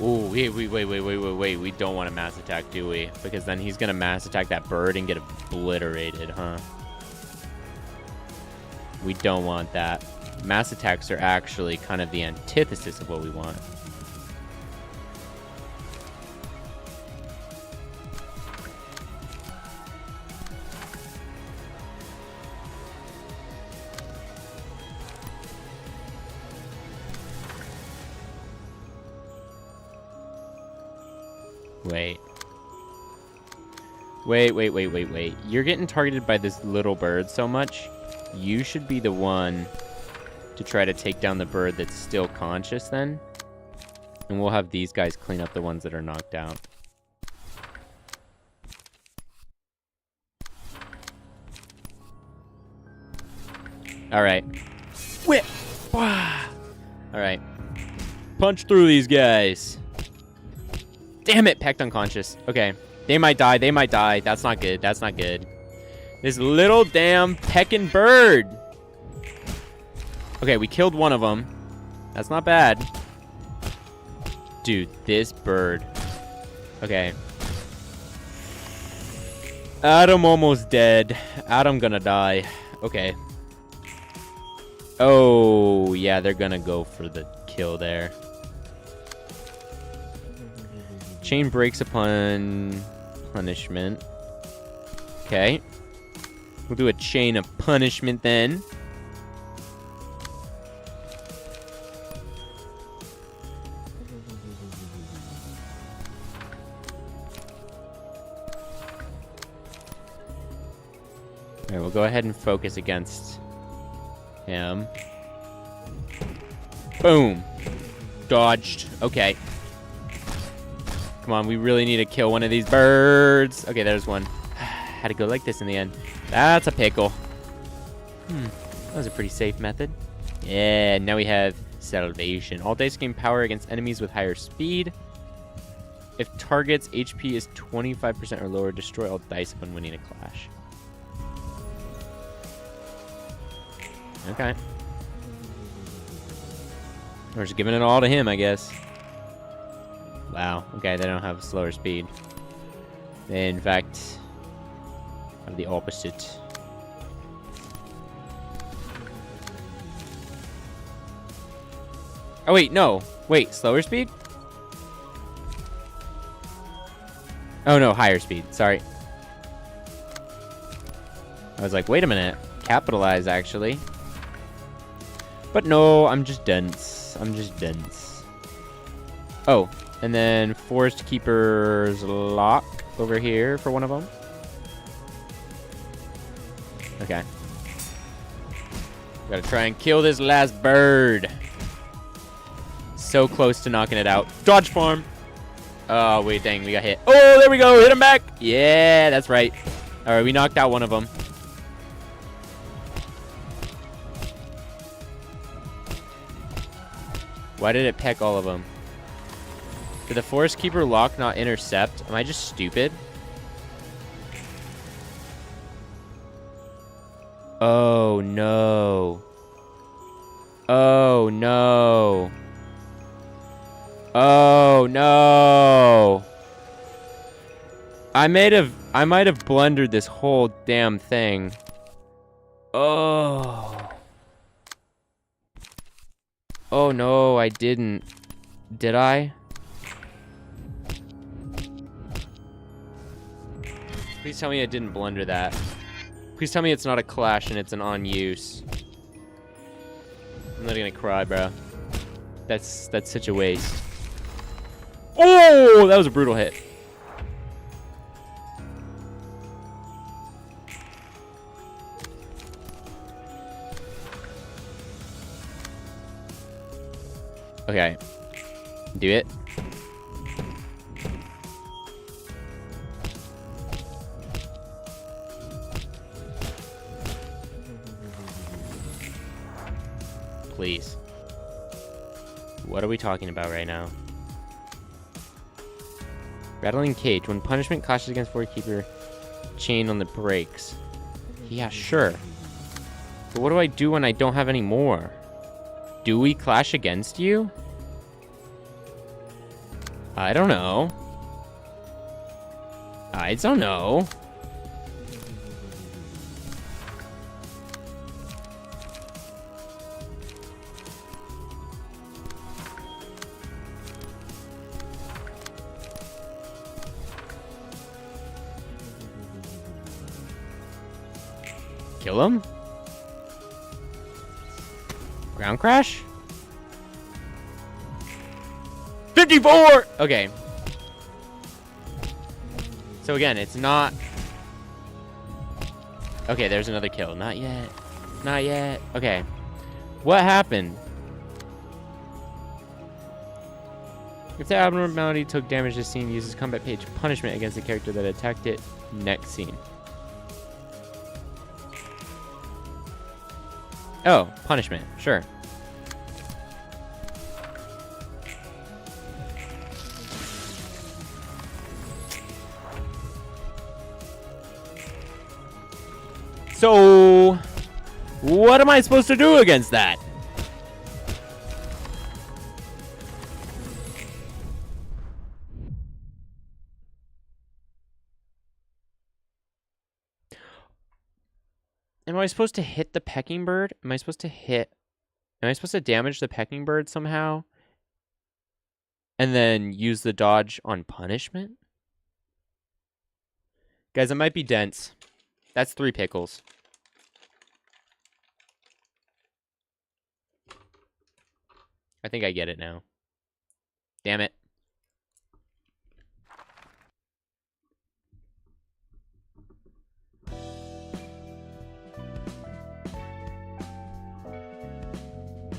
Ooh, wait. We don't want to mass attack, do we? Because then he's going to mass attack that bird and get obliterated, huh? We don't want that. Mass attacks are actually kind of the antithesis of what we want. Wait. You're getting targeted by this little bird so much. You should be the one to try to take down the bird that's still conscious then. And we'll have these guys clean up the ones that are knocked out. Alright. Whip! Alright. Punch through these guys. Damn it, pecked unconscious. Okay. They might die. That's not good. This little damn pecking bird. Okay, we killed one of them. That's not bad. Dude, this bird. Okay. Adam almost dead. Adam gonna die. Okay. Oh, yeah, they're gonna go for the kill there. Chain breaks upon punishment. Okay. We'll do a chain of punishment then. Alright, we'll go ahead and focus against him. Boom. Dodged. Okay. Come on, we really need to kill one of these birds. Okay, there's one. Had to go like this in the end. That's a pickle. That was a pretty safe method. Yeah, now we have Salvation. All dice gain power against enemies with higher speed. If target's HP is 25% or lower, destroy all dice when winning a clash. Okay. We're just giving it all to him, I guess. Wow. Okay, they don't have slower speed. They, in fact, have the opposite. Oh, wait, no. Wait, slower speed? Oh, no, higher speed. Sorry. I was like, wait a minute. Capitalize, actually. But no, I'm just dense. Oh, and then Forest Keeper's Lock over here for one of them. Okay. Gotta try and kill this last bird. So close to knocking it out. Dodge farm. Oh, wait, dang, we got hit. Oh, there we go. Hit him back. Yeah, that's right. All right, we knocked out one of them. Why did it peck all of them? Did the Forest Keeper Lock not intercept? Am I just stupid? Oh, no. Oh, no. Oh, no. I might have blundered this whole damn thing. Oh. Oh, no, I didn't. Did I? Please tell me I didn't blunder that. Please tell me it's not a clash and it's an on use. I'm not gonna cry, bro. That's such a waste. Oh, that was a brutal hit. Okay. Do it. Please. What are we talking about right now? Rattling cage. When punishment clashes against forward, keep your chain on the brakes. Yeah, sure. But what do I do when I don't have any more? Do we clash against you? I don't know. I don't know. Kill him? Ground crash? 54! Okay. So again, it's not... Okay, there's another kill. Not yet. Not yet. Okay. What happened? If the abnormality took damage, this scene uses combat page punishment against the character that attacked it. Next scene. Oh, punishment. Sure. So, what am I supposed to do against that? Am I supposed to hit the pecking bird? Am I supposed to damage the pecking bird somehow? And then use the dodge on punishment? Guys, it might be dense. That's 3 pickles. I think I get it now. Damn it.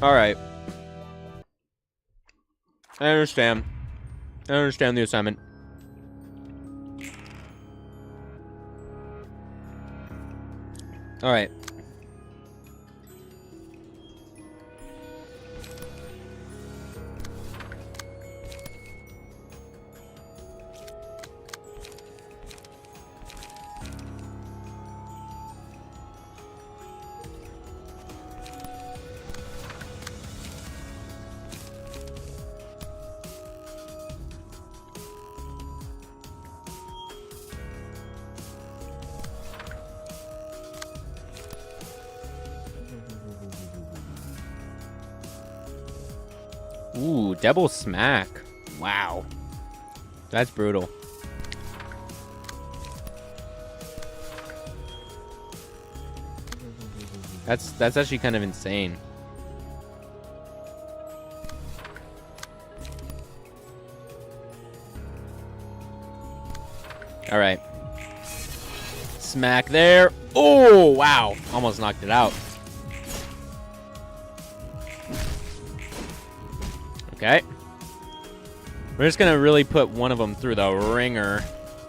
Alright. I understand. I understand the assignment. Alright. Ooh, double smack. Wow. That's brutal. That's actually kind of insane. All right. Smack there. Oh, wow. Almost knocked it out. Okay. We're just gonna really put one of them through the ringer.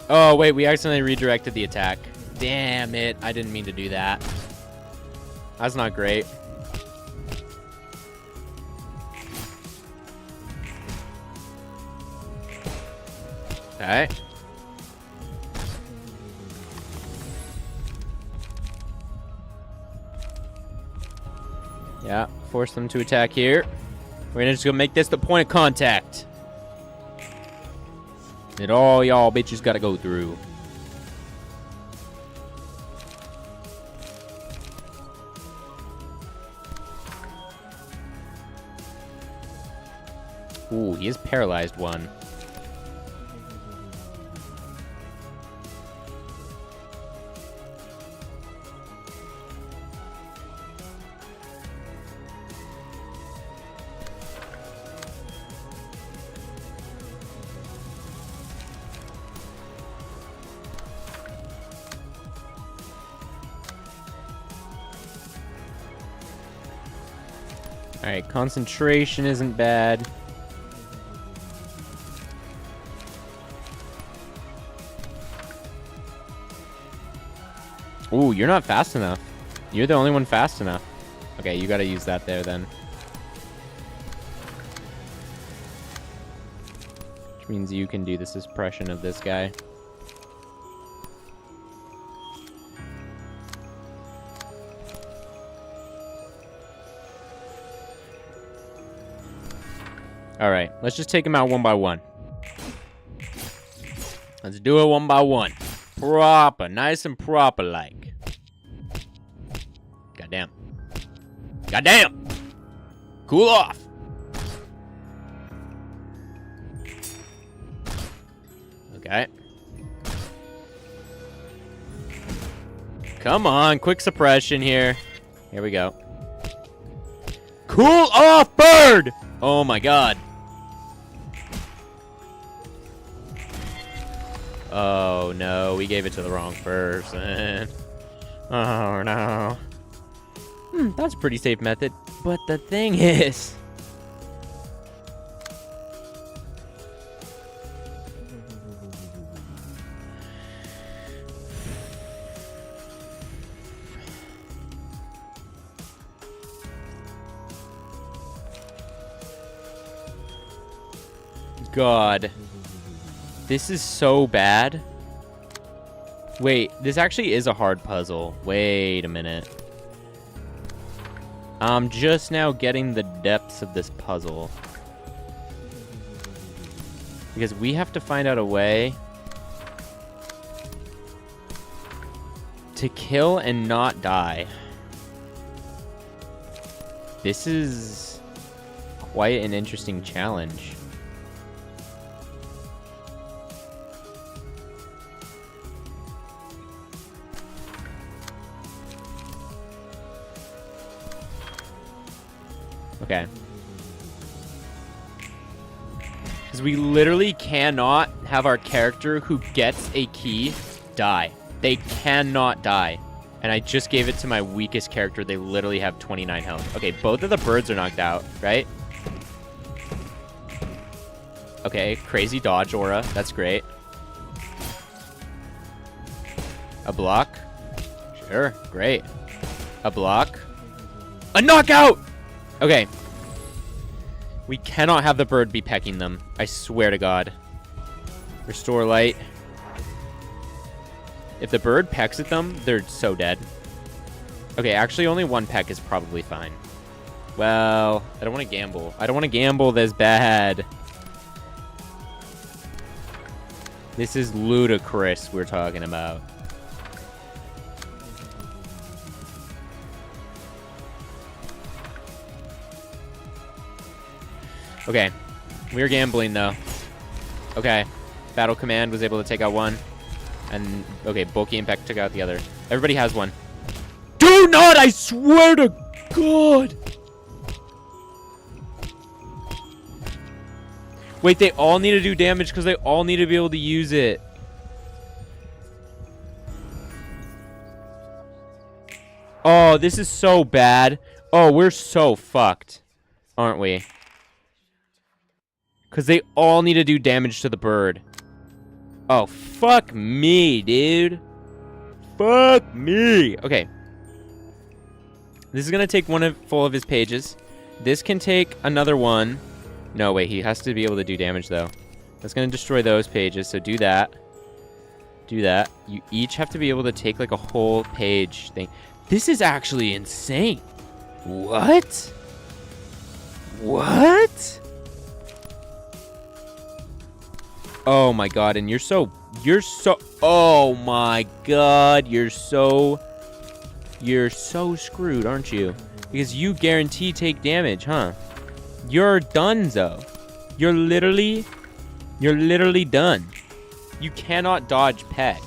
Oh, wait, we accidentally redirected the attack. Damn it. I didn't mean to do that. That's not great. Okay. Yeah, force them to attack here. We're gonna just go make this the point of contact that all y'all bitches gotta go through. Ooh, he is paralyzed one. Alright, concentration isn't bad. Ooh, you're not fast enough. You're the only one fast enough. Okay, you gotta use that there then. Which means you can do the suppression of this guy. Alright, let's just take him out one by one. Let's do it one by one. Proper, nice and proper like. Goddamn. Goddamn! Cool off! Okay. Come on, quick suppression here. Here we go. Cool off, bird! Oh my god. Oh no, we gave it to the wrong person. Oh no. That's a pretty safe method. But the thing is... God. This is so bad. Wait, this actually is a hard puzzle. Wait a minute. I'm just now getting the depths of this puzzle. Because we have to find out a way to kill and not die. This is quite an interesting challenge. Okay. Because we literally cannot have our character who gets a key die. They cannot die. And I just gave it to my weakest character. They literally have 29 health. Okay, both of the birds are knocked out, right? Okay, crazy dodge aura. That's great. A block. Sure, great. A block. A knockout! Okay. We cannot have the bird be pecking them. I swear to God. Restore light. If the bird pecks at them, they're so dead. Okay, actually only one peck is probably fine. Well, I don't want to gamble. I don't want to gamble this bad. This is ludicrous we're talking about. Okay, we're gambling though. Okay, Battle Command was able to take out one. And, okay, Bulky and Peck took out the other. Everybody has one. Do not, I swear to God! Wait, they all need to do damage because they all need to be able to use it. Oh, this is so bad. Oh, we're so fucked. Aren't we? Because they all need to do damage to the bird. Oh, fuck me, dude. Fuck me. Okay. This is going to take one full of his pages. This can take another one. No, wait. He has to be able to do damage, though. That's going to destroy those pages, so do that. Do that. You each have to be able to take, like, a whole page thing. This is actually insane. What? What? Oh my God, and you're so, oh my God, you're so screwed, aren't you? Because you guarantee take damage, huh? You're donezo. You're literally done. You cannot dodge Peck.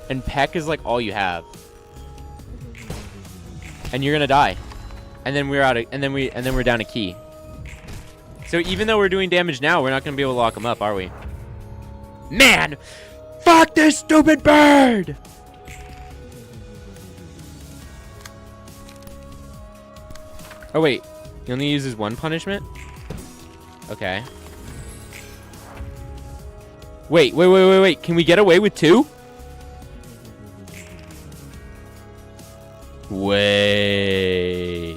And Peck is like all you have. And you're gonna die. And then we're out of, and then we're down a key. So even though we're doing damage now, we're not going to be able to lock him up, are we? Man! Fuck this stupid bird! Oh, wait. He only uses one punishment? Okay. Wait. Can we get away with two? Wait.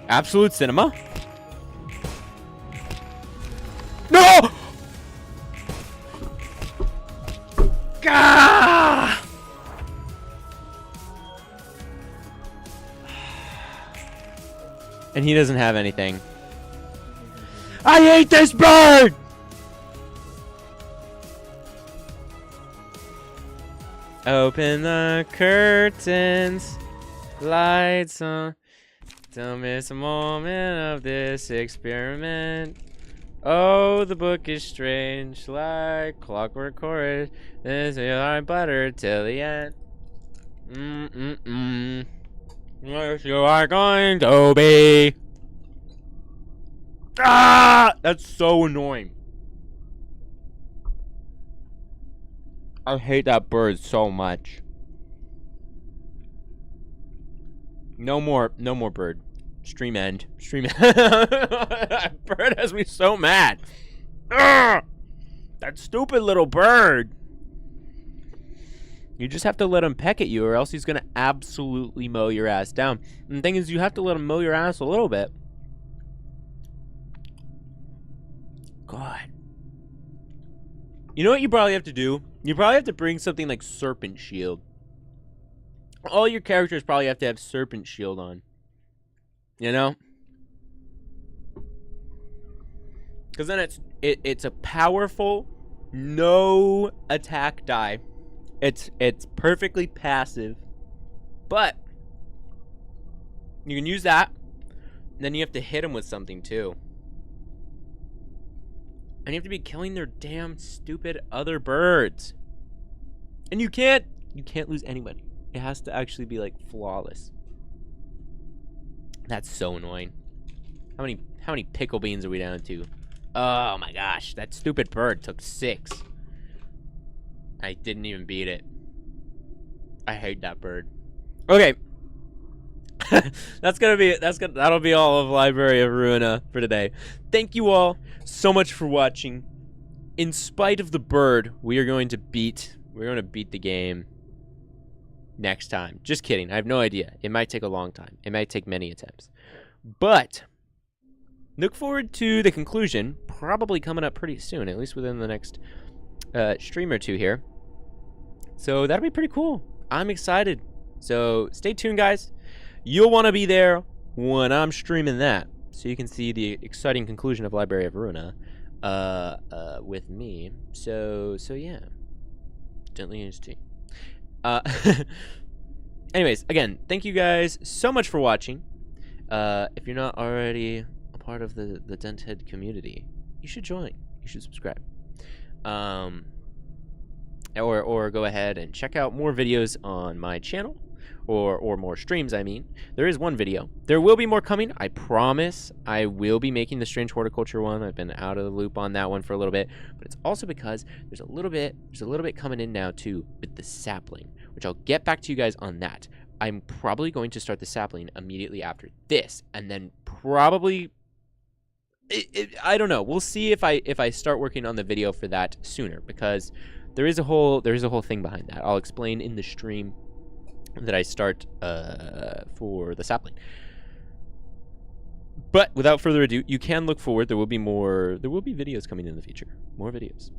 Absolute Cinema? No! Gah! And he doesn't have anything. I hate this bird! Open the curtains. Lights on. Don't miss a moment of this experiment. Oh, the book is strange, like clockwork orange. This is our butter till the end. Yes, you are going to be. Ah! That's so annoying. I hate that bird so much. No more bird. Stream end. That bird has me so mad. Ugh! That stupid little bird. You just have to let him peck at you, or else he's gonna absolutely mow your ass down. And the thing is, you have to let him mow your ass a little bit. God. You know what you probably have to do? You probably have to bring something like Serpent Shield. All your characters probably have to have Serpent Shield on. You know? Because then it's a powerful, no attack die. It's perfectly passive. But you can use that. And then you have to hit them with something too. And you have to be killing their damn stupid other birds. And you can't lose anybody. It has to actually be like flawless. That's so annoying. How many pickle beans are we down to? Oh my gosh, that stupid bird took 6. I didn't even beat it. I hate that bird. Okay. That'll be all of Library of Ruina for today. Thank you all so much for watching. In spite of the bird, we're going to beat the game next time. Just kidding. I have no idea. It might take a long time. It might take many attempts. But look forward to the conclusion, probably coming up pretty soon, at least within the next stream or two here. So that'll be pretty cool. I'm excited. So stay tuned, guys. You'll want to be there when I'm streaming that, so you can see the exciting conclusion of Library of Ruina with me. So yeah. Gently HT. Anyways, again, thank you guys so much for watching. If you're not already a part of the Denthead community, you should join. You should subscribe. Or go ahead and check out more videos on my channel, or more streams. I mean, there is one video. There will be more coming. I promise. I will be making the Strange Horticulture one. I've been out of the loop on that one for a little bit, but it's also because there's a little bit coming in now too with the sapling, which I'll get back to you guys on that. I'm probably going to start the sapling immediately after this, and then probably I don't know. We'll see if I start working on the video for that sooner, because there is a whole thing behind that. I'll explain in the stream that I start for the sapling. But without further ado, you can look forward. There will be videos coming in the future. More videos.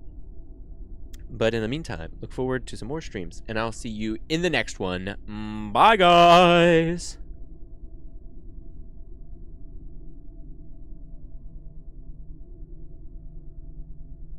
But in the meantime, look forward to some more streams, and I'll see you in the next one. Bye, guys!